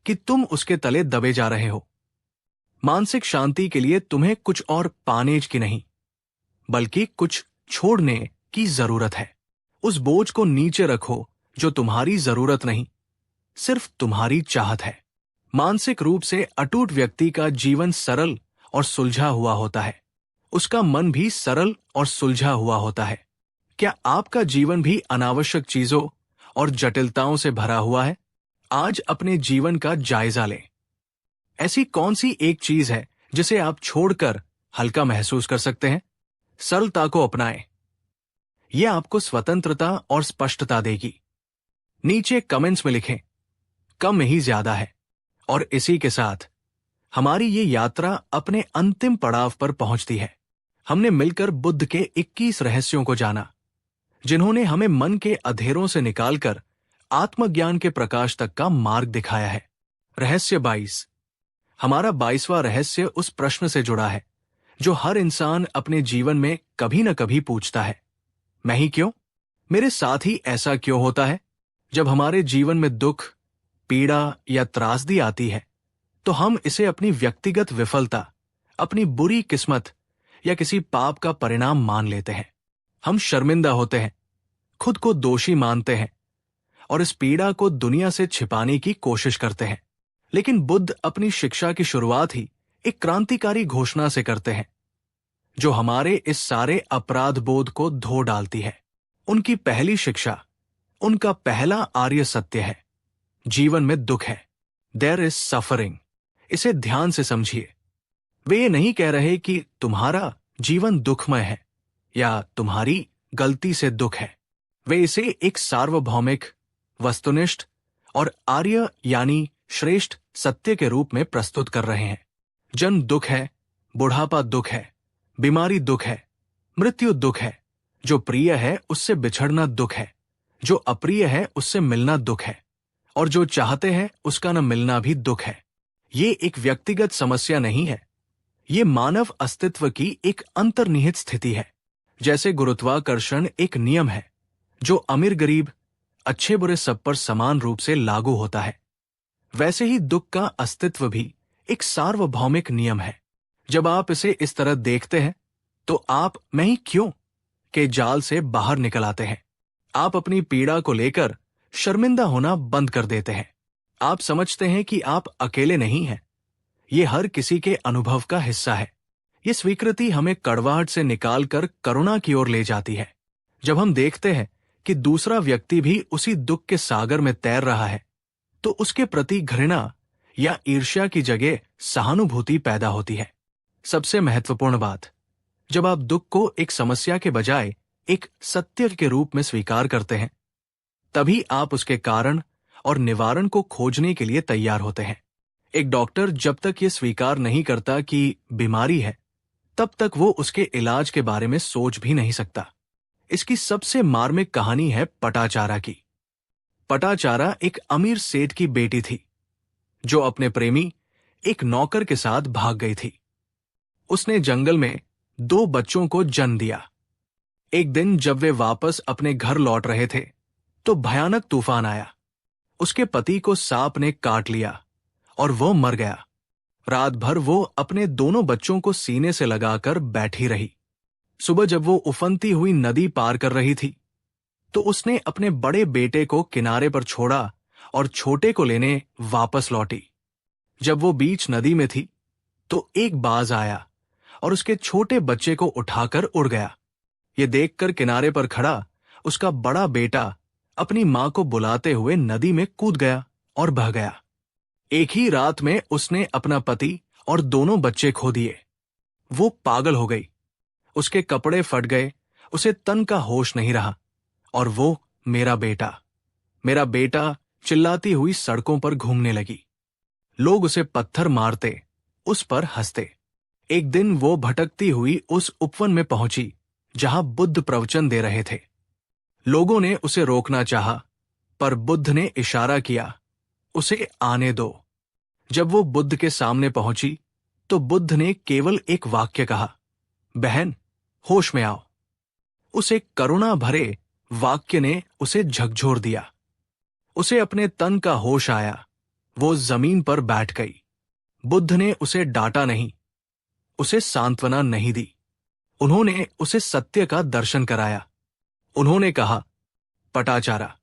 कि तुम उसके तले दबे जा रहे हो। मानसिक शांति के लिए तुम्हें कुछ और पाने की नहीं, बल्कि कुछ छोड़ने की जरूरत है। उस बोझ को नीचे रखो जो तुम्हारी जरूरत नहीं, सिर्फ तुम्हारी चाहत है। मानसिक रूप से अटूट व्यक्ति का जीवन सरल और सुलझा हुआ होता है। उसका मन भी सरल और सुलझा हुआ होता है। क्या आपका जीवन भी अनावश्यक चीजों और जटिलताओं से भरा हुआ है? आज अपने जीवन का जायजा लें। ऐसी कौन सी एक चीज है जिसे आप छोड़कर हल्का महसूस कर सकते हैं? सरलता को अपनाएं। यह आपको स्वतंत्रता और स्पष्टता देगी। नीचे कमेंट्स में लिखें, कम ही ज्यादा है। और इसी के साथ हमारी ये यात्रा अपने अंतिम पड़ाव पर पहुंचती है। हमने मिलकर बुद्ध के 21 रहस्यों को जाना, जिन्होंने हमें मन के अंधेरों से निकालकर आत्मज्ञान के प्रकाश तक का मार्ग दिखाया है। रहस्य 22। हमारा 22वां रहस्य उस प्रश्न से जुड़ा है जो हर इंसान अपने जीवन में कभी न कभी पूछता है, मैं ही क्यों? मेरे साथ ही ऐसा क्यों होता है? जब हमारे जीवन में दुख, पीड़ा या त्रासदी आती है, तो हम इसे अपनी व्यक्तिगत विफलता, अपनी बुरी किस्मत या किसी पाप का परिणाम मान लेते हैं। हम शर्मिंदा होते हैं, खुद को दोषी मानते हैं और इस पीड़ा को दुनिया से छिपाने की कोशिश करते हैं। लेकिन बुद्ध अपनी शिक्षा की शुरुआत ही एक क्रांतिकारी घोषणा से करते हैं, जो हमारे इस सारे अपराध बोध को धो डालती है। उनकी पहली शिक्षा, उनका पहला आर्य सत्य है, जीवन में दुख है। There is suffering. इसे ध्यान से समझिए। वे ये नहीं कह रहे कि तुम्हारा जीवन दुखमय है या तुम्हारी गलती से दुख है। वे इसे एक सार्वभौमिक, वस्तुनिष्ठ और आर्य यानी श्रेष्ठ सत्य के रूप में प्रस्तुत कर रहे हैं। जन्म दुख है, बुढ़ापा दुख है, बीमारी दुख है, मृत्यु दुख है, जो प्रिय है उससे बिछड़ना दुख है, जो अप्रिय है उससे मिलना दुख है, और जो चाहते हैं उसका न मिलना भी दुख है। ये एक व्यक्तिगत समस्या नहीं है, ये मानव अस्तित्व की एक अंतर्निहित स्थिति है। जैसे गुरुत्वाकर्षण एक नियम है जो अमीर गरीब, अच्छे बुरे सब पर समान रूप से लागू होता है, वैसे ही दुख का अस्तित्व भी एक सार्वभौमिक नियम है। जब आप इसे इस तरह देखते हैं तो आप मैं ही क्यों के जाल से बाहर निकल आते हैं। आप अपनी पीड़ा को लेकर शर्मिंदा होना बंद कर देते हैं। आप समझते हैं कि आप अकेले नहीं हैं। ये हर किसी के अनुभव का हिस्सा है। ये स्वीकृति हमें कड़वाहट से निकालकर करुणा की ओर ले जाती है। जब हम देखते हैं कि दूसरा व्यक्ति भी उसी दुख के सागर में तैर रहा है, तो उसके प्रति घृणा या ईर्ष्या की जगह सहानुभूति पैदा होती है। सबसे महत्वपूर्ण बात, जब आप दुख को एक समस्या के बजाय एक सत्य के रूप में स्वीकार करते हैं, तभी आप उसके कारण और निवारण को खोजने के लिए तैयार होते हैं। एक डॉक्टर जब तक ये स्वीकार नहीं करता कि बीमारी है, तब तक वो उसके इलाज के बारे में सोच भी नहीं सकता। इसकी सबसे मार्मिक कहानी है पटाचारा की। पटाचारा एक अमीर सेठ की बेटी थी जो अपने प्रेमी एक नौकर के साथ भाग गई थी। उसने जंगल में 2 बच्चों को जन्म दिया। एक दिन जब वे वापस अपने घर लौट रहे थे तो भयानक तूफान आया। उसके पति को सांप ने काट लिया और वो मर गया। रात भर वो अपने दोनों बच्चों को सीने से लगाकर बैठी रही। सुबह जब वो उफनती हुई नदी पार कर रही थी तो उसने अपने बड़े बेटे को किनारे पर छोड़ा और छोटे को लेने वापस लौटी। जब वो बीच नदी में थी तो एक बाज आया और उसके छोटे बच्चे को उठाकर उड़ गया। ये देखकर किनारे पर खड़ा उसका बड़ा बेटा अपनी मां को बुलाते हुए नदी में कूद गया और बह गया। एक ही रात में उसने अपना पति और दोनों बच्चे खो दिए। वो पागल हो गई। उसके कपड़े फट गए, उसे तन का होश नहीं रहा और वो मेरा बेटा चिल्लाती हुई सड़कों पर घूमने लगी। लोग उसे पत्थर मारते, उस पर हंसते। एक दिन वो भटकती हुई उस उपवन में पहुंची जहां बुद्ध प्रवचन दे रहे थे। लोगों ने उसे रोकना चाहा, पर बुद्ध ने इशारा किया, उसे आने दो। जब वो बुद्ध के सामने पहुंची तो बुद्ध ने केवल एक वाक्य कहा, बहन, होश में आओ। उसे करुणा भरे वाक्य ने उसे झकझोर दिया। उसे अपने तन का होश आया। वो जमीन पर बैठ गई। बुद्ध ने उसे डांटा नहीं, उसे सांत्वना नहीं दी। उन्होंने उसे सत्य का दर्शन कराया। उन्होंने कहा, पटाचारा,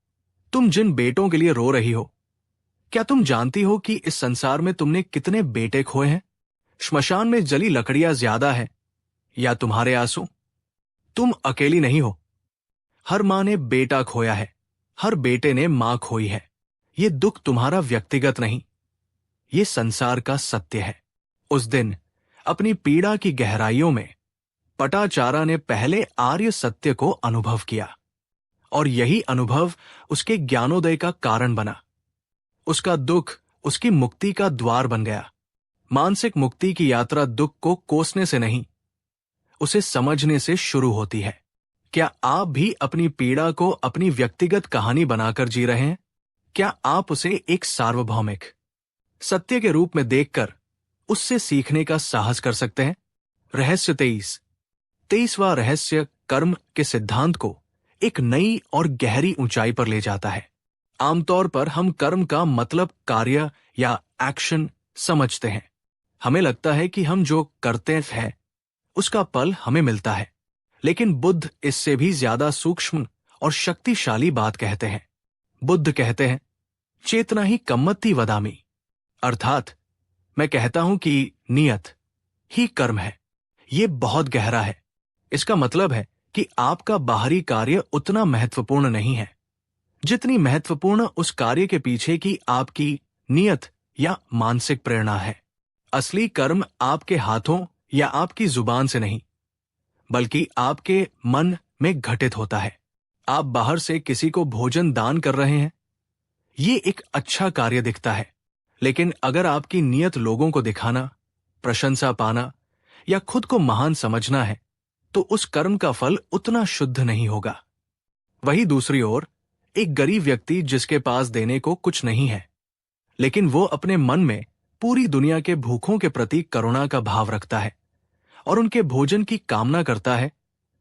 तुम जिन बेटों के लिए रो रही हो, क्या तुम जानती हो कि इस संसार में तुमने कितने बेटे खोए हैं? श्मशान में जली लकड़ियां ज्यादा है या तुम्हारे आंसू? तुम अकेली नहीं हो। हर मां ने बेटा खोया है, हर बेटे ने मां खोई है। ये दुख तुम्हारा व्यक्तिगत नहीं, ये संसार का सत्य है। उस दिन अपनी पीड़ा की गहराइयों में पटाचारा ने पहले आर्य सत्य को अनुभव किया और यही अनुभव उसके ज्ञानोदय का कारण बना। उसका दुख उसकी मुक्ति का द्वार बन गया। मानसिक मुक्ति की यात्रा दुख को कोसने से नहीं, उसे समझने से शुरू होती है। क्या आप भी अपनी पीड़ा को अपनी व्यक्तिगत कहानी बनाकर जी रहे हैं? क्या आप उसे एक सार्वभौमिक सत्य के रूप में देखकर उससे सीखने का साहस कर सकते हैं? रहस्य 23वां रहस्य कर्म के सिद्धांत को एक नई और गहरी ऊंचाई पर ले जाता है। आमतौर पर हम कर्म का मतलब कार्य या एक्शन समझते हैं। हमें लगता है कि हम जो करते हैं उसका फल हमें मिलता है, लेकिन बुद्ध इससे भी ज्यादा सूक्ष्म और शक्तिशाली बात कहते हैं। बुद्ध कहते हैं, चेतना ही कम्मत्ति वदामि, अर्थात मैं कहता हूं कि नियत ही कर्म है। ये बहुत गहरा है। इसका मतलब है कि आपका बाहरी कार्य उतना महत्वपूर्ण नहीं है जितनी महत्वपूर्ण उस कार्य के पीछे की आपकी नियत या मानसिक प्रेरणा है। असली कर्म आपके हाथों या आपकी जुबान से नहीं, बल्कि आपके मन में घटित होता है। आप बाहर से किसी को भोजन दान कर रहे हैं, ये एक अच्छा कार्य दिखता है, लेकिन अगर आपकी नियत लोगों को दिखाना, प्रशंसा पाना या खुद को महान समझना है तो उस कर्म का फल उतना शुद्ध नहीं होगा। वही दूसरी ओर एक गरीब व्यक्ति जिसके पास देने को कुछ नहीं है, लेकिन वो अपने मन में पूरी दुनिया के भूखों के प्रति करुणा का भाव रखता है और उनके भोजन की कामना करता है,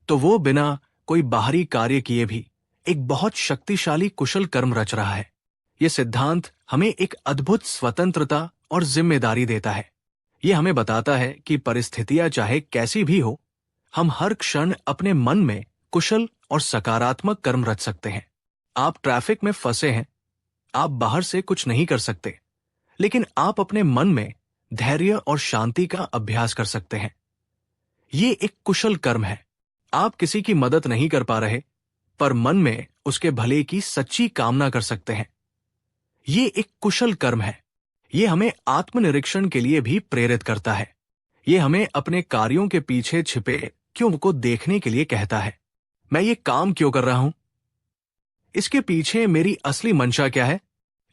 तो वो बिना कोई बाहरी कार्य किए भी एक बहुत शक्तिशाली कुशल कर्म रच रहा है। ये सिद्धांत हमें एक अद्भुत स्वतंत्रता और जिम्मेदारी देता है। ये हमें बताता है कि परिस्थितियां चाहे कैसी भी हो, हम हर क्षण अपने मन में कुशल और सकारात्मक कर्म रच सकते हैं। आप ट्रैफिक में फंसे हैं, आप बाहर से कुछ नहीं कर सकते, लेकिन आप अपने मन में धैर्य और शांति का अभ्यास कर सकते हैं। ये एक कुशल कर्म है। आप किसी की मदद नहीं कर पा रहे, पर मन में उसके भले की सच्ची कामना कर सकते हैं। ये एक कुशल कर्म है। ये हमें आत्मनिरीक्षण के लिए भी प्रेरित करता है। ये हमें अपने कार्यों के पीछे छिपे क्यों को देखने के लिए कहता है। मैं ये काम क्यों कर रहा हूं? इसके पीछे मेरी असली मंशा क्या है?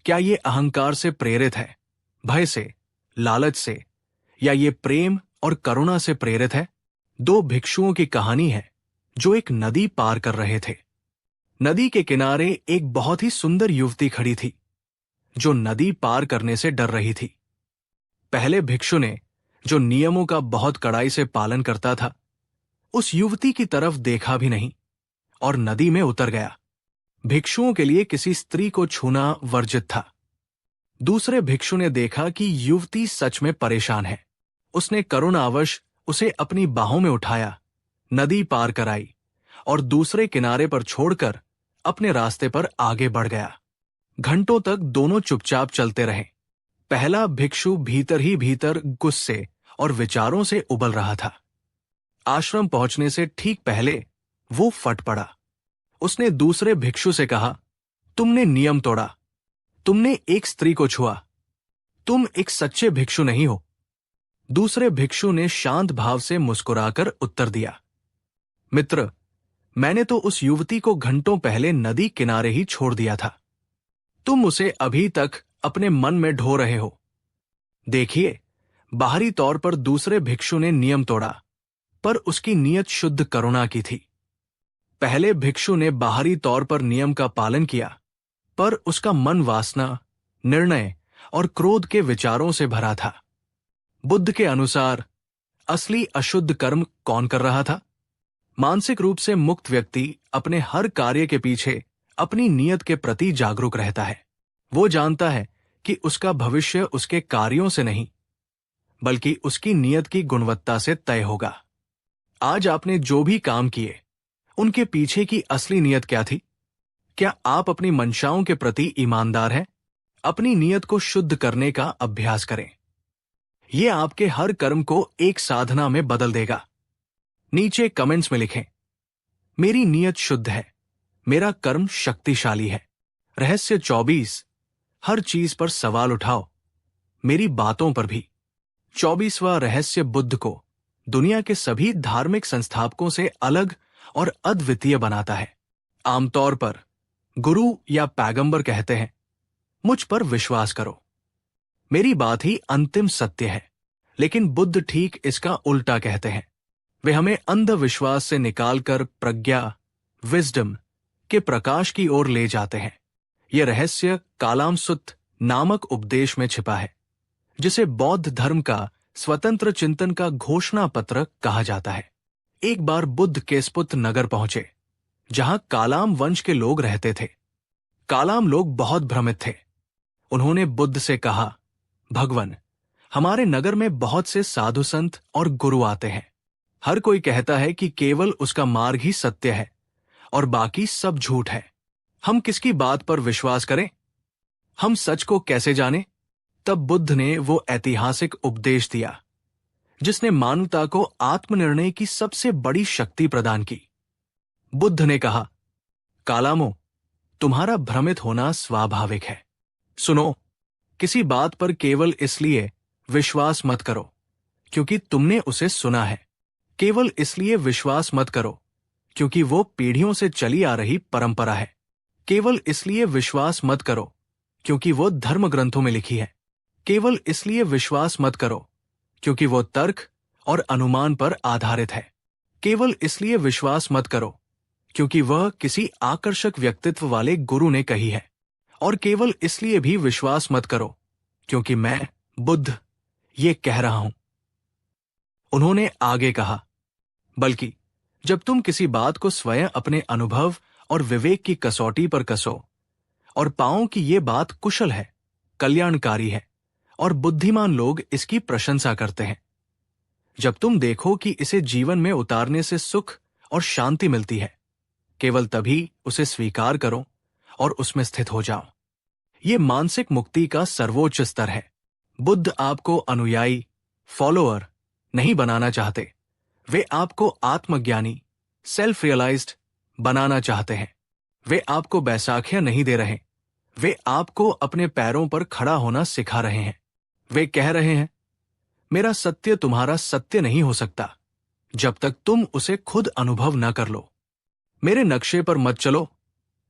क्या ये अहंकार से प्रेरित है, भय से, लालच से, या ये प्रेम और करुणा से प्रेरित है? 2 भिक्षुओं की कहानी है जो एक नदी पार कर रहे थे। नदी के किनारे एक बहुत ही सुंदर युवती खड़ी थी, जो नदी पार करने से डर रही थी। पहले भिक्षु ने, जो नियमों का बहुत कड़ाई से पालन करता था, उस युवती की तरफ देखा भी नहीं और नदी में उतर गया। भिक्षुओं के लिए किसी स्त्री को छूना वर्जित था। दूसरे भिक्षु ने देखा कि युवती सच में परेशान है। उसने करुणावश उसे अपनी बाहों में उठाया, नदी पार कराई और दूसरे किनारे पर छोड़कर अपने रास्ते पर आगे बढ़ गया। घंटों तक दोनों चुपचाप चलते रहे। पहला भिक्षु भीतर ही भीतर गुस्से और विचारों से उबल रहा था। आश्रम पहुंचने से ठीक पहले वो फट पड़ा। उसने दूसरे भिक्षु से कहा, तुमने नियम तोड़ा, तुमने एक स्त्री को छुआ, तुम एक सच्चे भिक्षु नहीं हो। दूसरे भिक्षु ने शांत भाव से मुस्कुराकर उत्तर दिया, मित्र, मैंने तो उस युवती को घंटों पहले नदी किनारे ही छोड़ दिया था। तुम उसे अभी तक अपने मन में ढो रहे हो। देखिए, बाहरी तौर पर दूसरे भिक्षु ने नियम तोड़ा, पर उसकी नीयत शुद्ध करुणा की थी। पहले भिक्षु ने बाहरी तौर पर नियम का पालन किया, पर उसका मन वासना, निर्णय और क्रोध के विचारों से भरा था। बुद्ध के अनुसार असली अशुद्ध कर्म कौन कर रहा था? मानसिक रूप से मुक्त व्यक्ति अपने हर कार्य के पीछे अपनी नीयत के प्रति जागरूक रहता है। वो जानता है कि उसका भविष्य उसके कार्यों से नहीं, बल्कि उसकी नीयत की गुणवत्ता से तय होगा। आज आपने जो भी काम किए, उनके पीछे की असली नीयत क्या थी? क्या आप अपनी मंशाओं के प्रति ईमानदार हैं? अपनी नीयत को शुद्ध करने का अभ्यास करें। यह आपके हर कर्म को एक साधना में बदल देगा। नीचे कमेंट्स में लिखें, मेरी नीयत शुद्ध है, मेरा कर्म शक्तिशाली है। रहस्य 24, हर चीज पर सवाल उठाओ, मेरी बातों पर भी। 24वां रहस्य बुद्ध को दुनिया के सभी धार्मिक संस्थापकों से अलग और अद्वितीय बनाता है। आमतौर पर गुरु या पैगंबर कहते हैं, मुझ पर विश्वास करो, मेरी बात ही अंतिम सत्य है। लेकिन बुद्ध ठीक इसका उल्टा कहते हैं। वे हमें अंधविश्वास से निकालकर प्रज्ञा, विजडम के प्रकाश की ओर ले जाते हैं। यह रहस्य कालामसुत्त नामक उपदेश में छिपा है, जिसे बौद्ध धर्म का स्वतंत्र चिंतन का घोषणा पत्र कहा जाता है। एक बार बुद्ध केसपुत नगर पहुंचे, जहां कालाम वंश के लोग रहते थे। कालाम लोग बहुत भ्रमित थे। उन्होंने बुद्ध से कहा, भगवन, हमारे नगर में बहुत से साधु संत और गुरु आते हैं। हर कोई कहता है कि केवल उसका मार्ग ही सत्य है और बाकी सब झूठ है। हम किसकी बात पर विश्वास करें? हम सच को कैसे जानें? तब बुद्ध ने वो ऐतिहासिक उपदेश दिया, जिसने मानवता को आत्मनिर्णय की सबसे बड़ी शक्ति प्रदान की। बुद्ध ने कहा, कालामो, तुम्हारा भ्रमित होना स्वाभाविक है। सुनो, किसी बात पर केवल इसलिए विश्वास मत करो क्योंकि तुमने उसे सुना है। केवल इसलिए विश्वास मत करो क्योंकि वो पीढ़ियों से चली आ रही परंपरा है। केवल इसलिए विश्वास मत करो क्योंकि वो धर्म ग्रंथों में लिखी है। केवल इसलिए विश्वास मत करो क्योंकि वो तर्क और अनुमान पर आधारित है। केवल इसलिए विश्वास मत करो क्योंकि वह किसी आकर्षक व्यक्तित्व वाले गुरु ने कही है। और केवल इसलिए भी विश्वास मत करो क्योंकि मैं, बुद्ध, ये कह रहा हूं। उन्होंने आगे कहा, बल्कि जब तुम किसी बात को स्वयं अपने अनुभव और विवेक की कसौटी पर कसो और पाओ कि ये बात कुशल है, कल्याणकारी है और बुद्धिमान लोग इसकी प्रशंसा करते हैं, जब तुम देखो कि इसे जीवन में उतारने से सुख और शांति मिलती है, केवल तभी उसे स्वीकार करो और उसमें स्थित हो जाओ। ये मानसिक मुक्ति का सर्वोच्च स्तर है। बुद्ध आपको अनुयायी, फॉलोअर नहीं बनाना चाहते। वे आपको आत्मज्ञानी, सेल्फ रियलाइज्ड बनाना चाहते हैं। वे आपको बैसाखियां नहीं दे रहे, वे आपको अपने पैरों पर खड़ा होना सिखा रहे हैं। वे कह रहे हैं, मेरा सत्य तुम्हारा सत्य नहीं हो सकता जब तक तुम उसे खुद अनुभव न कर लो। मेरे नक्शे पर मत चलो,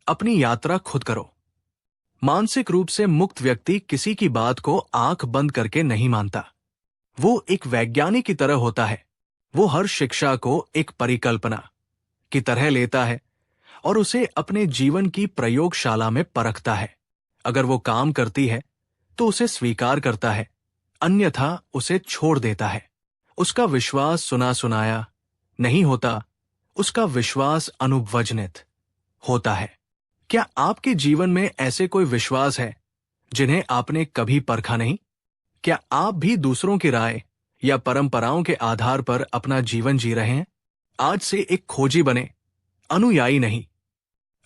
अपनी यात्रा खुद करो। मानसिक रूप से मुक्त व्यक्ति किसी की बात को आंख बंद करके नहीं मानता। वो एक वैज्ञानिक की तरह होता है। वो हर शिक्षा को एक परिकल्पना, की तरह लेता है और उसे अपने जीवन की प्रयोगशाला में परखता है। अगर वो काम करती है तो उसे स्वीकार करता है, अन्यथा उसे छोड़ देता है। उसका विश्वास सुना सुनाया नहीं होता, उसका विश्वास अनुभवजनित होता है। क्या आपके जीवन में ऐसे कोई विश्वास है जिन्हें आपने कभी परखा नहीं? क्या आप भी दूसरों की राय या परंपराओं के आधार पर अपना जीवन जी रहे हैं? आज से एक खोजी बने, अनुयायी नहीं।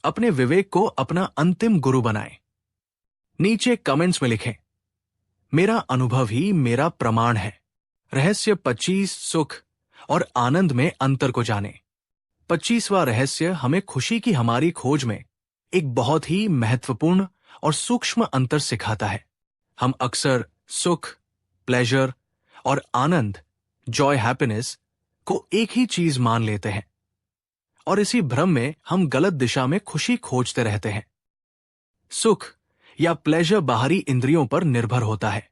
अपने विवेक को अपना अंतिम गुरु बनाएं। नीचे कमेंट्स में लिखें, मेरा अनुभव ही मेरा प्रमाण है। रहस्य 25 सुख और आनंद में अंतर को जाने। 25वां रहस्य हमें खुशी की हमारी खोज में एक बहुत ही महत्वपूर्ण और सूक्ष्म अंतर सिखाता है। हम अक्सर सुख, प्लेजर और आनंद, जॉय, हैप्पीनेस को एक ही चीज मान लेते हैं और इसी भ्रम में हम गलत दिशा में खुशी खोजते रहते हैं। सुख या प्लेजर बाहरी इंद्रियों पर निर्भर होता है।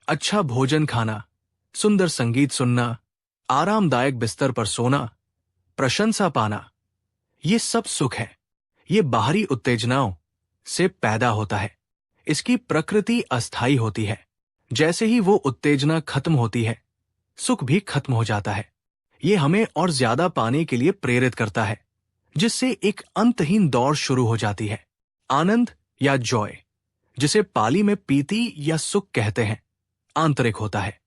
अच्छा भोजन खाना, सुंदर संगीत सुनना, आरामदायक बिस्तर पर सोना, प्रशंसा पाना, ये सब सुख है। ये बाहरी उत्तेजनाओं से पैदा होता है। इसकी प्रकृति अस्थायी होती है। जैसे ही वो उत्तेजना खत्म होती है, सुख भी खत्म हो जाता है। ये हमें और ज्यादा पाने के लिए प्रेरित करता है, जिससे एक अंतहीन दौड़ शुरू हो जाती है। आनंद या जॉय, जिसे पाली में पीति या सुख कहते हैं, आंतरिक होता है।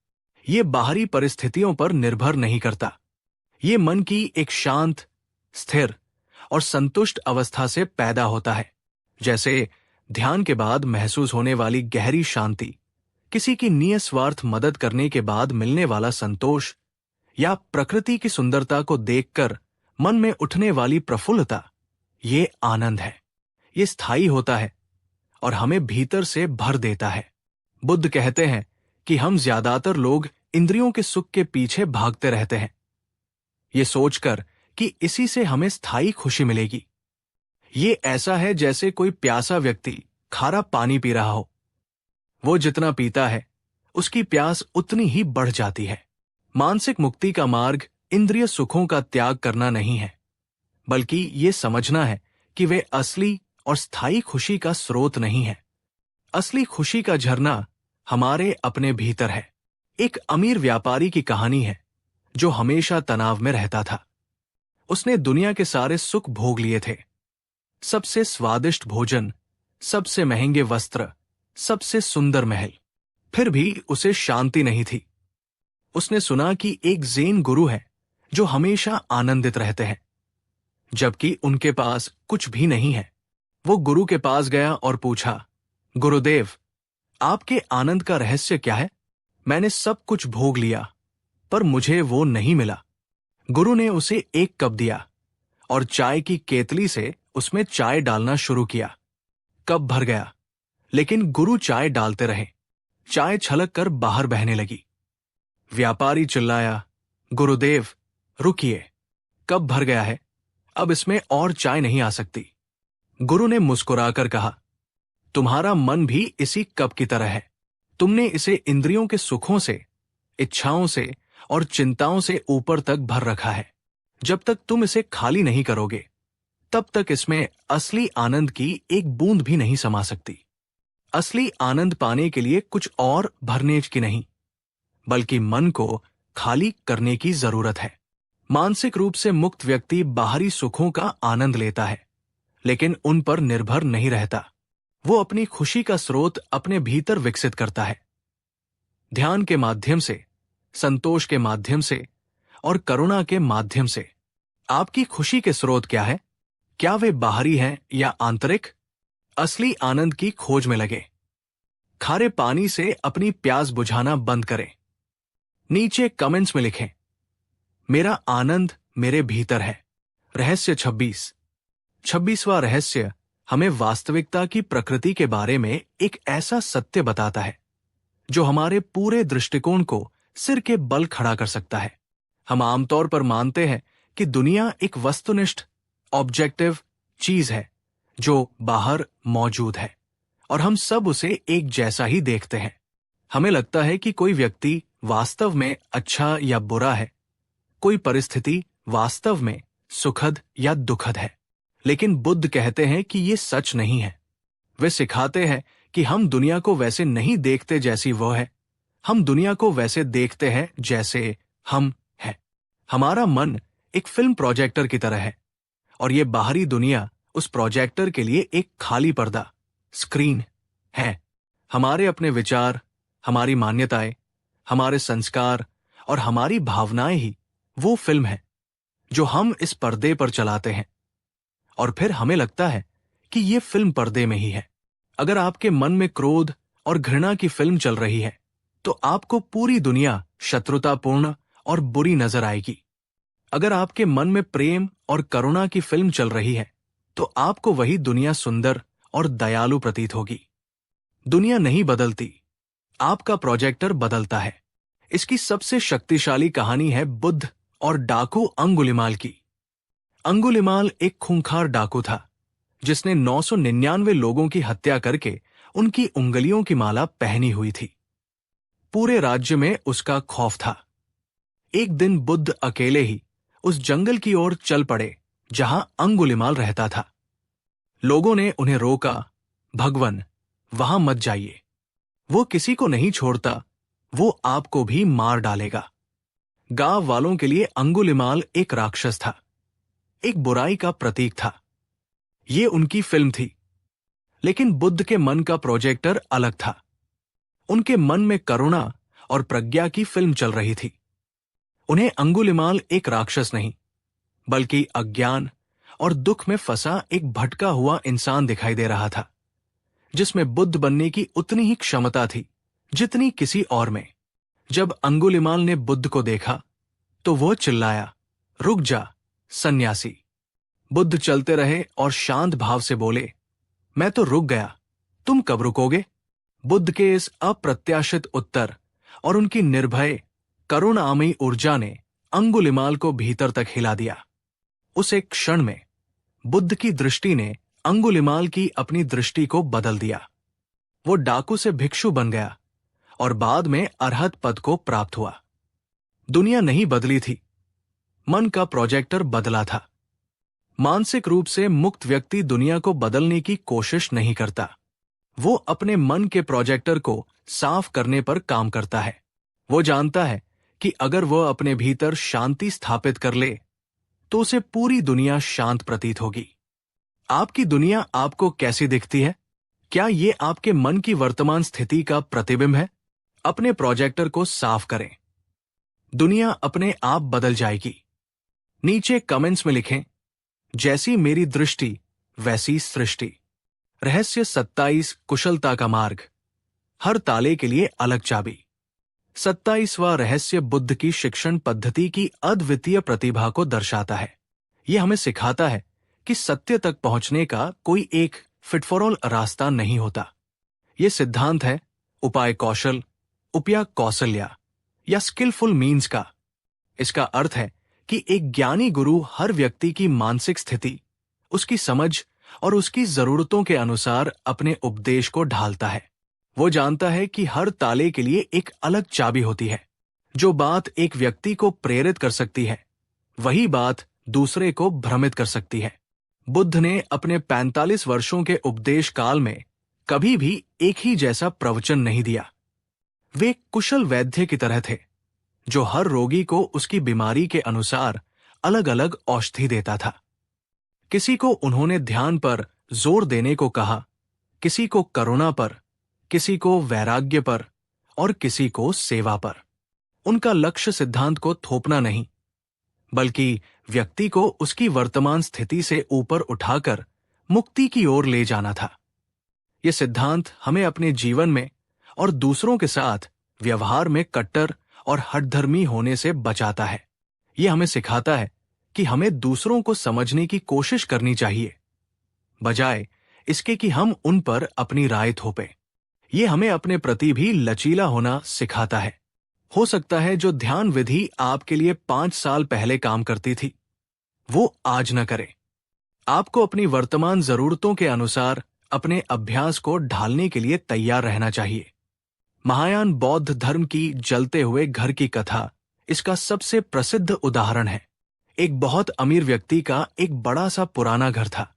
ये बाहरी परिस्थितियों पर निर्भर नहीं करता। ये मन की एक शांत, स्थिर और संतुष्ट अवस्था से पैदा होता है। जैसे ध्यान के बाद महसूस होने वाली गहरी शांति, किसी की निस्वार्थ मदद करने के बाद मिलने वाला संतोष, या प्रकृति की सुंदरता को देखकर मन में उठने वाली प्रफुल्लता, ये आनंद है। ये स्थायी होता है और हमें भीतर से भर देता है। बुद्ध कहते हैं कि हम ज्यादातर लोग इंद्रियों के सुख के पीछे भागते रहते हैं, ये सोचकर कि इसी से हमें स्थायी खुशी मिलेगी। ये ऐसा है जैसे कोई प्यासा व्यक्ति खारा पानी पी रहा हो। वो जितना पीता है, उसकी प्यास उतनी ही बढ़ जाती है। मानसिक मुक्ति का मार्ग इंद्रिय सुखों का त्याग करना नहीं है, बल्कि ये समझना है कि वे असली और स्थायी खुशी का स्रोत नहीं है। असली खुशी का झरना हमारे अपने भीतर है। एक अमीर व्यापारी की कहानी है जो हमेशा तनाव में रहता था। उसने दुनिया के सारे सुख भोग लिए थे, सबसे स्वादिष्ट भोजन, सबसे महंगे वस्त्र, सबसे सुंदर महल, फिर भी उसे शांति नहीं थी। उसने सुना कि एक ज़ेन गुरु है जो हमेशा आनंदित रहते हैं, जबकि उनके पास कुछ भी नहीं है। वो गुरु के पास गया और पूछा, गुरुदेव, आपके आनंद का रहस्य क्या है? मैंने सब कुछ भोग लिया, पर मुझे वो नहीं मिला। गुरु ने उसे एक कप दिया और चाय की केतली से उसमें चाय डालना शुरू किया। कप भर गया, लेकिन गुरु चाय डालते रहे। चाय छलक कर बाहर बहने लगी। व्यापारी चिल्लाया, गुरुदेव, रुकिए, कप भर गया है, अब इसमें और चाय नहीं आ सकती। गुरु ने मुस्कुराकर कहा, तुम्हारा मन भी इसी कप की तरह है। तुमने इसे इंद्रियों के सुखों से, इच्छाओं से और चिंताओं से ऊपर तक भर रखा है। जब तक तुम इसे खाली नहीं करोगे, तब तक इसमें असली आनंद की एक बूंद भी नहीं समा सकती। असली आनंद पाने के लिए कुछ और भरने की नहीं, बल्कि मन को खाली करने की जरूरत है। मानसिक रूप से मुक्त व्यक्ति बाहरी सुखों का आनंद लेता है, लेकिन उन पर निर्भर नहीं रहता। वो अपनी खुशी का स्रोत अपने भीतर विकसित करता है। ध्यान के माध्यम से, संतोष के माध्यम से और करुणा के माध्यम से। आपकी खुशी के स्रोत क्या है? क्या वे बाहरी हैं या आंतरिक? असली आनंद की खोज में लगे। खारे पानी से अपनी प्यास बुझाना बंद करें। नीचे कमेंट्स में लिखें, मेरा आनंद मेरे भीतर है। रहस्य 26वां रहस्य हमें वास्तविकता की प्रकृति के बारे में एक ऐसा सत्य बताता है जो हमारे पूरे दृष्टिकोण को सिर के बल खड़ा कर सकता है। हम आमतौर पर मानते हैं कि दुनिया एक वस्तुनिष्ठ, ऑब्जेक्टिव चीज है जो बाहर मौजूद है और हम सब उसे एक जैसा ही देखते हैं। हमें लगता है कि कोई व्यक्ति वास्तव में अच्छा या बुरा है, कोई परिस्थिति वास्तव में सुखद या दुखद है। लेकिन बुद्ध कहते हैं कि ये सच नहीं है। वे सिखाते हैं कि हम दुनिया को वैसे नहीं देखते जैसी वो है, हम दुनिया को वैसे देखते हैं जैसे हम हैं। हमारा मन एक फिल्म प्रोजेक्टर की तरह है और ये बाहरी दुनिया उस प्रोजेक्टर के लिए एक खाली पर्दा, स्क्रीन है। हमारे अपने विचार, हमारी मान्यताएं, हमारे संस्कार और हमारी भावनाएं ही वो फिल्म है जो हम इस पर्दे पर चलाते हैं और फिर हमें लगता है कि ये फिल्म पर्दे में ही है। अगर आपके मन में क्रोध और घृणा की फिल्म चल रही है तो आपको पूरी दुनिया शत्रुतापूर्ण और बुरी नजर आएगी। अगर आपके मन में प्रेम और करुणा की फिल्म चल रही है तो आपको वही दुनिया सुंदर और दयालु प्रतीत होगी। दुनिया नहीं बदलती, आपका प्रोजेक्टर बदलता है। इसकी सबसे शक्तिशाली कहानी है बुद्ध और डाकू अंगुलिमाल की। अंगुलिमाल एक खूंखार डाकू था जिसने 999 लोगों की हत्या करके उनकी उंगलियों की माला पहनी हुई थी। पूरे राज्य में उसका खौफ था। एक दिन बुद्ध अकेले ही उस जंगल की ओर चल पड़े जहां अंगुलिमाल रहता था। लोगों ने उन्हें रोका, भगवन, वहां मत जाइए, वो किसी को नहीं छोड़ता, वो आपको भी मार डालेगा। गांव वालों के लिए अंगुलिमाल एक राक्षस था, एक बुराई का प्रतीक था। ये उनकी फिल्म थी। लेकिन बुद्ध के मन का प्रोजेक्टर अलग था। उनके मन में करुणा और प्रज्ञा की फिल्म चल रही थी। उन्हें अंगुलिमाल एक राक्षस नहीं, बल्कि अज्ञान और दुख में फंसा एक भटका हुआ इंसान दिखाई दे रहा था, जिसमें बुद्ध बनने की उतनी ही क्षमता थी जितनी किसी और में। जब अंगुलिमाल ने बुद्ध को देखा तो वो चिल्लाया, रुक जा सन्यासी। बुद्ध चलते रहे और शांत भाव से बोले, मैं तो रुक गया, तुम कब रुकोगे? बुद्ध के इस अप्रत्याशित उत्तर और उनकी निर्भय करुणामयी ऊर्जा ने अंगुलिमाल को भीतर तक हिला दिया। उस एक क्षण में बुद्ध की दृष्टि ने अंगुलिमाल की अपनी दृष्टि को बदल दिया। वो डाकू से भिक्षु बन गया और बाद में अरहत पद को प्राप्त हुआ। दुनिया नहीं बदली थी, मन का प्रोजेक्टर बदला था। मानसिक रूप से मुक्त व्यक्ति दुनिया को बदलने की कोशिश नहीं करता, वो अपने मन के प्रोजेक्टर को साफ करने पर काम करता है। वो जानता है कि अगर वो अपने भीतर शांति स्थापित कर ले तो उसे पूरी दुनिया शांत प्रतीत होगी। आपकी दुनिया आपको कैसी दिखती है? क्या ये आपके मन की वर्तमान स्थिति का प्रतिबिंब है? अपने प्रोजेक्टर को साफ करें, दुनिया अपने आप बदल जाएगी। नीचे कमेंट्स में लिखें, जैसी मेरी दृष्टि वैसी सृष्टि। रहस्य 27, कुशलता का मार्ग। हर ताले के लिए अलग चाबी। 27वां रहस्य बुद्ध की शिक्षण पद्धति की अद्वितीय प्रतिभा को दर्शाता है। यह हमें सिखाता है कि सत्य तक पहुंचने का कोई एक फिट फॉर ऑल रास्ता नहीं होता। यह सिद्धांत है उपाय कौशल, उपया कौशल्या या स्किलफुल मीन्स का। इसका अर्थ है कि एक ज्ञानी गुरु हर व्यक्ति की मानसिक स्थिति, उसकी समझ और उसकी जरूरतों के अनुसार अपने उपदेश को ढालता है। वो जानता है कि हर ताले के लिए एक अलग चाबी होती है। जो बात एक व्यक्ति को प्रेरित कर सकती है, वही बात दूसरे को भ्रमित कर सकती है। बुद्ध ने अपने 45 वर्षों के उपदेश काल में कभी भी एक ही जैसा प्रवचन नहीं दिया। वे एक कुशल वैद्य की तरह थे, जो हर रोगी को उसकी बीमारी के अनुसार अलग अलग औषधि देता था। किसी को उन्होंने ध्यान पर जोर देने को कहा, किसी को करुणा पर, किसी को वैराग्य पर और किसी को सेवा पर। उनका लक्ष्य सिद्धांत को थोपना नहीं, बल्कि व्यक्ति को उसकी वर्तमान स्थिति से ऊपर उठाकर मुक्ति की ओर ले जाना था। यह सिद्धांत हमें अपने जीवन में और दूसरों के साथ व्यवहार में कट्टर और हठधर्मी होने से बचाता है। यह हमें सिखाता है कि हमें दूसरों को समझने की कोशिश करनी चाहिए, बजाय इसके कि हम उन पर अपनी राय थोपें। यह हमें अपने प्रति भी लचीला होना सिखाता है। हो सकता है जो ध्यान विधि आपके लिए 5 साल पहले काम करती थी, वो आज न करे। आपको अपनी वर्तमान जरूरतों के अनुसार अपने अभ्यास को ढालने के लिए तैयार रहना चाहिए। महायान बौद्ध धर्म की जलते हुए घर की कथा इसका सबसे प्रसिद्ध उदाहरण है। एक बहुत अमीर व्यक्ति का एक बड़ा सा पुराना घर था,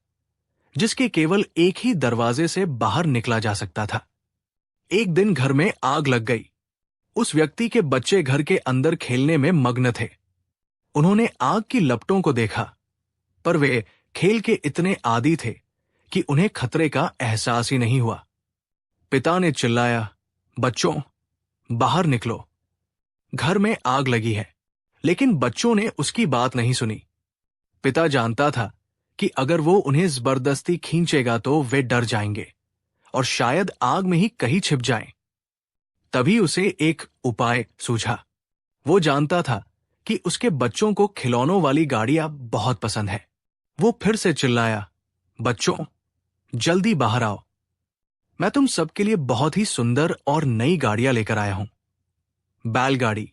जिसके केवल एक ही दरवाजे से बाहर निकला जा सकता था। एक दिन घर में आग लग गई। उस व्यक्ति के बच्चे घर के अंदर खेलने में मग्न थे। उन्होंने आग की लपटों को देखा, पर वे खेल के इतने आदी थे कि उन्हें खतरे का एहसास ही नहीं हुआ। पिता ने चिल्लाया, बच्चों, बाहर निकलो, घर में आग लगी है। लेकिन बच्चों ने उसकी बात नहीं सुनी। पिता जानता था कि अगर वो उन्हें जबरदस्ती खींचेगा तो वे डर जाएंगे और शायद आग में ही कहीं छिप जाएं। तभी उसे एक उपाय सूझा। वो जानता था कि उसके बच्चों को खिलौनों वाली गाड़ियां बहुत पसंद है। वो फिर से चिल्लाया, बच्चों, जल्दी बाहर आओ, मैं तुम सबके लिए बहुत ही सुंदर और नई गाड़ियां लेकर आया हूं। बैलगाड़ी,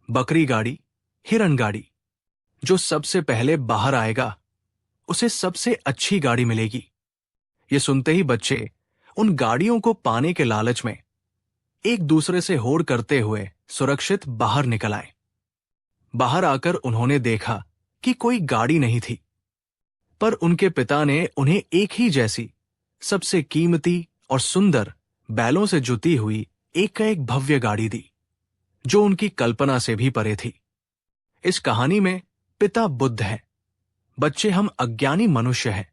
बकरी गाड़ी, हिरण गाड़ी। जो सबसे पहले बाहर आएगा उसे सबसे अच्छी गाड़ी मिलेगी। ये सुनते ही बच्चे उन गाड़ियों को पाने के लालच में एक दूसरे से होड़ करते हुए सुरक्षित बाहर निकल आए। बाहर आकर उन्होंने देखा कि कोई गाड़ी नहीं थी, पर उनके पिता ने उन्हें एक ही जैसी, सबसे कीमती और सुंदर बैलों से जुती हुई एक भव्य गाड़ी दी, जो उनकी कल्पना से भी परे थी। इस कहानी में पिता बुद्ध है, बच्चे हम अज्ञानी मनुष्य हैं।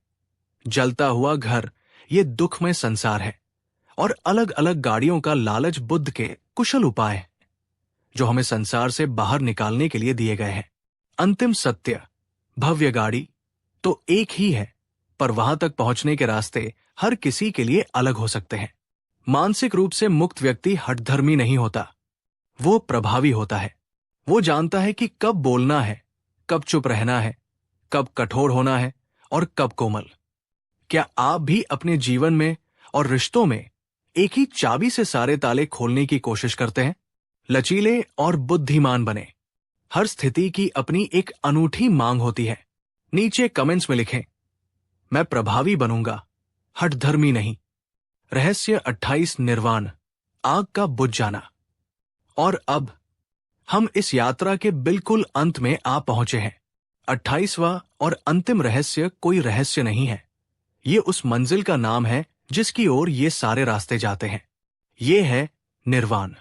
जलता हुआ घर ये दुखमय संसार है, और अलग अलग गाड़ियों का लालच बुद्ध के कुशल उपाय है, जो हमें संसार से बाहर निकालने के लिए दिए गए हैं। अंतिम सत्य, भव्य गाड़ी तो एक ही है, पर वहां तक पहुंचने के रास्ते हर किसी के लिए अलग हो सकते हैं। मानसिक रूप से मुक्त व्यक्ति हठधर्मी नहीं होता, वो प्रभावी होता है। वो जानता है कि कब बोलना है, कब चुप रहना है, कब कठोर होना है और कब कोमल। क्या आप भी अपने जीवन में और रिश्तों में एक ही चाबी से सारे ताले खोलने की कोशिश करते हैं? लचीले और बुद्धिमान बने। हर स्थिति की अपनी एक अनूठी मांग होती है। नीचे कमेंट्स में लिखें, मैं प्रभावी बनूंगा, हठधर्मी नहीं। रहस्य 28 निर्वाण, आग का बुझ जाना। और अब हम इस यात्रा के बिल्कुल अंत में आ पहुंचे हैं। 28वां और अंतिम रहस्य कोई रहस्य नहीं है, ये उस मंजिल का नाम है जिसकी ओर ये सारे रास्ते जाते हैं। ये है निर्वाण।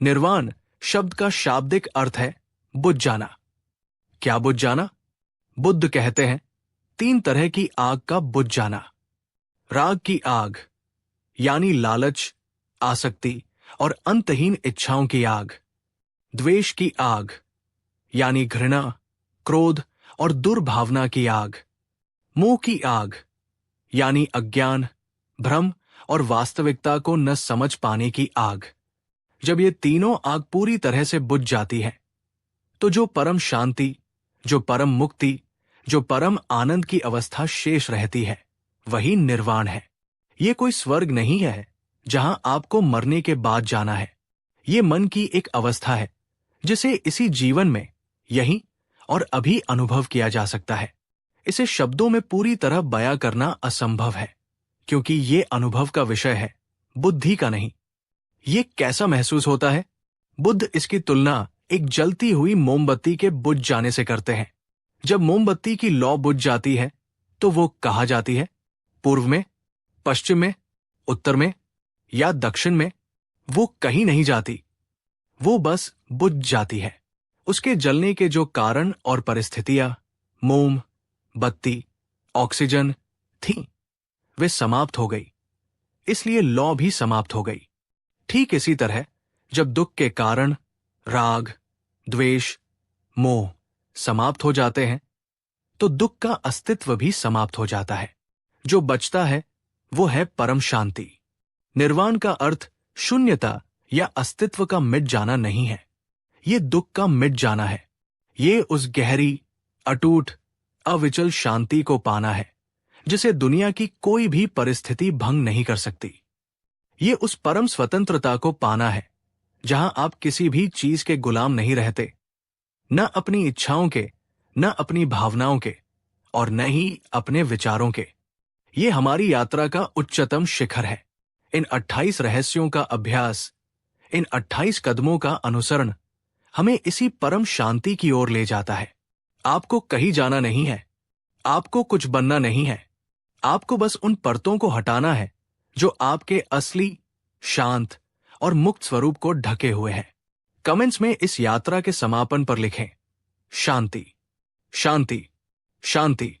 निर्वाण शब्द का शाब्दिक अर्थ है बुझ जाना। क्या बुझ जाना? बुद्ध कहते हैं 3 तरह की आग का बुझ जाना। राग की आग, यानी लालच, आसक्ति और अंतहीन इच्छाओं की आग। द्वेष की आग, यानी घृणा, क्रोध और दुर्भावना की आग। मोह की आग, यानी अज्ञान, भ्रम और वास्तविकता को न समझ पाने की आग। जब ये तीनों आग पूरी तरह से बुझ जाती है, तो जो परम शांति, जो परम मुक्ति, जो परम आनंद की अवस्था शेष रहती है, वही निर्वाण है। ये कोई स्वर्ग नहीं है जहां आपको मरने के बाद जाना है। ये मन की एक अवस्था है जिसे इसी जीवन में, यहीं और अभी अनुभव किया जा सकता है। इसे शब्दों में पूरी तरह बयां करना असंभव है, क्योंकि ये अनुभव का विषय है, बुद्धि का नहीं। ये कैसा महसूस होता है? बुद्ध इसकी तुलना एक जलती हुई मोमबत्ती के बुझ जाने से करते हैं। जब मोमबत्ती की लौ बुझ जाती है तो वो कहाँ जाती है? पूर्व में, पश्चिम में, उत्तर में या दक्षिण में? वो कहीं नहीं जाती, वो बस बुझ जाती है। उसके जलने के जो कारण और परिस्थितियां, मोम, बत्ती, ऑक्सीजन थीं, वे समाप्त हो गई, इसलिए लौ भी समाप्त हो गई। ठीक इसी तरह जब दुख के कारण, राग, द्वेष, मोह समाप्त हो जाते हैं, तो दुख का अस्तित्व भी समाप्त हो जाता है। जो बचता है वो है परम शांति। निर्वाण का अर्थ शून्यता या अस्तित्व का मिट जाना नहीं है, ये दुख का मिट जाना है। ये उस गहरी, अटूट, अविचल शांति को पाना है जिसे दुनिया की कोई भी परिस्थिति भंग नहीं कर सकती। ये उस परम स्वतंत्रता को पाना है जहां आप किसी भी चीज के गुलाम नहीं रहते, न अपनी इच्छाओं के, न अपनी भावनाओं के, और न ही अपने विचारों के। ये हमारी यात्रा का उच्चतम शिखर है। इन 28 रहस्यों का अभ्यास, इन 28 कदमों का अनुसरण हमें इसी परम शांति की ओर ले जाता है। आपको कहीं जाना नहीं है, आपको कुछ बनना नहीं है, आपको बस उन परतों को हटाना है जो आपके असली, शांत और मुक्त स्वरूप को ढके हुए हैं। कमेंट्स में इस यात्रा के समापन पर लिखें, शांति, शांति, शांति।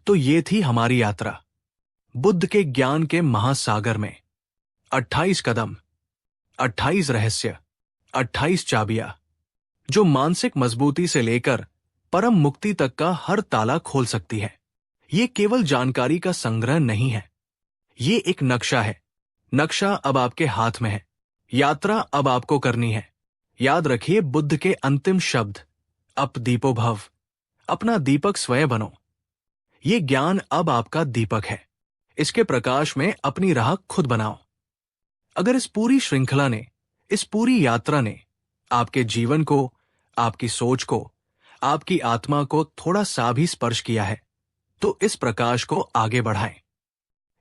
तो ये थी हमारी यात्रा बुद्ध के ज्ञान के महासागर में। 28 कदम, 28 रहस्य, 28 चाबियां, जो मानसिक मजबूती से लेकर परम मुक्ति तक का हर ताला खोल सकती है। ये केवल जानकारी का संग्रह नहीं है, ये एक नक्शा है। नक्शा अब आपके हाथ में है, यात्रा अब आपको करनी है। याद रखिए बुद्ध के अंतिम शब्द, अप दीपो भव, अपना दीपक स्वयं बनो। ये ज्ञान अब आपका दीपक है, इसके प्रकाश में अपनी राह खुद बनाओ। अगर इस पूरी श्रृंखला ने, इस पूरी यात्रा ने आपके जीवन को, आपकी सोच को, आपकी आत्मा को थोड़ा सा भी स्पर्श किया है, तो इस प्रकाश को आगे बढ़ाएं।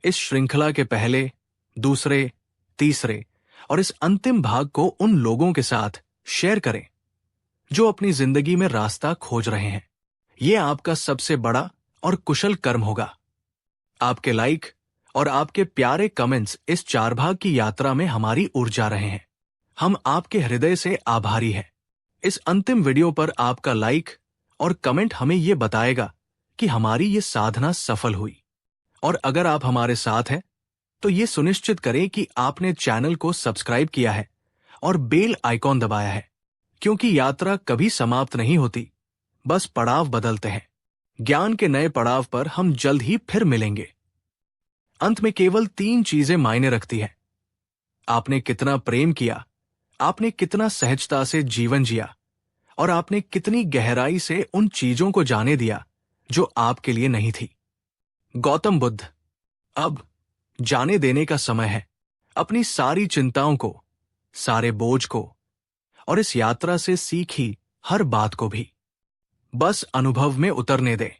इस श्रृंखला के पहले, दूसरे, तीसरे और इस अंतिम भाग को उन लोगों के साथ शेयर करें जो अपनी जिंदगी में रास्ता खोज रहे हैं। यह आपका सबसे बड़ा और कुशल कर्म होगा। आपके लाइक और आपके प्यारे कमेंट्स इस 4 भाग की यात्रा में हमारी ऊर्जा रहे हैं। हम आपके हृदय से आभारी हैं। इस अंतिम वीडियो पर आपका लाइक और कमेंट हमें यह बताएगा कि हमारी ये साधना सफल हुई। और अगर आप हमारे साथ हैं, तो ये सुनिश्चित करें कि आपने चैनल को सब्सक्राइब किया है और बेल आइकॉन दबाया है, क्योंकि यात्रा कभी समाप्त नहीं होती, बस पड़ाव बदलते हैं। ज्ञान के नए पड़ाव पर हम जल्द ही फिर मिलेंगे। अंत में केवल 3 चीजें मायने रखती हैं। आपने कितना प्रेम किया, आपने कितना सहजता से जीवन जिया, और आपने कितनी गहराई से उन चीजों को जाने दिया जो आपके लिए नहीं थी। गौतम बुद्ध, अब जाने देने का समय है, अपनी सारी चिंताओं को, सारे बोझ को और इस यात्रा से सीखी हर बात को भी बस अनुभव में उतरने दे।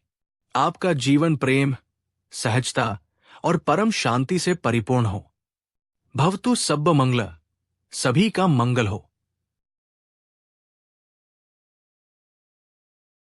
आपका जीवन प्रेम, सहजता और परम शांति से परिपूर्ण हो। भवतु सब्ब मंगल, सभी का मंगल हो।